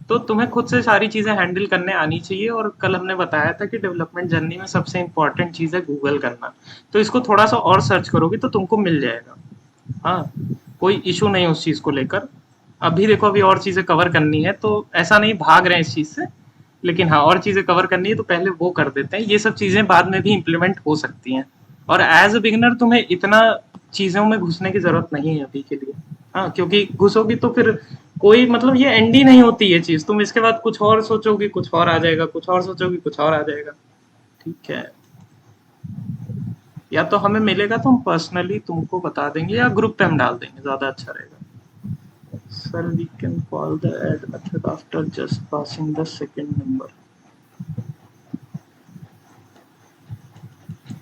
तो तुम्हें खुद से सारी चीजें हैंडल करने आनी चाहिए। और कल हमने बताया था कि डेवलपमेंट जर्नी में सबसे इंपॉर्टेंट चीज है गूगल करना। तो इसको थोड़ा सा और सर्च करोगे तो तुमको मिल जाएगा। हाँ, कोई इशू नहीं उस चीज को लेकर। अभी देखो अभी और चीजें कवर करनी है, तो ऐसा नहीं भाग रहे हैं इस चीज से, लेकिन हाँ और चीजें कवर करनी है तो पहले वो कर देते हैं। ये सब चीजें बाद में भी इम्प्लीमेंट हो सकती हैं, और एज अ बिगिनर तुम्हें इतना चीजों में घुसने की जरूरत नहीं है अभी के लिए। हाँ, क्योंकि घुसोगी तो फिर कोई मतलब ये एंड ही नहीं होती ये चीज। तुम इसके बाद कुछ और सोचोगी, कुछ और आ जाएगा, कुछ और सोचोगी, कुछ और आ जाएगा। ठीक है, या तो हमें मिलेगा तो हम पर्सनली तुमको बता देंगे, या ग्रुप पे हम डाल देंगे, ज्यादा अच्छा रहेगा। Sir we can call the add method after just passing the second number.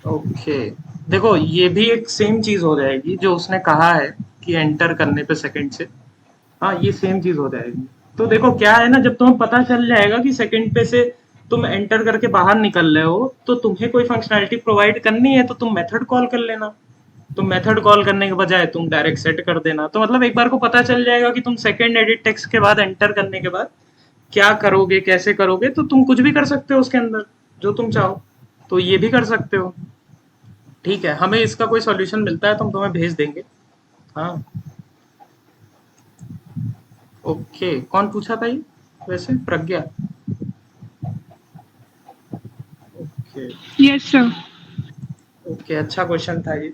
Okay, देखो ये भी एक सेम चीज हो जाएगी जो उसने कहा है कि एंटर करने पे सेकंड से। हाँ, ये सेम चीज हो जाएगी। तो देखो क्या है ना, जब तुम्हें पता चल जाएगा कि सेकंड पे से तुम एंटर करके बाहर निकल रहे हो, तो तुम्हें कोई फंक्शनैलिटी प्रोवाइड करनी है तो तुम मेथड कॉल कर लेना। तुम मेथड कॉल करने के बजाय तुम डायरेक्ट सेट कर देना। तो मतलब एक बार को पता चल जाएगा कि तुम सेकंड एडिट टेक्स्ट के बाद एंटर करने के बाद क्या करोगे, कैसे करोगे, तो तुम कुछ भी कर सकते हो उसके अंदर जो तुम चाहो। तो ये भी कर सकते हो। ठीक है, हमें इसका कोई सॉल्यूशन मिलता है तो हम तुम्हें भेज देंगे। हाँ, ओके। कौन पूछा था ये वैसे? Pragya? Okay yes sir. Okay, अच्छा क्वेश्चन था ये।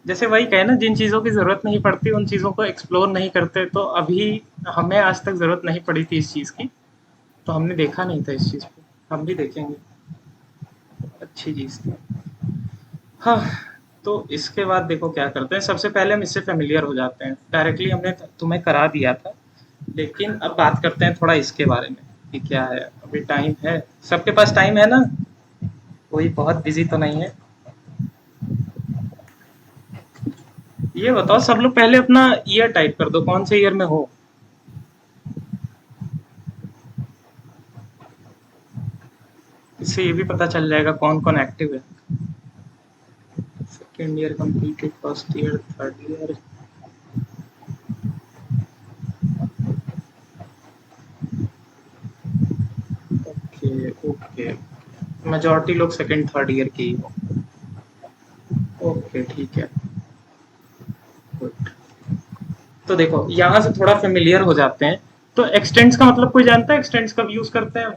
जैसे वही कहे ना, जिन चीज़ों की ज़रूरत नहीं पड़ती उन चीज़ों को एक्सप्लोर नहीं करते, तो अभी हमें आज तक ज़रूरत नहीं पड़ी थी इस चीज़ की, तो हमने देखा नहीं था इस चीज़ को, हम भी देखेंगे, अच्छी चीज़ थी। हाँ, तो इसके बाद देखो क्या करते हैं, सबसे पहले हम इससे फ़ैमिलियर हो जाते हैं, डायरेक्टली हमने तुम्हें करा दिया था, लेकिन अब बात करते हैं थोड़ा इसके बारे में कि क्या है, अभी टाइम है, सबके पास टाइम है ना? कोई बहुत बिज़ी तो नहीं है? ये बताओ सब लोग पहले अपना ईयर टाइप कर दो, कौन से ईयर में हो? इससे ये भी पता चल जाएगा कौन-कौन एक्टिव है। Second year completed, first year, third year. Okay, okay. Majority लोग सेकंड, थर्ड ईयर के ही हो। ओके, ठीक है। गुड। तो देखो यहाँ से थोड़ा फेमिलियर हो जाते हैं, तो एक्सटेंड्स का मतलब कोई जानता है एक्सटेंड्स कब यूज करते हैं?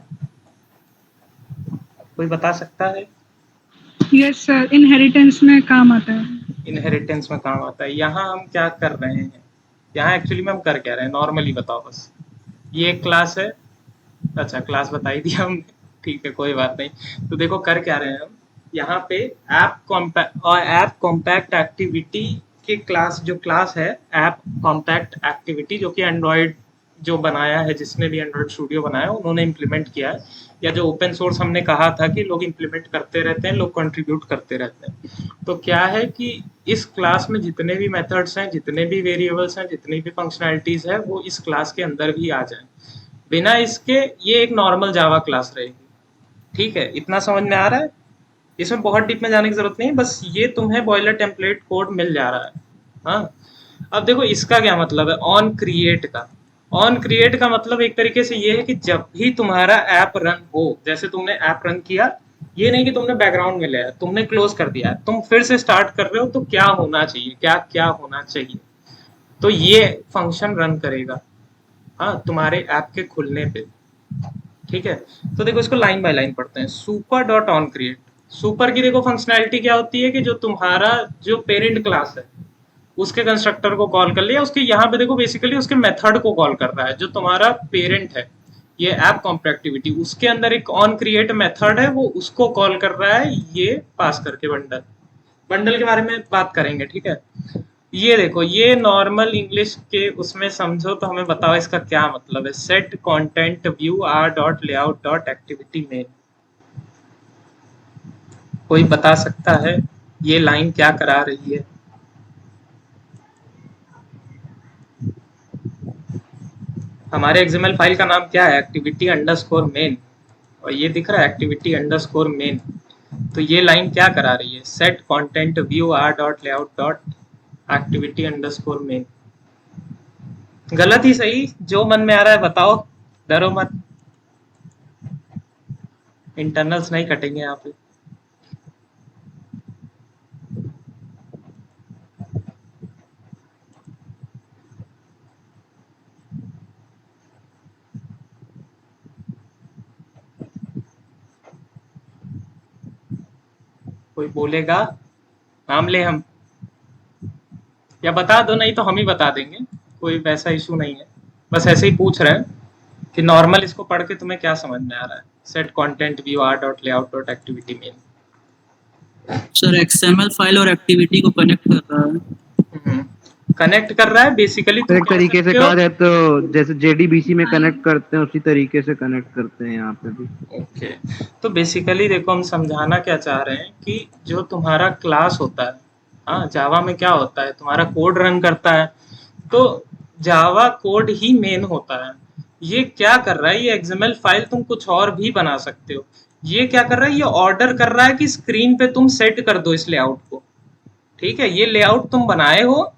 कोई बता सकता है? यस सर, इनहेरिटेंस में काम आता है। इनहेरिटेंस में काम आता है। यहाँ हम क्या कर रहे हैं, यहाँ एक्चुअली में हम कर क्या रहे हैं, नॉर्मली बताओ बस। ये एक क्लास है, अच्छा क्लास बता ही दिया हमने, ठीक है कोई बात नहीं। तो देखो कर क्या रहे हैं हम, यहाँ पे ऐप कॉम्पैक्ट एक्टिविटी की क्लास, जो क्लास है ऐप कॉम्पैक्ट एक्टिविटी, जो कि एंड्रॉयड जो बनाया है, जिसने भी एंड्रॉयड स्टूडियो बनाया उन्होंने इम्प्लीमेंट किया है, या जो ओपन सोर्स हमने कहा था कि लोग इम्प्लीमेंट करते रहते हैं, लोग कंट्रीब्यूट करते रहते हैं। तो क्या है कि इस क्लास में जितने भी मेथड्स हैं, जितने भी वेरिएबल्स हैं, जितनी भी फंक्शनैलिटीज है, वो इस क्लास के अंदर भी आ जाए। बिना इसके ये एक नॉर्मल जावा क्लास रहेगी, ठीक है? इतना समझ में आ रहा है? इसमें बहुत डीप में जाने की जरूरत नहीं है, बस ये तुम्हें बॉयलर टेम्पलेट कोड मिल जा रहा है। हाँ, अब देखो इसका क्या मतलब है, ऑन क्रिएट का। ऑन क्रिएट का मतलब एक तरीके से ये है कि जब भी तुम्हारा ऐप रन हो, जैसे तुमने ऐप रन किया, ये नहीं कि तुमने बैकग्राउंड में लिया, तुमने क्लोज कर दिया, तुम फिर से स्टार्ट कर रहे हो, तो क्या होना चाहिए, क्या क्या होना चाहिए, तो ये फंक्शन रन करेगा, हाँ, तुम्हारे ऐप के खुलने पे, ठीक है? तो देखो इसको लाइन बाय लाइन पढ़ते हैं। Super dot on create, super की देखो फंक्शनैलिटी क्या होती है कि जो तुम्हारा जो पेरेंट क्लास है उसके कंस्ट्रक्टर को कॉल कर लिया, उसके यहाँ पे देखो बेसिकली उसके मेथड को कॉल कर रहा है, जो तुम्हारा पेरेंट है ये ऐप कॉम्पैक्टिविटी, उसके अंदर एक ऑन क्रिएट मेथड है, वो उसको कॉल कर रहा है, ये पास करके बंडल, बंडल के बारे में बात करेंगे, ठीक है? ये देखो ये नॉर्मल इंग्लिश के उसमें समझो, तो हमें बताओ इसका क्या मतलब है। Set content view R dot layout dot activity main, कोई बता सकता है ये लाइन क्या करा रही है? हमारे XML फाइल का नाम क्या है, एक्टिविटी अंडरस्कोर मेन, और ये दिख रहा है एक्टिविटी अंडरस्कोर मेन। तो ये लाइन क्या करा रही है, set content view R dot layout dot activity underscore main. गलत ही सही, जो मन में आ रहा है बताओ, डरो मत, इंटरनल्स नहीं कटेंगे यहाँ पे। कोई बोलेगा, नाम ले हम, या बता दो, नहीं तो हम ही बता देंगे, कोई वैसा इशू नहीं है, बस ऐसे ही पूछ रहे हैं कि नॉर्मल इसको पढ़ के तुम्हें क्या समझ में आ रहा है। Set content view R dot layout dot activity main. Sir XML file और एक्टिविटी को कनेक्ट कर रहा है। कनेक्ट कर रहा है बेसिकली, तो एक तरीके से कहा जाए तो जैसे JDBC में कनेक्ट करते हैं उसी तरीके से कनेक्ट करते हैं यहाँ पे भी। ओके, तो बेसिकली देखो हम समझाना क्या चाह रहे हैं कि जो तुम्हारा क्लास होता है, हाँ, जावा में क्या होता है, तुम्हारा कोड रन करता है, तो जावा कोड ही मेन होता है। ये क्या कर रहा है, ये XML फाइल तुम कुछ और भी बना सकते हो, ये क्या कर रहा है, ये ऑर्डर कर रहा है कि स्क्रीन पे तुम सेट कर दो इस लेआउट को, ठीक है? ये लेआउट तुम बनाए हो,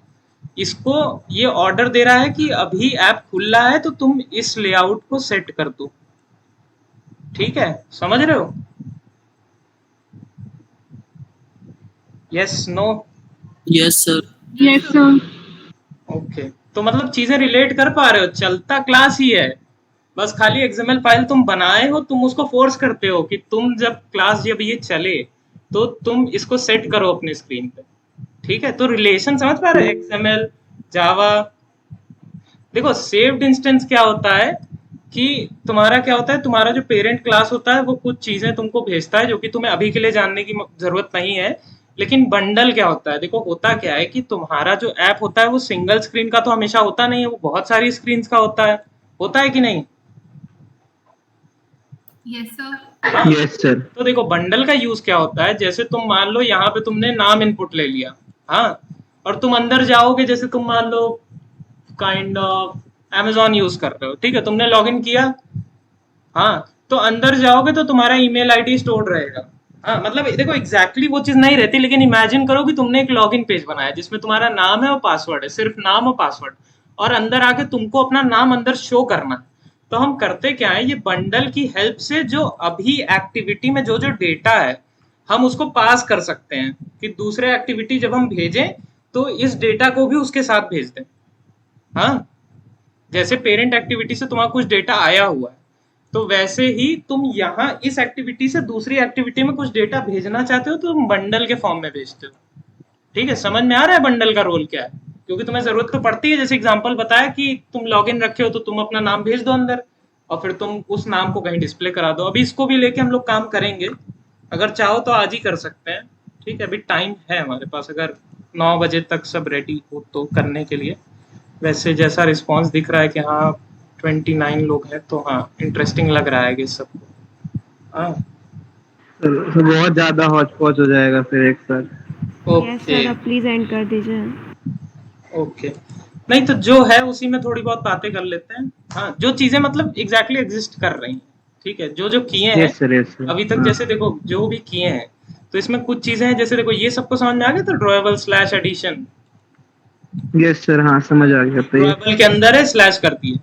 इसको ये ऑर्डर दे रहा है कि अभी ऐप खुल रहा है तो तुम इस लेआउट को सेट कर दो, ठीक है? समझ रहे हो? Yes no? Yes sir. Yes sir. Okay, तो मतलब चीजें रिलेट कर पा रहे हो, चलता क्लास ही है, बस खाली XML फाइल तुम बनाए हो, तुम उसको फोर्स करते हो कि तुम जब क्लास जब ये चले तो तुम इसको सेट करो अपने स्क्रीन पे, ठीक है, तो रिलेशन समझ पा रहे हैं, XML, जावा। देखो सेव्ड इंस्टेंस क्या होता है कि तुम्हारा क्या होता है, तुम्हारा जो पेरेंट क्लास होता है वो कुछ चीजें तुमको भेजता है जो कि तुम्हें अभी के लिए जानने की जरूरत नहीं है। लेकिन बंडल क्या होता है, देखो होता क्या है कि तुम्हारा जो ऐप होता है वो सिंगल स्क्रीन का तो हमेशा होता नहीं है, वो बहुत सारी स्क्रीन का होता है कि नहीं? Yes sir. हाँ, यस सर। तो देखो बंडल का यूज क्या होता है, जैसे तुम मान लो यहाँ पे तुमने नाम इनपुट ले लिया, हाँ, और तुम अंदर जाओगे, जैसे तुम मान लो काइंड ऑफ Amazon यूज कर रहे हो, ठीक है, तुमने लॉगिन किया, हाँ, तो अंदर जाओगे तो तुम्हारा ईमेल आईडी स्टोर रहेगा। हाँ, मतलब देखो एग्जैक्टली वो चीज नहीं रहती, लेकिन इमेजिन करो कि तुमने एक लॉगिन पेज बनाया जिसमें तुम्हारा नाम है और पासवर्ड है, सिर्फ नाम और पासवर्ड, और अंदर आके तुमको अपना नाम अंदर शो करना है। तो हम करते क्या है, ये बंडल की हेल्प से जो अभी एक्टिविटी में जो जो डेटा है हम उसको पास कर सकते हैं कि दूसरे एक्टिविटी जब हम भेजें तो इस डेटा को भी उसके साथ भेज दें। हाँ, जैसे पेरेंट एक्टिविटी से तुम्हारा कुछ डेटा आया हुआ है, तो वैसे ही तुम यहाँ इस एक्टिविटी से दूसरी एक्टिविटी में कुछ डेटा भेजना चाहते हो तो तुम बंडल के फॉर्म में भेजते हो। ठीक है, समझ में आ रहा है बंडल का रोल क्या है? क्योंकि तुम्हें जरूरत तो पड़ती है, जैसे एग्जांपल बताया कि तुम लॉगिन रखे हो तो तुम अपना नाम भेज दो अंदर और फिर तुम उस नाम को कहीं डिस्प्ले करा दो। अभी इसको भी लेके हम लोग काम करेंगे, अगर चाहो तो आज ही कर सकते हैं। ठीक है, अभी टाइम है हमारे पास, अगर 9 बजे तक सब रेडी हो तो करने के लिए। वैसे जैसा रिस्पॉन्स दिख रहा है कि हाँ 29 लोग हैं, तो हाँ इंटरेस्टिंग लग रहा है कि सबको। हाँ तो बहुत ज्यादा हौच पौच हो जाएगा फिर एक साथ। यस ओके सर, अब प्लीज एंड कर दीजिए। ओके, नहीं तो जो है उसी में थोड़ी बहुत बातें कर लेते हैं। हाँ, जो चीजें मतलब एग्जैक्टली एग्जिस्ट कर रही हैं, ठीक है, जो जो किए हैं यस सर, यस सर। अभी तक, हाँ। जैसे देखो जो भी किए हैं, तो इसमें कुछ चीजें हैं, जैसे देखो ये सबको समझ में आ गया, तो drawable slash addition, yes sir, हाँ समझ आ गया। तो ड्रॉएबल के अंदर है स्लैश कर दिए।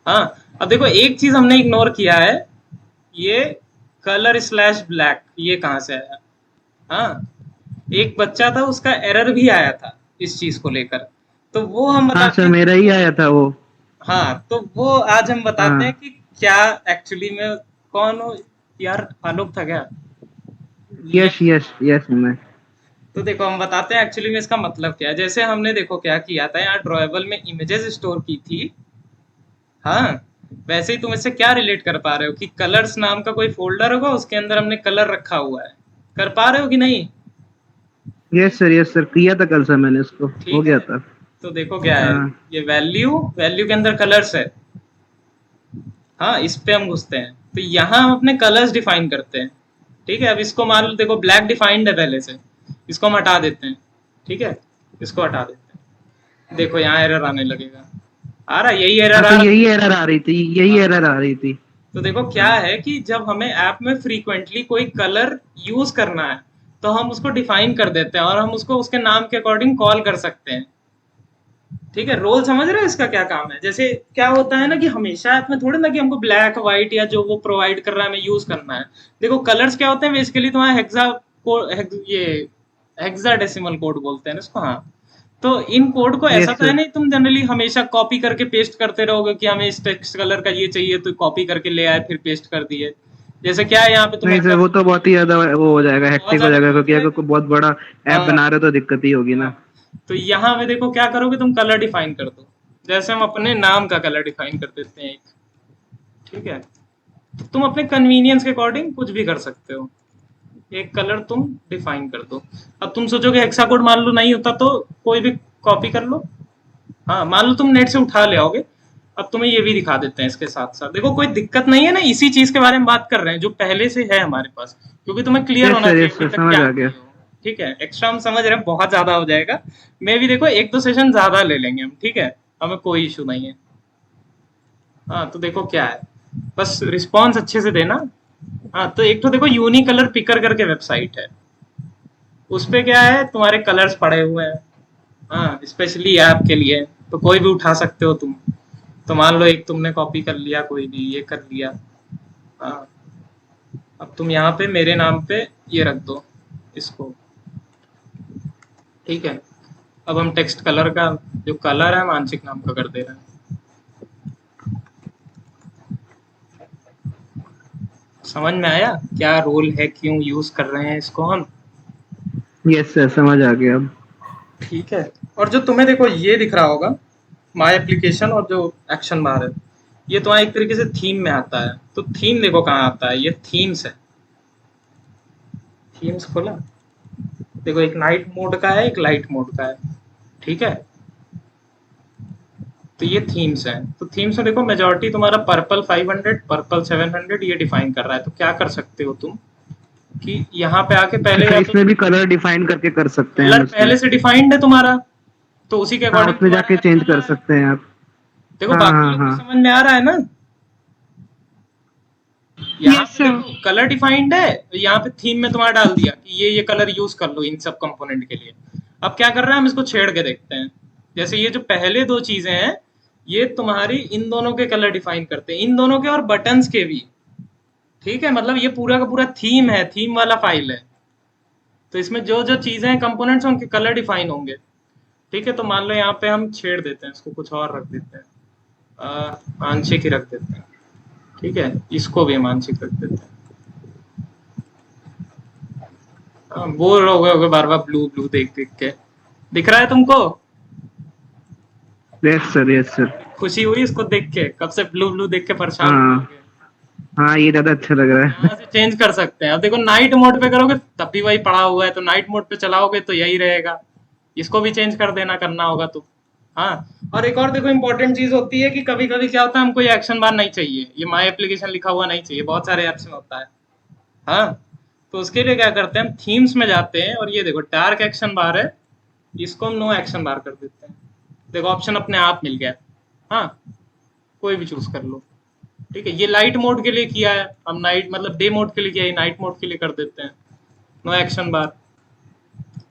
हाँ, अब देखो एक चीज हमने इग्नोर किया है, ये कलर स्लैश ब्लैक, ये कहाँ से आया? हाँ, एक बच्चा था उसका एरर भी आया था इस चीज को लेकर, तो वो हम हाँ बताते सर, हैं। मेरा ही आया था वो। हाँ, तो वो आज हम बताते हैं हाँ। कि क्या एक्चुअली में, कौन हो यार, आलोक था क्या? यस यस यस मैं। तो देखो हम बताते हैं एक्चुअली में इसका मतलब क्या है। जैसे हमने देखो क्या किया था, यहाँ ड्रॉएबल में इमेजेस स्टोर की थी, हाँ, वैसे ही तुम इससे क्या रिलेट कर पा रहे हो कि कलर्स नाम का कोई फोल्डर होगा, उसके अंदर हमने कलर रखा हुआ है, कर पा रहे हो कि नहीं? यस सर, किया था कल सर मैंने इसको, हो ठीक गया है, था। तो देखो क्या है, हाँ। ये वैल्यू के अंदर कलर्स है। हाँ, इस पे हम घुसते हैं, तो यहाँ हम अपने कलर्स डिफाइन करते हैं। ठीक है, अब इसको मान लो, देखो ब्लैक डिफाइंड है पहले से, इसको हम हटा देते हैं। ठीक है, इसको हटा देते हैं, देखो यहाँ एरर आने लगेगा, आ रहा, यही एरर हाँ, आ तो रहा। यही एरर आ रही थी, यही हाँ, एरर आ रही थी। तो देखो क्या है कि जब हमें ऐप में फ्रीक्वेंटली कोई कलर यूज करना है तो हम उसको डिफाइन कर देते हैं और हम उसको उसके नाम के अकॉर्डिंग कॉल कर सकते हैं। ठीक है, रोल समझ रहे हो इसका क्या काम है? जैसे क्या होता है ना कि हमेशा ऐप में थोड़े ना कि हमको ब्लैक व्हाइट या जो वो प्रोवाइड कर रहा है हमें यूज करना है। देखो कलर्स क्या होते हैं बेसिकली, तुम्हारा ये हेक्साडेसिमल कोड बोलते हैं ना इसको। हाँ, तो इन कोड को ऐसा यस तो है सर। नहीं तुम जनरली हमेशा कॉपी करके पेस्ट करते रहोगे कि हमें इस टेक्स्ट कलर का ये चाहिए तो कॉपी करके ले आए फिर पेस्ट कर दिए। जैसे क्या है यहाँ पे तुम नहीं सर, वो तो बहुत ही ज्यादा वो हो जाएगा, बहुत हेक्टिक हो ज्यादा जाएगा, वो हो क्योंकि अगर जाएगा। कोई बहुत बड़ा ऐप हाँ, बना रहे हो तो दिक्कत ही होगी ना। हाँ, तो यहाँ पे देखो क्या करोगे, तुम कलर डिफाइन कर दो, जैसे हम अपने नाम का कलर डिफाइन कर देते हैं एक। ठीक है, तो तुम अपने कन्वीनियंस के अकॉर्डिंग कुछ भी कर सकते हो, एक कलर तुम डिफाइन कर दो। अब तुम सोचोगे हेक्सा कोड मान लो नहीं होता, तो कोई भी कॉपी कर लो। हाँ, मान लो तुम नेट से उठा ले आओगे। अब तुम्हें ये भी दिखा देते हैं इसके साथ साथ, देखो कोई दिक्कत नहीं है ना, इसी चीज के बारे में बात कर रहे हैं जो पहले से है हमारे पास, क्योंकि तुम्हें क्लियर होना चाहिए यस अभी सर, तक समझ क्या आ किए गया। हो। ठीक है, एक्स्ट्रा हम समझ रहे हैं बहुत ज्यादा हो जाएगा, मे भी देखो 1-2 सेशन ज्यादा ले लेंगे हम। ठीक है, हमें कोई इशू नहीं है। हाँ, तो देखो क्या है, बस रिस्पॉन्स अच्छे से देना। हाँ, तो एक तो देखो यूनी कलर पिकर करके वेबसाइट है, उस पे क्या है तुम्हारे कलर्स पड़े हुए हैं। हाँ, स्पेशली ऐप के लिए, तो कोई भी उठा सकते हो तुम। तो मान लो एक तुमने कॉपी कर लिया, कोई भी ये कर लिया। हाँ, अब तुम यहाँ पे मेरे नाम पे ये रख दो इसको। ठीक है, अब हम टेक्स्ट कलर का जो कलर है मानसिक नाम का कर दे रहे हैं। समझ में आया क्या रोल है, क्यों यूज कर रहे हैं इसको हम? यस सर, समझ आ गया अब। ठीक है। और जो तुम्हें देखो ये दिख रहा होगा माय एप्लीकेशन और जो एक्शन बार है, ये तुम्हारा एक तरीके से थीम में आता है। तो थीम देखो कहाँ आता है, ये थीम्स है। थीम्स खोला, देखो एक नाइट मोड का है, एक लाइट मोड का है, ठीक है। तो ये थीम्स है। तो थीम्स में देखो मेजॉरिटी तुम्हारा पर्पल 500, पर्पल 700 ये डिफाइन कर रहा है। तो क्या कर सकते हो तुम कि यहाँ पे आके पहले अच्छा, या तो इसमें भी कलर डिफाइन करके कर सकते हैं कलर हम इसमें। पहले से डिफाइंड है तुम्हारा, तो उसी के हाँ, अकॉर्डिंग उसमें जाके चेंज कर सकते हैं आप। देखो हाँ बाकी हाँ लोग को हाँ। समझ में आ रहा है ना। यहाँ यस पे सर। देखो कलर डिफाइंड है, तो यहाँ पे थीम में तुम्हारा डाल दिया कि ये कलर यूज कर लो इन सब कंपोनेंट के लिए। अब क्या कर रहे हैं हम इसको छेड़ के देखते हैं। जैसे ये जो पहले दो चीजें हैं, ये तुम्हारी इन दोनों के कलर डिफाइन करते हैं, इन दोनों के और बटन्स के भी, ठीक है। मतलब ये पूरा का पूरा थीम है, थीम वाला फाइल है। तो इसमें जो जो चीजें हैं कंपोनेंट्स, उनके कलर डिफाइन होंगे, ठीक है। तो मान लो यहाँ पे हम छेड़ देते हैं इसको, कुछ और रख देते हैं, आंशिक ही रख देते हैं, ठीक है। इसको भी हम आंशिक रख देते हैं। बोर हो गए बार बार ब्लू ब्लू देख देख के। दिख रहा है तुमको? Yes sir, yes sir. खुशी हुई इसको देख के? कब से ब्लू ब्लू देख के परेशान हाँ। हो गए। हाँ, ये ज्यादा अच्छा लग रहा है। यहाँ से चेंज कर सकते हैं। अब देखो नाइट मोड पे करोगे तब भी वही पड़ा हुआ है, तो नाइट मोड पे चलाओगे तो यही रहेगा। इसको भी चेंज कर देना, करना होगा तो। हाँ, और एक और देखो इंपॉर्टेंट चीज होती है कि कभी कभी क्या होता है, हमको ये एक्शन बार नहीं चाहिए, ये माई एप्लीकेशन लिखा हुआ नहीं चाहिए, बहुत सारे एक्शन होता है। हाँ, तो उसके लिए क्या करते हैं, हम थीम्स में जाते हैं और ये देखो डार्क एक्शन बार है, इसको हम नो एक्शन बार कर देते हैं। देखो ऑप्शन अपने आप मिल गया। हाँ, कोई भी चूज कर लो, ठीक है। ये लाइट मोड के लिए किया है, हम नाइट मतलब डे मोड के लिए किया है, नाइट मोड के लिए कर देते हैं नो एक्शन बार।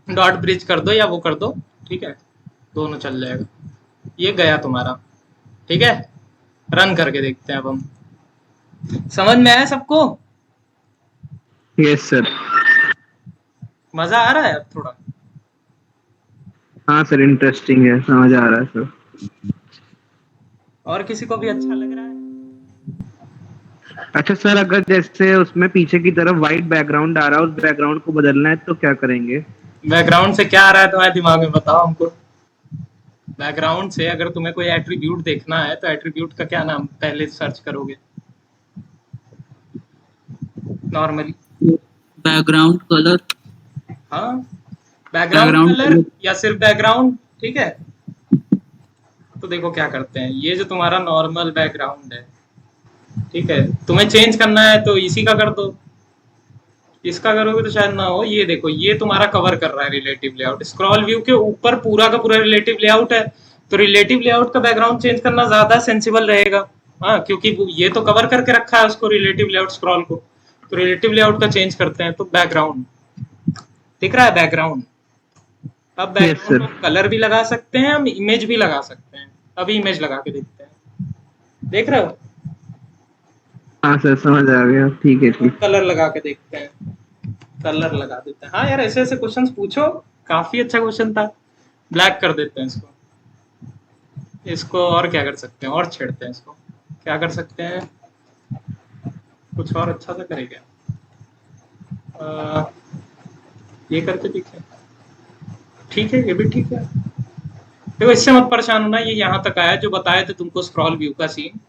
डॉट ब्रिज कर दो या वो कर दो, ठीक है, दोनों चल जाएगा। ये गया तुम्हारा, ठीक है। रन करके देखते हैं अब हम। समझ में आया सबको? Yes sir. मजा आ रहा है अब थोड़ा? हाँ सर, इंटरेस्टिंग है, समझ आ रहा है सर। और किसी को भी अच्छा लग रहा है? अच्छा सर, अगर जैसे उसमें पीछे की तरफ व्हाइट बैकग्राउंड आ रहा है, उस बैकग्राउंड को बदलना है तो क्या करेंगे? बैकग्राउंड से क्या आ रहा है तुम्हारे दिमाग में, बताओ हमको। बैकग्राउंड से अगर तुम्हें कोई एट्रीब्यूट देखना है तो एट्रीब्यूट का क्या नाम पहले सर्च करोगे नॉर्मली? Background colour. हाँ, बैकग्राउंड Background कलर color। या सिर्फ बैकग्राउंड, ठीक है। तो देखो क्या करते हैं, ये जो तुम्हारा नॉर्मल बैकग्राउंड है, ठीक है, तुम्हें चेंज करना है तो इसी का कर दो। इसका करोगे तो शायद ना हो। ये देखो ये तुम्हारा कवर कर रहा है रिलेटिव लेआउट, स्क्रॉल व्यू के ऊपर पूरा का पूरा रिलेटिव लेआउट है। तो रिलेटिव लेआउट का बैकग्राउंड चेंज करना ज्यादा सेंसिबल रहेगा। हाँ, क्योंकि ये तो कवर करके रखा है उसको, रिलेटिव लेआउट स्क्रॉल को। तो रिलेटिव लेआउट का चेंज करते हैं, तो बैकग्राउंड दिख रहा है बैकग्राउंड। अब बैकग्राउंड को कलर भी लगा सकते हैं, हम इमेज भी लगा सकते हैं। अभी इमेज लगा के देखते हैं, देख रहे हो? हाँ सर, समझ आ गया। ठीक है, ठीक। कलर लगा के देखते हैं, कलर लगा देते हैं। हाँ यार, ऐसे ऐसे क्वेश्चंस पूछो, काफी अच्छा क्वेश्चन था। ब्लैक कर देते हैं इसको। इसको और क्या कर सकते हैं, और छेड़ते हैं इसको। क्या कर सकते हैं, कुछ और अच्छा सा करेगा। ये करके देखें, ठीक है, ये भी ठीक है। देखो इससे मत परेशान होना, ये यहाँ तक आया जो बताए थे तुमको स्क्रॉल व्यू का सीन,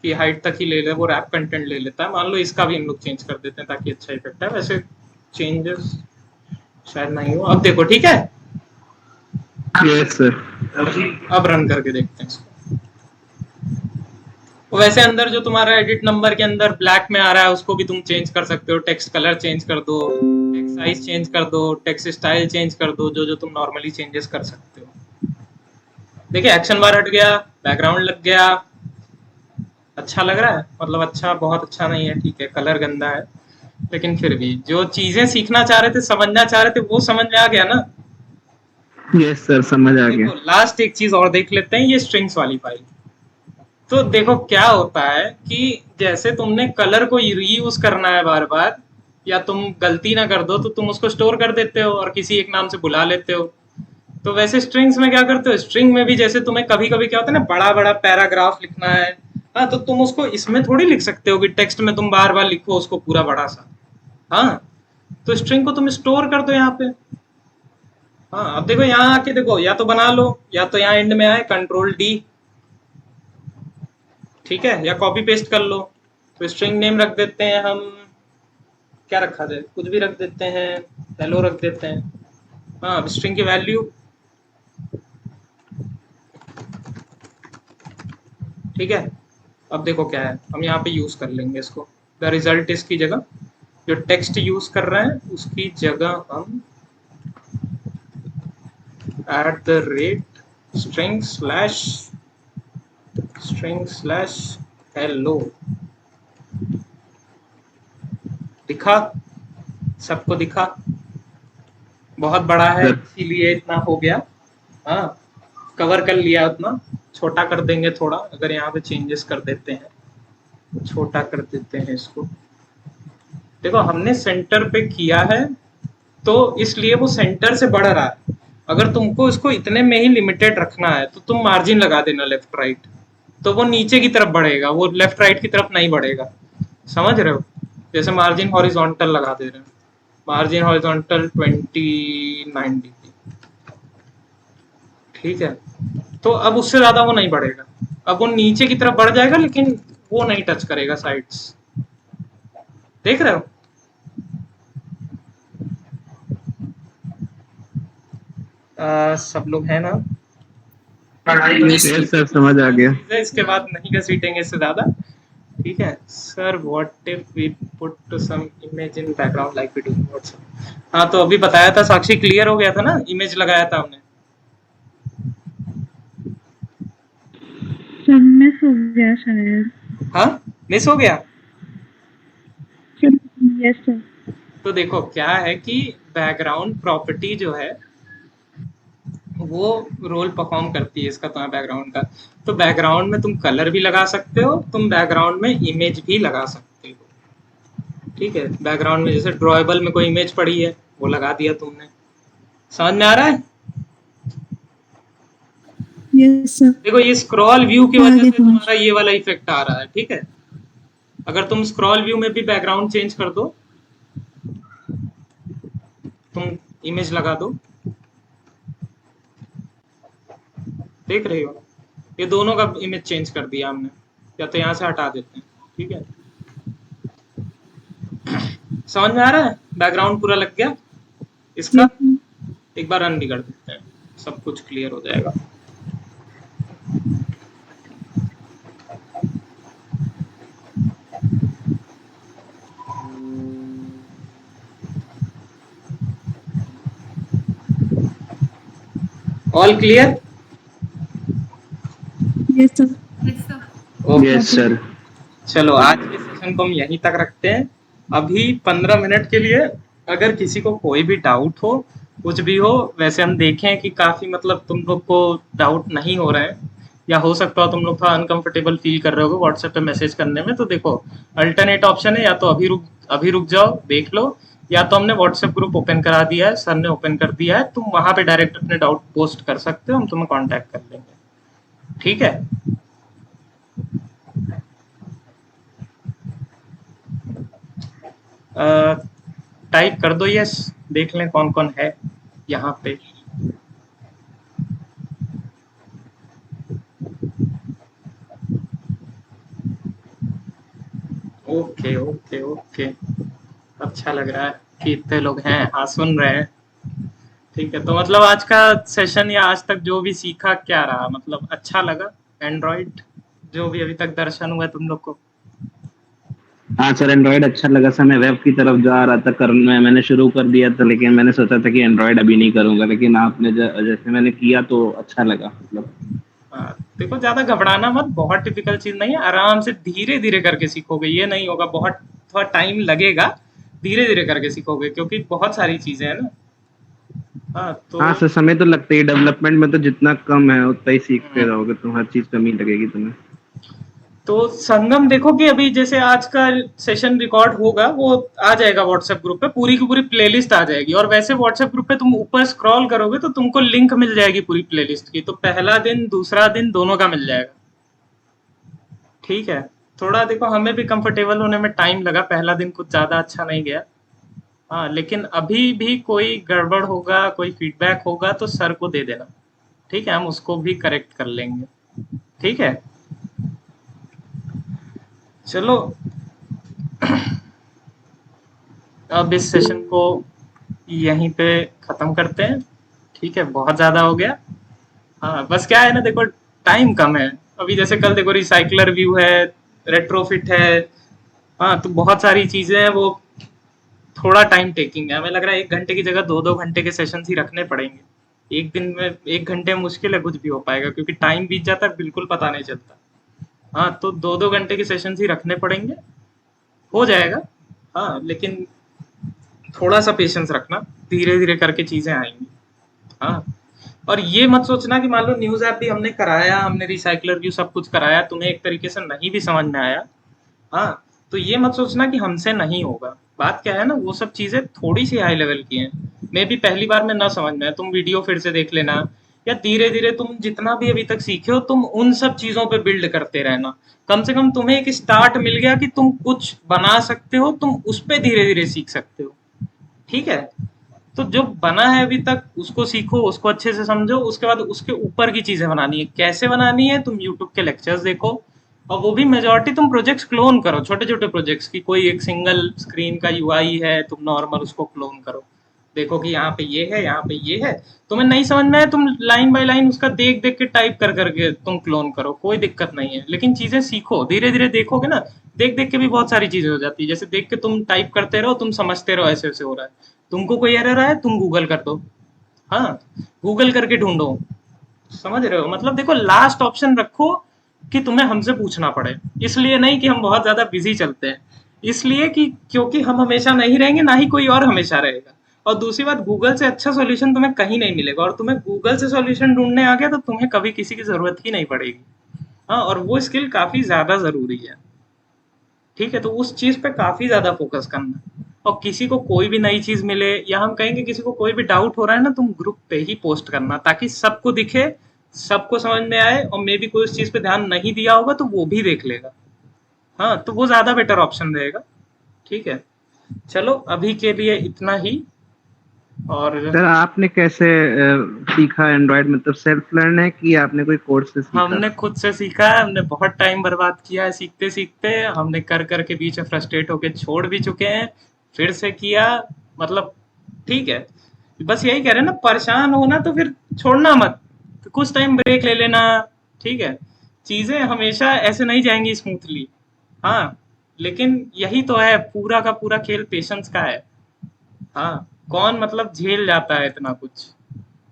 कि हाइट तक ही ले ले, वो रैप कंटेंट ले लेता है। मान लो इसका भी हम लोग चेंज कर देते हैं ताकि अच्छा इफेक्ट है। वैसे चेंजेस शायद नहीं हो। अब देखो, ठीक है। Yes sir. अब रन करके देखते हैं इसको। वैसे अंदर जो तुम्हारा एडिट नंबर के अंदर ब्लैक में आ रहा है उसको भी तुम चेंज कर सकते हो। टेक्स्ट कलर चेंज कर दो, टेक्स्ट साइज चेंज कर दो, टेक्स्ट स्टाइल चेंज कर दो, जो जो तुम नॉर्मली चेंजेस कर सकते हो। देखिए एक्शन बार हट गया, बैकग्राउंड लग गया। अच्छा लग रहा है, मतलब अच्छा, बहुत अच्छा नहीं है, ठीक है, कलर गंदा है, लेकिन फिर भी जो चीजें सीखना चाह रहे थे, समझना चाह रहे थे, वो समझ में आ गया ना। यस सर, समझ आ गया। लास्ट एक चीज और देख लेते हैं, ये स्ट्रिंग्स वाली फाइल। तो देखो क्या होता है कि जैसे तुमने कलर को रीयूज करना है बार बार, या तुम गलती ना कर दो तो तुम उसको स्टोर कर देते हो और किसी एक नाम से बुला लेते हो। तो वैसे स्ट्रिंग्स में क्या करते हो, स्ट्रिंग में भी जैसे तुम्हें कभी कभी क्या होता है ना, बड़ा बड़ा पैराग्राफ लिखना है, हाँ, तो तुम उसको इसमें थोड़ी लिख सकते हो कि टेक्स्ट में तुम बार बार लिखो उसको पूरा बड़ा सा। हाँ, तो स्ट्रिंग को तुम स्टोर कर दो यहाँ पे। हाँ अब देखो यहाँ आके देखो, या तो बना लो या तो यहाँ एंड में आए Ctrl+D, ठीक है, या कॉपी पेस्ट कर लो। तो स्ट्रिंग नेम रख देते हैं हम, क्या रखा जाए, कुछ भी रख देते हैं, हेलो रख देते हैं। हाँ अब स्ट्रिंग की वैल्यू, ठीक है। अब देखो क्या है, हम यहाँ पे यूज कर लेंगे इसको, द रिजल्ट इसकी जगह, जो टेक्स्ट यूज कर रहे हैं उसकी जगह हम @string/hello दिखा, सबको दिखा, बहुत बड़ा है इसीलिए इतना हो गया। हाँ कवर कर लिया, उतना छोटा कर देंगे थोड़ा, अगर यहाँ पे चेंजेस कर देते हैं, छोटा कर देते हैं इसको। देखो हमने सेंटर पे किया है तो इसलिए वो सेंटर से बढ़ रहा है। अगर तुमको इसको इतने में ही लिमिटेड रखना है तो तुम मार्जिन लगा देना लेफ्ट राइट, तो वो नीचे की तरफ बढ़ेगा, वो लेफ्ट राइट की तरफ नहीं बढ़ेगा, समझ रहे हो। जैसे मार्जिन हॉरिजॉन्टल लगा दे रहे हैं, मार्जिन हॉरिजॉन्टल 29 dp, ठीक है। तो अब उससे ज्यादा वो नहीं बढ़ेगा, अब वो नीचे की तरफ बढ़ जाएगा लेकिन वो नहीं टच करेगा साइड्स, देख रहे हो। सब लोग हैं ना, सर समझ आ गया। इसके बाद नहीं घसीटेंगे इससे ज्यादा, ठीक है। Sir what if we put some image in background like we do WhatsApp. हाँ तो अभी बताया था साक्षी, क्लियर हो गया था ना, इमेज लगाया था हमने। सर मिस हो गया शायद। हाँ मिस हो गया। Yes sir. तो देखो क्या है कि बैकग्राउंड प्रॉपर्टी जो है वो रोल परफॉर्म करती है इसका, तुम्हारा बैकग्राउंड का। तो बैकग्राउंड में तुम कलर भी लगा सकते हो, तुम बैकग्राउंड में इमेज भी लगा सकते हो, ठीक है। बैकग्राउंड में जैसे ड्रॉएबल में कोई इमेज पड़ी है वो लगा दिया तुमने, समझ में आ रहा है। Yes sir. देखो ये स्क्रॉल व्यू की वजह से तुम्हारा ये वाला इफेक्ट आ रहा है, ठीक है। अगर तुम स्क्रॉल व्यू में भी बैकग्राउंड चेंज कर दो, तुम इमेज लगा दो, देख रहे हो, ये दोनों का इमेज चेंज कर दिया हमने, या तो यहाँ से हटा देते हैं, ठीक है। समझ में आ रहा है, बैकग्राउंड पूरा लग गया इसका। एक बार रन भी कर देते हैं, सब कुछ क्लियर हो जाएगा। All clear. Yes sir. Yes sir. चलो आज के सेशन को हम यहीं तक रखते हैं अभी 15 मिनट के लिए। अगर किसी को कोई भी डाउट हो, कुछ भी हो, वैसे हम देखें कि काफी मतलब तुम लोग को डाउट नहीं हो रहे हैं, या हो सकता हो तुम लोग थोड़ा अनकंफर्टेबल फील कर रहे हो व्हाट्सएप पे मैसेज करने में, तो देखो अल्टरनेट ऑप्शन है, या तो अभी रुक जाओ देख लो, या तो हमने व्हाट्सएप ग्रुप ओपन करा दिया है, सर ने ओपन कर दिया है, तुम वहां पे डायरेक्ट अपने डाउट पोस्ट कर सकते हो, हम तुम्हें कांटेक्ट कर लेंगे, ठीक है। टाइप कर दो यस, देख लें कौन कौन है यहाँ पे। ओके ओके ओके, अच्छा लग रहा है कि इतने लोग हैं, हाँ सुन रहे हैं, ठीक है। तो मतलब आज का सेशन या आज तक जो भी सीखा क्या रहा, मतलब अच्छा लगा एंड्रॉइड, जो भी अभी तक दर्शन हुआ तुम लोग को। हाँ सर एंड्रॉइड अच्छा लगा सर। मैं वेब की तरफ जा रहा था करना, मैंने शुरू कर दिया था, लेकिन मैंने सोचा था कि एंड्रॉइड अभी नहीं करूंगा, लेकिन आपने जैसे मैंने किया तो अच्छा लगा मतलब। देखो ज्यादा घबराना मत, बहुत टिपिकल चीज नहीं है, आराम से धीरे धीरे करके सीखोगे, ये नहीं होगा बहुत थोड़ा टाइम लगेगा, धीरे धीरे करके सीखोगे क्योंकि बहुत सारी चीजें हैं ना। तो हाँ सर समय तो लगता ही, डेवलपमेंट में तो जितना कम है उतना ही सीखते रहोगे तो हर चीज कम ही लगेगी तुम्हें। तो संगम देखो कि अभी जैसे आज का सेशन रिकॉर्ड होगा वो आ जाएगा व्हाट्सएप ग्रुप पे, पूरी की पूरी प्लेलिस्ट आ जाएगी, और वैसे व्हाट्सएप ग्रुप पे तुम ऊपर स्क्रॉल करोगे तो तुमको लिंक मिल जाएगी पूरी प्लेलिस्ट की, तो पहला दिन दूसरा दिन दोनों का मिल जाएगा, ठीक है। थोड़ा देखो हमें भी कंफर्टेबल होने में टाइम लगा, पहला दिन कुछ ज्यादा अच्छा नहीं गया, हाँ, लेकिन अभी भी कोई गड़बड़ होगा, कोई फीडबैक होगा तो सर को दे देना, ठीक है? हम उसको भी करेक्ट कर लेंगे, ठीक है? चलो, अब इस सेशन को यहीं पे खत्म करते हैं, ठीक है? बहुत ज़्यादा हो गया। हाँ, बस क्या है ना, देखो टाइम कम है। अभी जैसे कल देखो रिसाइक्लर व्यू है, रेट्रोफिट है, हाँ, तो बहुत सारी चीज़ें हैं, वो थोड़ा टाइम टेकिंग है। हमें लग रहा है 1 घंटे की जगह 2-2 घंटे के सेशंस ही रखने पड़ेंगे। एक दिन में 1 घंटे में मुश्किल है कुछ भी हो पाएगा, क्योंकि टाइम बीत जाता है, बिल्कुल पता नहीं चलता। हाँ, तो 2-2 घंटे के सेशंस ही रखने पड़ेंगे, हो जाएगा। हाँ, लेकिन थोड़ा-सा पेशेंस रखना, धीरे-धीरे करके चीज़ें आएँगी। हाँ, और ये मत सोचना कि मान लो न्यूज़ ऐप भी हमने कराया, हमने रिसाइक्लर व्यू सब कुछ कराया, तुम्हें एक तरीके से नहीं भी समझ में आया, हाँ, तो ये मत सोचना कि हमसे नहीं होगा। बात क्या है ना, वो सब चीज़ें थोड़ी-सी हाई लेवल की हैं। मेबी पहली बार में ना समझ में आए, तुम वीडियो फिर से देख लेना, या धीरे-धीरे तुम जितना भी अभी तक सीखे हो, तुम उन सब चीज़ों पे बिल्ड करते रहना। कम से कम तुम्हें एक स्टार्ट मिल गया कि तुम कुछ बना सकते हो, तुम उस पे धीरे-धीरे सीख सकते हो, ठीक है? तो जो बना है अभी तक उसको सीखो, उसको अच्छे से समझो, उसके बाद उसके ऊपर की चीज़ें बनानी है। कैसे बनानी है? तुम यूट्यूब के लेक्चर्स देखो, और वो भी मेजॉरिटी तुम प्रोजेक्ट्स क्लोन करो, छोटे-छोटे प्रोजेक्ट्स की। कोई एक सिंगल स्क्रीन का यूआई है, तुम नॉर्मल उसको क्लोन करो। देखो कि यहाँ पे ये है, यहाँ पे ये है। तुम्हें नहीं समझ में आए, तुम लाइन बाय लाइन उसका देख-देख के टाइप कर के तुम क्लोन करो, कोई दिक्कत नहीं है। लेकिन चीज़ें सीखो, धीरे-धीरे देखोगे ना, देख-देख के भी बहुत सारी चीज़ें हो जाती है। जैसे देख के तुम टाइप करते रहो, तुम समझते रहो ऐसे-ऐसे हो रहा है। तुमको कोई एरर आए, तुम गूगल कर दो। हाँ, गूगल करके ढूँढो। समझ रहे हो? मतलब देखो, लास्ट ऑप्शन रखो कि तुम्हें हमसे पूछना पड़े। इसलिए नहीं कि हम बहुत ज़्यादा बिज़ी चलते हैं, इसलिए कि क्योंकि हम हमेशा नहीं रहेंगे, ना ही कोई और हमेशा रहेगा। और दूसरी बात, गूगल से अच्छा सॉल्यूशन तुम्हें कहीं नहीं मिलेगा, और तुम्हें गूगल से सॉल्यूशन ढूँढने आ गया तो तुम्हें कभी किसी की ज़रूरत ही नहीं पड़ेगी। हाँ, और वो स्किल काफ़ी ज़्यादा ज़रूरी है। ठीक है, तो उस चीज़ पे काफ़ी ज़्यादा फ़ोकस करना। और किसी को कोई भी नई चीज़ मिले, या हम कहेंगे किसी को कोई भी डाउट हो रहा है ना, तुम ग्रुप पे ही पोस्ट करना, ताकि सबको दिखे, सबको समझ में आए, और मे बी कोई उस चीज़ पे ध्यान नहीं दिया होगा तो वो भी देख लेगा। हाँ, तो वो ज़्यादा बेटर ऑप्शन रहेगा। ठीक है, चलो अभी के लिए इतना ही। और सर आपने कैसे सीखा एंड्रॉइड, मतलब सेल्फ लर्न है कि आपने कोई कोर्स से सीखा? हमने खुद से सीखा है, हमने बहुत टाइम बर्बाद किया है सीखते सीखते। हमने कर कर के बीच में फ्रस्ट्रेट होके छोड़ भी चुके हैं, फिर से किया, मतलब ठीक है। बस यही कह रहे हैं ना, परेशान होना तो फिर छोड़ना मत, तो कुछ टाइम ब्रेक ले लेना, ठीक है? चीज़ें हमेशा ऐसे नहीं जाएंगी स्मूथली, हाँ, लेकिन यही तो है, पूरा का पूरा खेल पेशेंस का है। हाँ, कौन मतलब झेल जाता है इतना कुछ,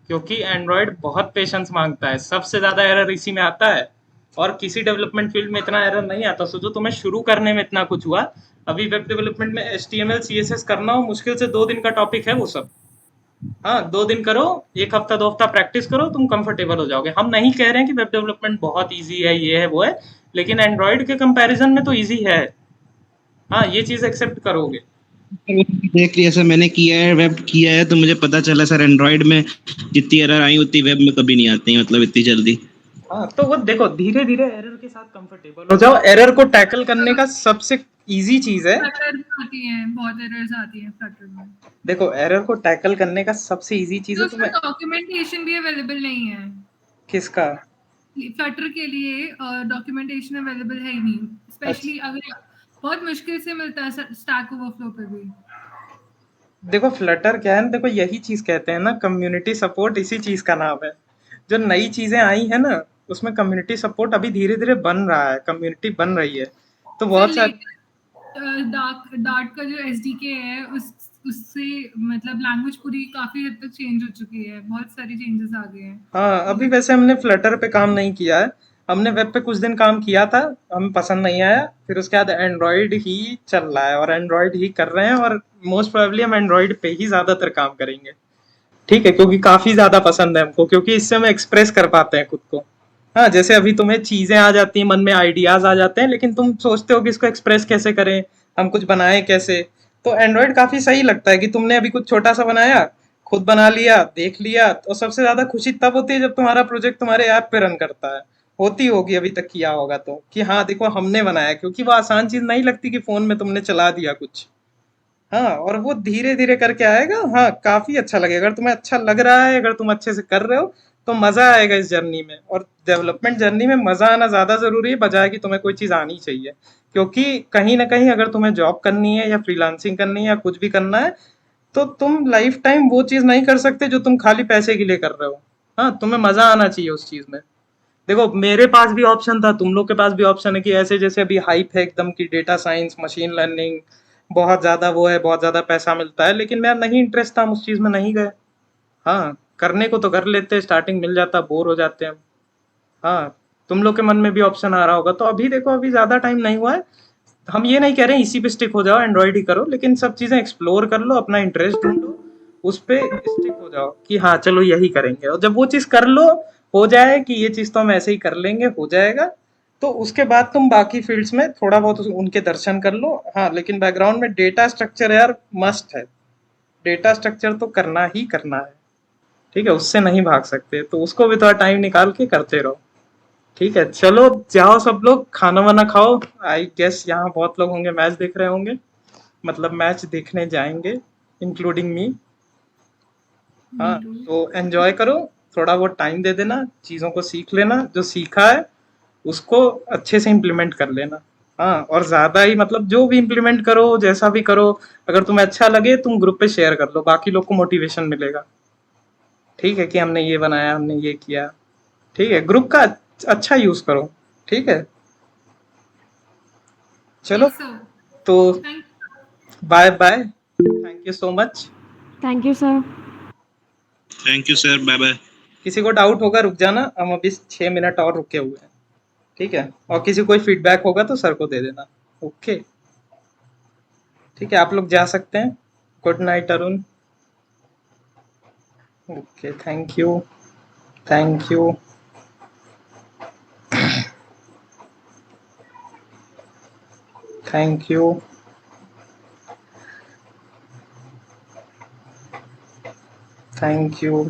क्योंकि एंड्रॉयड बहुत पेशेंस मांगता है। सबसे ज़्यादा एरर इसी में आता है, और किसी डेवलपमेंट फील्ड में इतना एरर नहीं आता। सोचो तुम्हें शुरू करने में इतना कुछ हुआ, अभी वेब डेवलपमेंट में HTML CSS करना हो, मुश्किल से 2 दिन का टॉपिक है वो सब। हाँ, 2 दिन करो, 1 हफ्ता 2 हफ्ता प्रैक्टिस करो, तुम कंफर्टेबल हो जाओगे। हम नहीं कह रहे हैं कि वेब डेवलपमेंट बहुत ईजी है, ये है वो है, लेकिन एंड्रॉयड के कंपैरिजन में तो ईजी है। हाँ, ये चीज़ एक्सेप्ट करोगे। देख लिया सर, मैंने किया है, वेब किया है, तो मुझे पता चला सर एंड्रॉइड में जितनी एरर आई उतनी वेब में कभी नहीं आती, मतलब इतनी जल्दी। हाँ, तो वो देखो, धीरे धीरे एरर के साथ कंफर्टेबल हो जाओ। एरर को टैकल करने का सबसे इजी चीज है, फ्लटर आती हैं, बहुत एरर्स आती हैं फ्लटर में। देखो एरर को टैकल करने का सबसे इजी चीज तो है उसमें तुम्हें। डॉक्यूमेंटेशन भी अवेलेबल नहीं है किसका? फ्लटर के लिए, डॉक्यूमेंटेशन अवेलेबल है ही नहीं, स्पेशली अगर बहुत मुश्किल से मिलता है स्टैक ओवरफ्लो पे भी। देखो फ्लटर क्या है ना, देखो यही चीज कहते हैं ना, कम्युनिटी सपोर्ट, इसी चीज का नाम है। जो नई चीजें आई है ना, उसमें कम्युनिटी सपोर्ट अभी धीरे धीरे बन रहा है, कम्युनिटी बन रही है, तो बहुत सारे डार्ट का जो एसडीके है, उससे मतलब लैंग्वेज पूरी काफी हद तक चेंज हो चुकी है, बहुत सारी चेंजेस आ गए हैं। हाँ, अभी वैसे हमने फ्लटर पे काम नहीं किया है, हमने वेब पे कुछ दिन काम किया था, हमें पसंद नहीं आया, फिर उसके बाद एंड्रॉयड ही चल रहा है, और एंड्रॉयड ही कर रहे हैं, और मोस्ट प्रोबेबली हम एंड्रॉयड पे ही ज़्यादातर काम करेंगे। ठीक है, क्योंकि काफ़ी ज़्यादा पसंद है हमको, क्योंकि इससे हम एक्सप्रेस कर पाते हैं खुद को। हाँ, जैसे अभी तुम्हें चीज़ें आ जाती हैं, मन में आइडियाज़ आ जाते हैं, लेकिन तुम सोचते हो कि इसको एक्सप्रेस कैसे करें, हम कुछ बनाएं कैसे। तो एंड्रॉयड काफ़ी सही लगता है कि तुमने अभी कुछ छोटा सा बनाया, खुद बना लिया, देख लिया, और सबसे ज़्यादा खुशी तब होती है जब तुम्हारा प्रोजेक्ट तुम्हारे ऐप पे रन करता है। होती होगी अभी तक किया होगा तो, कि हाँ देखो हमने बनाया, क्योंकि वो आसान चीज़ नहीं लगती कि फ़ोन में तुमने चला दिया कुछ। हाँ, और वो धीरे-धीरे करके आएगा। हाँ, काफ़ी अच्छा लगेगा। अगर तुम्हें अच्छा लग रहा है, अगर तुम अच्छे से कर रहे हो, तो मज़ा आएगा इस जर्नी में। और डेवलपमेंट जर्नी में मज़ा आना ज़्यादा ज़रूरी है, बजाए कि तुम्हें कोई चीज़ आनी चाहिए। क्योंकि कहीं न कहीं अगर तुम्हें जॉब करनी है या फ्रीलांसिंग करनी है या कुछ भी करना है, तो तुम लाइफ टाइम वो चीज़ नहीं कर सकते जो तुम खाली पैसे के लिए कर रहे हो। हाँ, तुम्हें मज़ा आना चाहिए उस चीज़ में। देखो, मेरे पास भी ऑप्शन था, तुम लोग के पास भी ऑप्शन है कि ऐसे जैसे अभी हाइप है एकदम की डेटा साइंस, मशीन लर्निंग, बहुत ज़्यादा वो है, बहुत ज़्यादा पैसा मिलता है, लेकिन मेरा नहीं इंटरेस्ट था, हम उस चीज़ में नहीं गए। हाँ, करने को तो कर लेते, स्टार्टिंग मिल जाता, बोर हो जाते हैं हम। हाँ, तुम लोग के मन में भी ऑप्शन आ रहा होगा, तो अभी देखो, अभी ज़्यादा टाइम नहीं हुआ है। हम ये नहीं कह रहे हैं इसी पे स्टिक हो जाओ, एंड्रॉइड ही करो, लेकिन सब चीज़ें एक्सप्लोर कर लो, अपना इंटरेस्ट ढूंढो, उस पे स्टिक हो जाओ कि हाँ चलो यही करेंगे। और जब वो चीज़ कर लो, हो जाए कि ये चीज़ तो हम ऐसे ही कर लेंगे, हो जाएगा, तो उसके बाद तुम बाकी फील्ड्स में थोड़ा बहुत उनके दर्शन कर लो। हाँ, लेकिन बैकग्राउंड में डेटा स्ट्रक्चर यार मस्ट है। डेटा स्ट्रक्चर तो करना ही करना है। ठीक है, उससे नहीं भाग सकते, तो उसको भी थोड़ा टाइम निकाल के करते रहो। ठीक है, चलो जाओ सब लोग खाना वाना खाओ। आई गेस यहाँ बहुत लोग होंगे मैच देख रहे होंगे, मतलब मैच देखने जाएंगे, इंक्लूडिंग मी। हाँ, Me too. तो एंजॉय करो, थोड़ा बहुत टाइम दे देना, चीज़ों को सीख लेना, जो सीखा है उसको अच्छे से इम्प्लीमेंट कर लेना। हाँ, और ज़्यादा ही मतलब जो भी इम्प्लीमेंट करो, जैसा भी करो, अगर तुम्हें अच्छा लगे तुम ग्रुप पे शेयर कर लो, बाकी लोग को मोटिवेशन मिलेगा। ठीक है, कि हमने ये बनाया, हमने ये किया। ठीक है, ग्रुप का अच्छा यूज़ करो। ठीक है, चलो, Yes, sir. तो Thank bye bye, thank you so much. Thank you sir. Thank you sir, bye bye. किसी को डाउट होगा रुक जाना, हम अभी 6 मिनट और रुके हुए हैं। ठीक है, और किसी को कोई फीडबैक होगा तो सर को दे देना। ओके, ठीक है, आप लोग जा सकते हैं। Good night Arun. Okay, thank you, thank you, thank you, thank you.